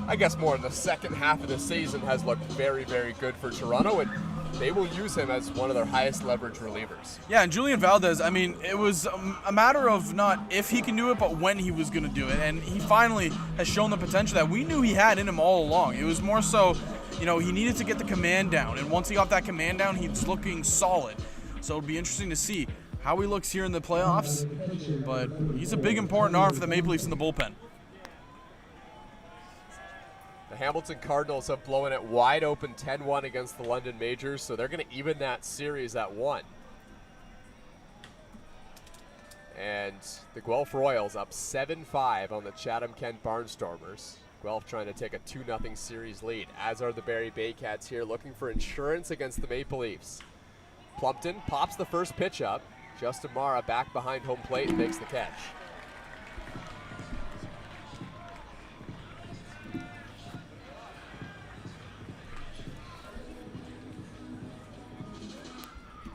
I guess more in the second half of the season, has looked very, very good for Toronto, and they will use him as one of their highest leverage relievers. Yeah, and Julian Valdez, I mean, it was a matter of not if he can do it, but when he was going to do it. And he finally has shown the potential that we knew he had in him all along. It was more so, he needed to get the command down. And once he got that command down, he's looking solid. So it'll be interesting to see how he looks here in the playoffs. But he's a big, important arm for the Maple Leafs in the bullpen. The Hamilton Cardinals have blown it wide open 10-1 against the London Majors, so they're going to even that series at 1. And the Guelph Royals up 7-5 on the Chatham-Kent Barnstormers. Guelph trying to take a 2-0 series lead, as are the Barrie Baycats here, looking for insurance against the Maple Leafs. Plumpton pops the first pitch up. Justin Mara back behind home plate and makes the catch.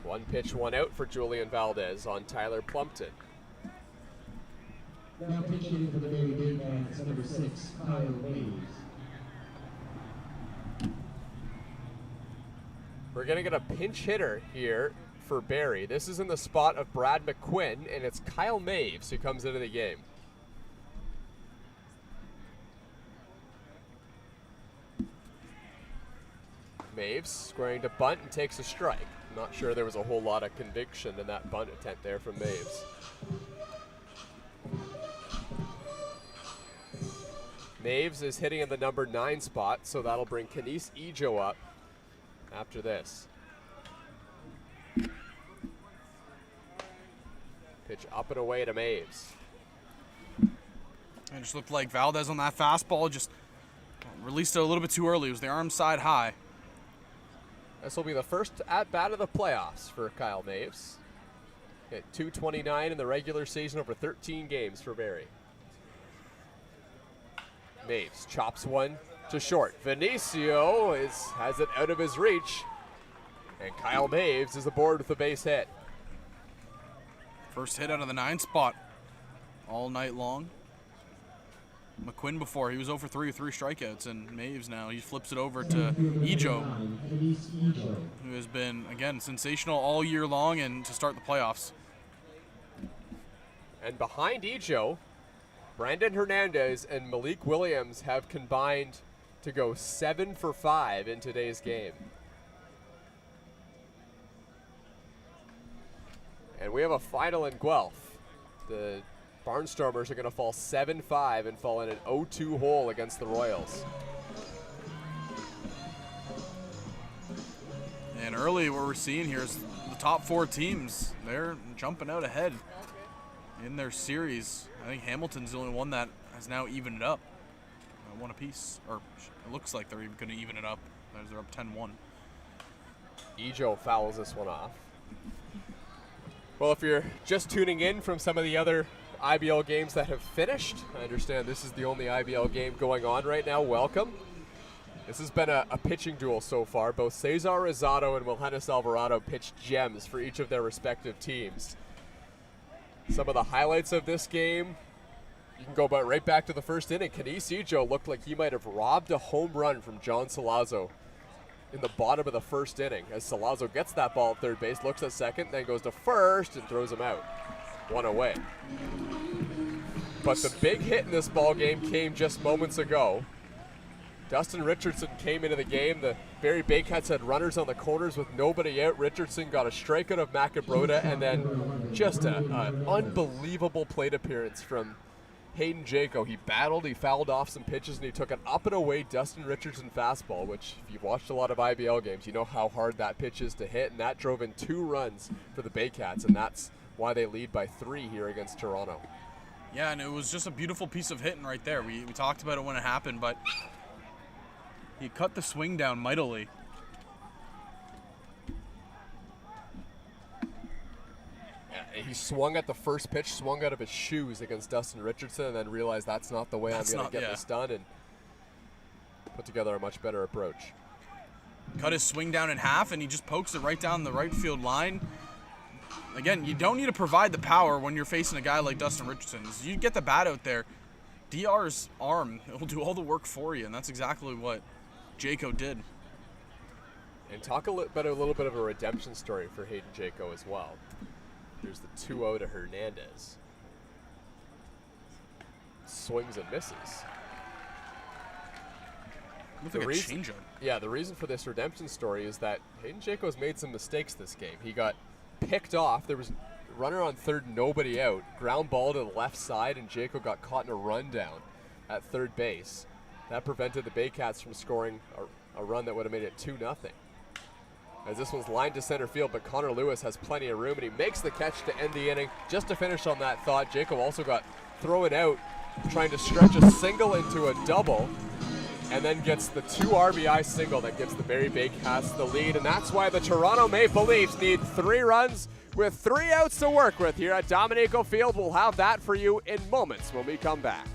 One pitch, one out for Julian Valdez on Tyler Plumpton. Now pitching for the Barrie Baycats, number 6, Kyle Waves. We're going to get a pinch hitter here for Barrie. This is in the spot of Brad McQuinn, and it's Kyle Maves who comes into the game. Maves squaring to bunt and takes a strike. Not sure there was a whole lot of conviction in that bunt attempt there from Maves. Maves is hitting in the number 9 spot, so that'll bring Kenise Ejo up after this. Pitch up and away to Maves. It just looked like Valdez on that fastball just released it a little bit too early. It was the arm side high. This will be the first at-bat of the playoffs for Kyle Maves. Hit .229 in the regular season over 13 games for Barrie. Maves chops one to short. Vinicio has it out of his reach. And Kyle Maves is aboard with a base hit. First hit out of the 9 spot all night long. McQuinn before, he was 0 for 3 with 3 strikeouts, and Maves now, he flips it over to Ejo, who has been, again, sensational all year long and to start the playoffs. And behind Ejo, Brandon Hernandez and Malik Williams have combined to go 7 for 5 in today's game. And we have a final in Guelph. The Barnstormers are going to fall 7-5 and fall in an 0-2 hole against the Royals. And early what we're seeing here is the top 4 teams, they're jumping out ahead in their series. I think Hamilton's the only one that has now evened it up. One apiece, or it looks like they're going to even it up as they're up 10-1. Ejo fouls this one off. Well, if you're just tuning in from some of the other IBL games that have finished, I understand this is the only IBL game going on right now. Welcome. This has been a pitching duel so far. Both Cesar Rosado and Wilhenis Alvarado pitched gems for each of their respective teams. Some of the highlights of this game, you can go right back to the first inning. Kenise Ejo looked like he might have robbed a home run from John Salazzo in the bottom of the first inning, as Salazzo gets that ball at third base, looks at second, then goes to first and throws him out. One away. But the big hit in this ball game came just moments ago. Dustin Richardson came into the game. The Barrie Baycats had runners on the corners with nobody out. Richardson got a strikeout of Macabroda, and then just an unbelievable plate appearance from Hayden Jaco. He battled, he fouled off some pitches, and he took an up and away Dustin Richardson fastball, which if you've watched a lot of IBL games, you know how hard that pitch is to hit, and that drove in 2 runs for the Baycats, and that's why they lead by 3 here against Toronto. Yeah, and it was just a beautiful piece of hitting right there. We talked about it when it happened, but he cut the swing down mightily. He swung at the first pitch, swung out of his shoes against Dustin Richardson, and then realized that's not the way I'm going to get this done, and put together a much better approach. Cut his swing down in half, and he just pokes it right down the right field line. Again, you don't need to provide the power when you're facing a guy like Dustin Richardson. You get the bat out there, DR's arm will do all the work for you, and that's exactly what Jaco did. And talk about a little bit of a redemption story for Hayden Jaco as well. There's the 2-0 to Hernandez. Swings and misses. Looked like a changeup. Yeah, the reason for this redemption story is that Hayden Jaco's made some mistakes this game. He got picked off. There was a runner on third, nobody out. Ground ball to the left side, and Jaco got caught in a rundown at third base. That prevented the Baycats from scoring a run that would have made it 2-0. As this one's lined to center field, but Connor Lewis has plenty of room, and he makes the catch to end the inning. Just to finish on that thought, Jaco also got thrown out trying to stretch a single into a double, and then gets the 2 RBI single that gives the Barrie Baycats the lead, and that's why the Toronto Maple Leafs need 3 runs with 3 outs to work with here at Dominico Field. We'll have that for you in moments when we come back.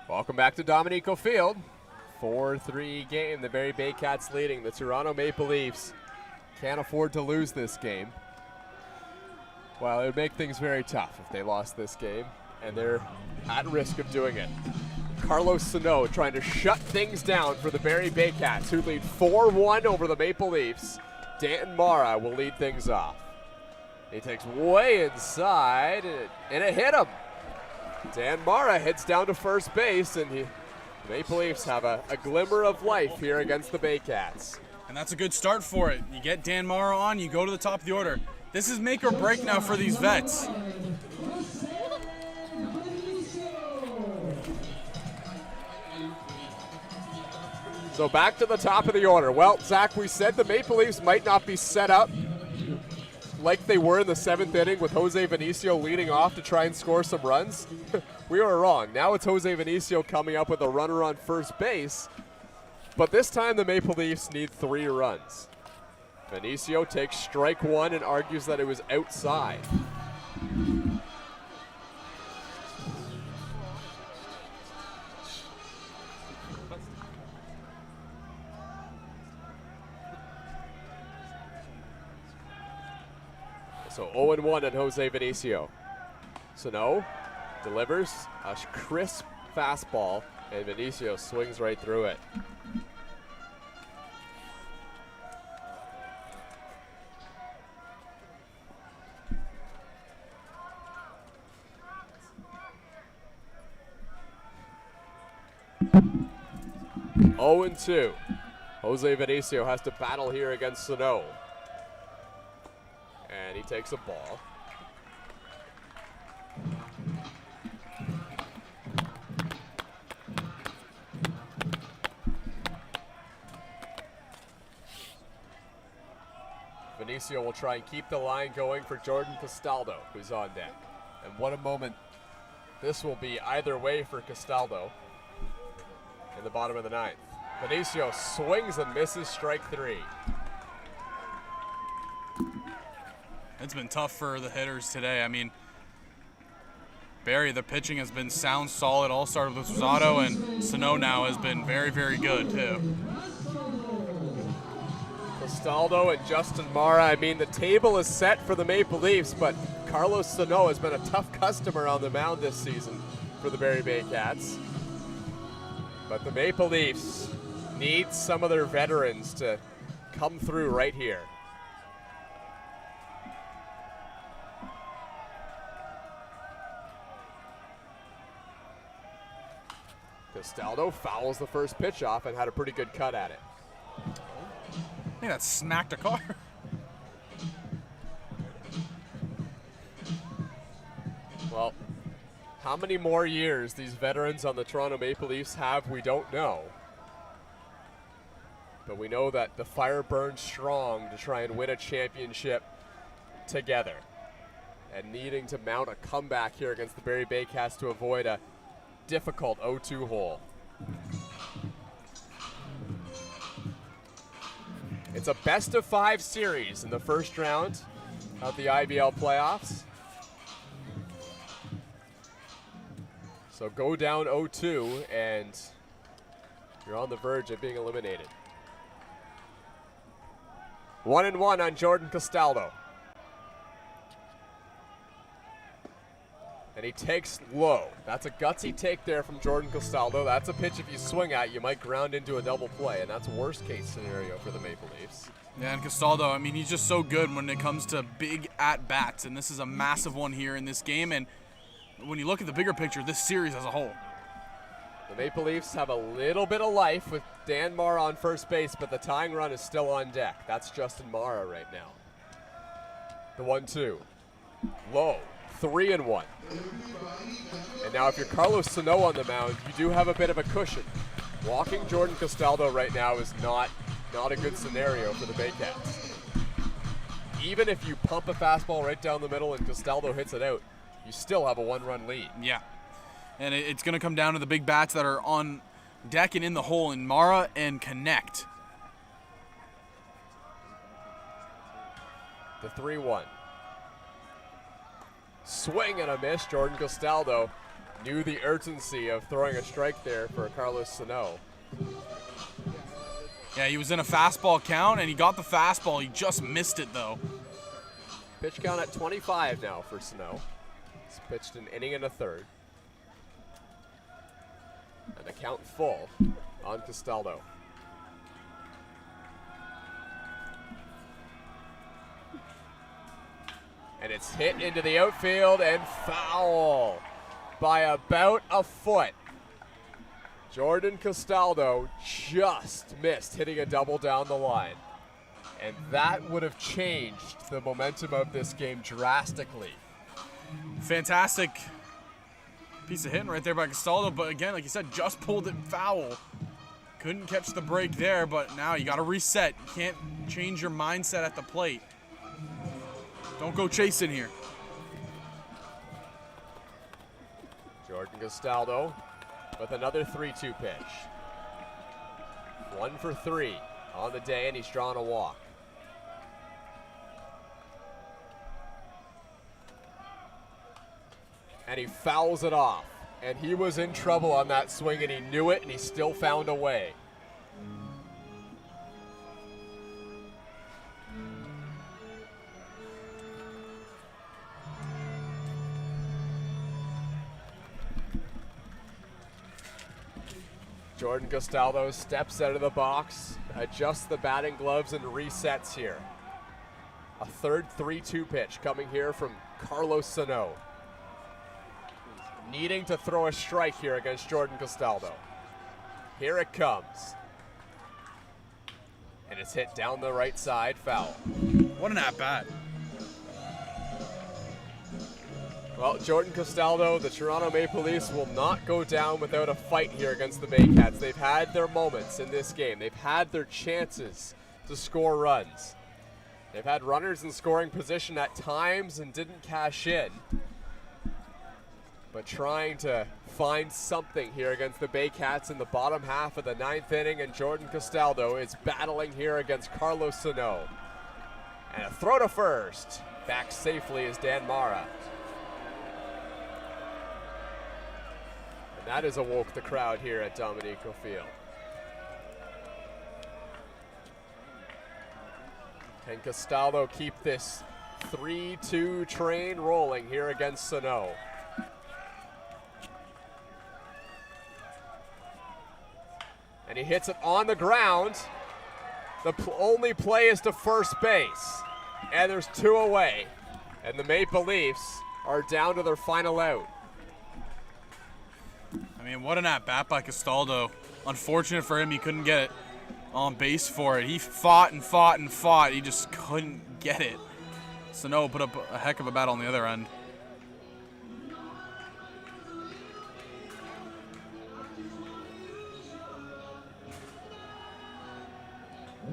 Welcome back to Dominico Field. 4-3 game. The Barrie Baycats leading. The Toronto Maple Leafs can't afford to lose this game. Well, it would make things very tough if they lost this game, and they're at risk of doing it. Carlos Sano trying to shut things down for the Barrie Baycats, who lead 4-1 over the Maple Leafs. Danton Mara will lead things off. He takes way inside, and it hit him. Dan Mara hits down to first base, and the Maple Leafs have a glimmer of life here against the Baycats. And that's a good start for it. You get Dan Mara on, you go to the top of the order. This is make or break now for these vets. So back to the top of the order. Well, Zach, we said the Maple Leafs might not be set up like they were in the 7th inning with Jose Vinicio leading off to try and score some runs. We were wrong. Now it's Jose Vinicio coming up with a runner on first base. But this time the Maple Leafs need 3 runs. Vinicio takes strike 1 and argues that it was outside. So 0-1 on Jose Vinicio. Sano delivers a crisp fastball, and Vinicio swings right through it. Oh and 2. Jose Vinicio has to battle here against Sano. And he takes a ball. Vinicio will try and keep the line going for Jordan Castaldo, who's on deck. And what a moment this will be either way for Castaldo in the bottom of the 9th. Vinicio swings and misses, strike 3. It's been tough for the hitters today. I mean, Barrie, the pitching has been sound, solid. All started with Rosado, and Sano now has been very, very good too. Castaldo and Justin Mara. I mean, the table is set for the Maple Leafs, but Carlos Sano has been a tough customer on the mound this season for the Barrie Bay Cats. But the Maple Leafs need some of their veterans to come through right here. Castaldo fouls the first pitch off and had a pretty good cut at it. I think that smacked a car. Well, how many more years these veterans on the Toronto Maple Leafs have, we don't know. But we know that the fire burns strong to try and win a championship together. And needing to mount a comeback here against the Barrie Bay Cats to avoid a difficult 0-2 hole. It's a best-of-5 series in the first round of the IBL playoffs. So go down 0-2 and you're on the verge of being eliminated. 1-1 on Jordan Castaldo. And he takes low. That's a gutsy take there from Jordan Castaldo. That's a pitch if you swing at, you might ground into a double play, and that's a worst case scenario for the Maple Leafs. Yeah, and Castaldo, I mean, he's just so good when it comes to big at-bats, and this is a massive one here in this game. And when you look at the bigger picture, this series as a whole. The Maple Leafs have a little bit of life with Dan Mara on first base, but the tying run is still on deck. That's Justin Mara right now. The 1-2. Low. 3-1. And now if you're Carlos Sano on the mound, you do have a bit of a cushion. Walking Jordan Castaldo right now is not a good scenario for the Bay Cats. Even if you pump a fastball right down the middle and Castaldo hits it out, you still have a 1-run lead. Yeah. And it's going to come down to the big bats that are on deck and in the hole in Mara and Connect. The 3-1. Swing and a miss. Jordan Castaldo knew the urgency of throwing a strike there for Carlos Sano. Yeah, he was in a fastball count, and he got the fastball. He just missed it, though. Pitch count at 25 now for Sano. He's pitched an inning and a third. And the count full on Castaldo. And it's hit into the outfield and foul by about a foot. Jordan Castaldo just missed hitting a double down the line. And that would have changed the momentum of this game drastically. Fantastic piece of hitting right there by Castaldo, but again, like you said, just pulled it foul. Couldn't catch the break there, but now you got to reset. You can't change your mindset at the plate. Don't go chasing here. Jordan Castaldo with another 3-2 pitch. 1 for 3 on the day, and he's drawn a walk. And he fouls it off. And he was in trouble on that swing, and he knew it, and he still found a way. Jordan Castaldo steps out of the box, adjusts the batting gloves, and resets here. A third 3-2 pitch coming here from Carlos Sano. Needing to throw a strike here against Jordan Castaldo. Here it comes. And it's hit down the right side, foul. What an at-bat. Well, Jordan Castaldo, the Toronto Maple Leafs will not go down without a fight here against the Baycats. They've had their moments in this game. They've had their chances to score runs. They've had runners in scoring position at times and didn't cash in. But trying to find something here against the Baycats in the bottom half of the 9th inning, and Jordan Castaldo is battling here against Carlos Sano. And a throw to first. Back safely is Dan Mara. And that has awoke the crowd here at Dominico Field. Can Castaldo keep this 3-2 train rolling here against Sano? And he hits it on the ground. The only play is to first base. And there's 2 away. And the Maple Leafs are down to their final out. I mean, what an at-bat by Castaldo. Unfortunate for him, he couldn't get it on base for it. He fought and fought and fought. He just couldn't get it. Sano put up a heck of a battle on the other end.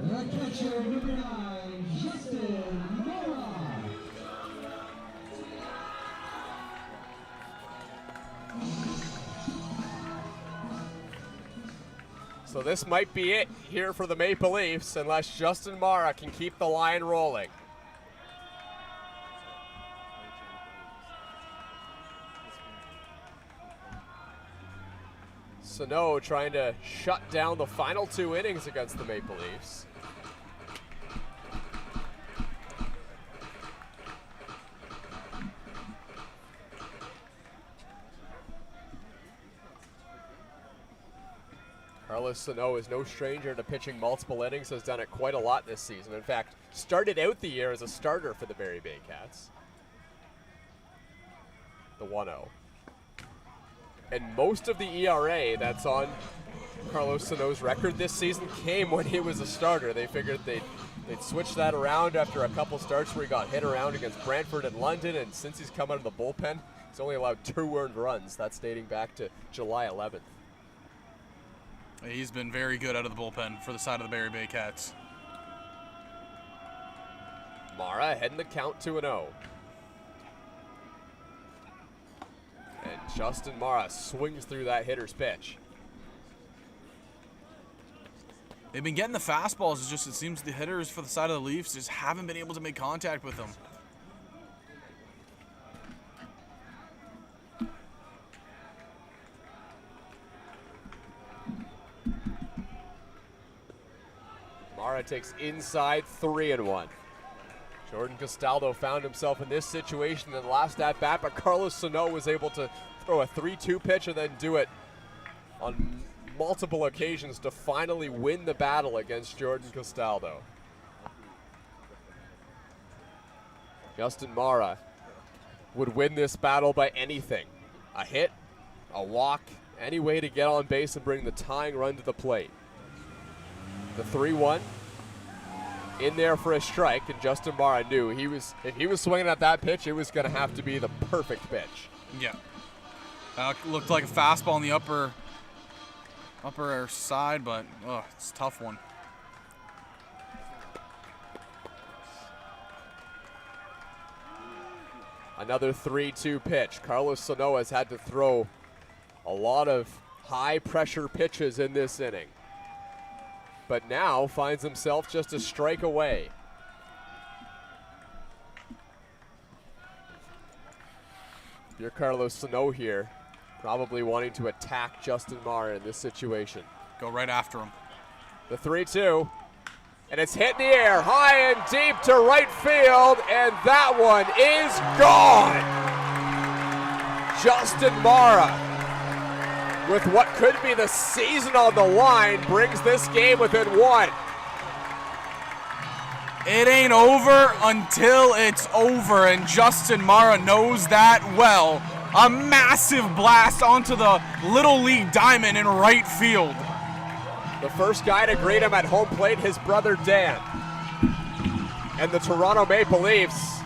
The catcher, number 9, Justin Mora. So this might be it here for the Maple Leafs unless Justin Mara can keep the line rolling. Sano trying to shut down the final 2 innings against the Maple Leafs. Carlos Sano is no stranger to pitching multiple innings, has done it quite a lot this season. In fact, started out the year as a starter for the Barrie Baycats. The 1-0. And most of the ERA that's on Carlos Sano's record this season came when he was a starter. They figured they'd switch that around after a couple starts where he got hit around against Brantford and London, and since he's come out of the bullpen, he's only allowed 2 earned runs. That's dating back to July 11th. He's been very good out of the bullpen for the side of the Barrie Baycats. Mara heading the count 2-0. And Justin Mara swings through that hitter's pitch. They've been getting the fastballs. It's just, it seems the hitters for the side of the Leafs just haven't been able to make contact with them. Mara takes inside 3-1. Jordan Castaldo found himself in this situation in the last at-bat, but Carlos Sano was able to throw a 3-2 pitch and then do it on multiple occasions to finally win the battle against Jordan Castaldo. Justin Mara would win this battle by anything. A hit, a walk, any way to get on base and bring the tying run to the plate. The 3-1 in there for a strike, and Justin Mara knew if he was swinging at that pitch, it was going to have to be the perfect pitch. Yeah. Looked like a fastball on the upper side, but it's a tough one. Another 3-2 pitch. Carlos Sano has had to throw a lot of high-pressure pitches in this inning, but now finds himself just a strike away. If you're Carlos Sano here, probably wanting to attack Justin Mara in this situation. Go right after him. The 3-2, and it's hit in the air, high and deep to right field, and that one is gone. Justin Mara, with what could be the season on the line, brings this game within one. It ain't over until it's over, and Justin Mara knows that well. A massive blast onto the Little League diamond in right field. The first guy to greet him at home plate, his brother Dan. And the Toronto Maple Leafs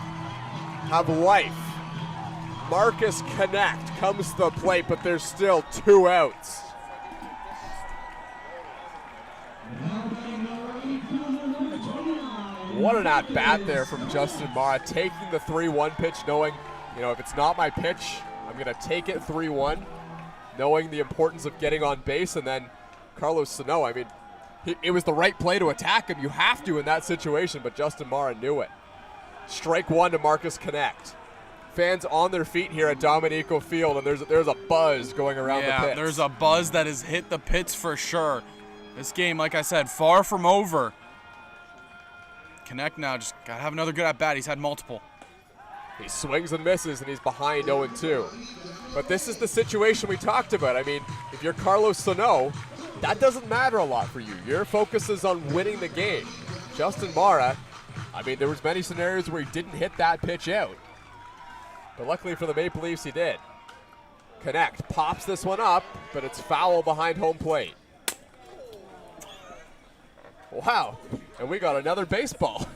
have life. Marcus Connect comes to the plate, but there's still 2 outs. What an at-bat there from Justin Mara, taking the 3-1 pitch, knowing, if it's not my pitch, I'm going to take it 3-1, knowing the importance of getting on base. And then Carlos Sano, it was the right play to attack him. You have to in that situation, but Justin Mara knew it. Strike one to Marcus Connect. Fans on their feet here at Dominico Field, and there's a buzz going around the pits. Yeah, there's a buzz that has hit the pits for sure. This game, like I said, far from over. Connect now, just got to have another good at-bat. He's had multiple. He swings and misses, and he's behind 0-2. But this is the situation we talked about. If you're Carlos Sano, that doesn't matter a lot for you. Your focus is on winning the game. Justin Mara, there was many scenarios where he didn't hit that pitch out. But luckily for the Maple Leafs, he did. Connect pops this one up, but it's foul behind home plate. Wow, and we got another baseball.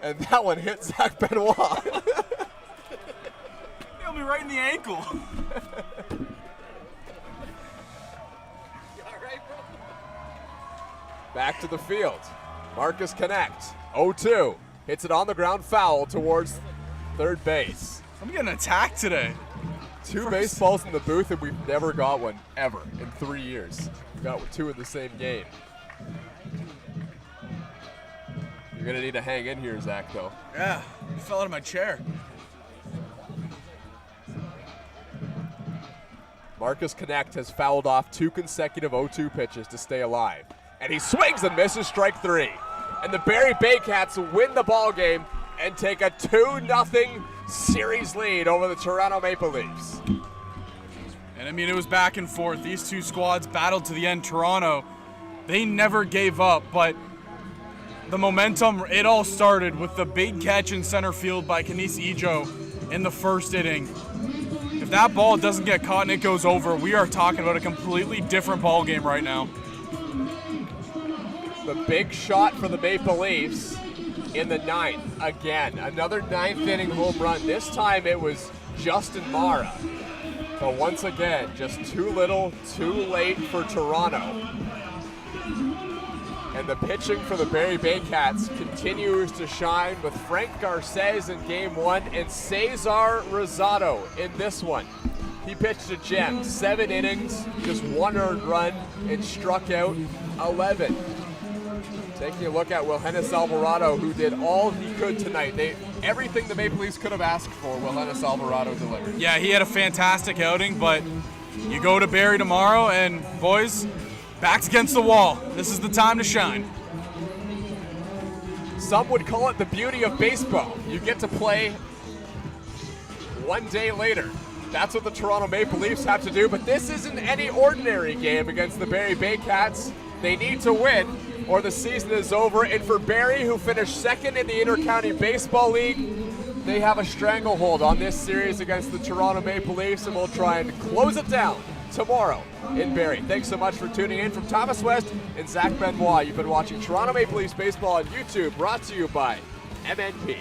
And that one hit Zach Benoit. He'll be right in the ankle. Back to the field. Marcus Connect, 0-2. Hits it on the ground, foul towards third base. I'm getting attacked today. 2 baseballs in the booth, and we've never got one ever in 3 years. We got 2 in the same game. You're going to need to hang in here, Zach, though. Yeah, I fell out of my chair. Marcus Connect has fouled off 2 consecutive 0-2 pitches to stay alive. And he swings and misses, strike 3. And the Barrie Baycats win the ball game and take a 2-0 series lead over the Toronto Maple Leafs. And it was back and forth. These 2 squads battled to the end. Toronto, they never gave up, but the momentum, it all started with the big catch in center field by Kenise Ijo in the first inning. If that ball doesn't get caught and it goes over, we are talking about a completely different ball game right now. The big shot for the Maple Leafs in the 9th. Again, another 9th inning home run. This time it was Justin Mara. But once again, just too little, too late for Toronto. And the pitching for the Barrie Baycats continues to shine with Frank Garces in game 1 and Cesar Rosado in this one. He pitched a gem, 7 innings, just 1 earned run, and struck out 11. Taking a look at Wilhenis Alvarado, who did all he could tonight. Everything the Maple Leafs could have asked for, Wilhenis Alvarado delivered. Yeah, he had a fantastic outing, but you go to Barrie tomorrow, and boys, back's against the wall. This is the time to shine. Some would call it the beauty of baseball. You get to play one day later. That's what the Toronto Maple Leafs have to do, but this isn't any ordinary game against the Barrie Baycats. They need to win, or the season is over. And for Barrie, who finished 2nd in the Intercounty Baseball League, they have a stranglehold on this series against the Toronto Maple Leafs, and we'll try and close it down tomorrow in Barrie. Thanks so much for tuning in. From Thomas West and Zach Benoit, you've been watching Toronto Maple Leafs baseball on YouTube, brought to you by MNP.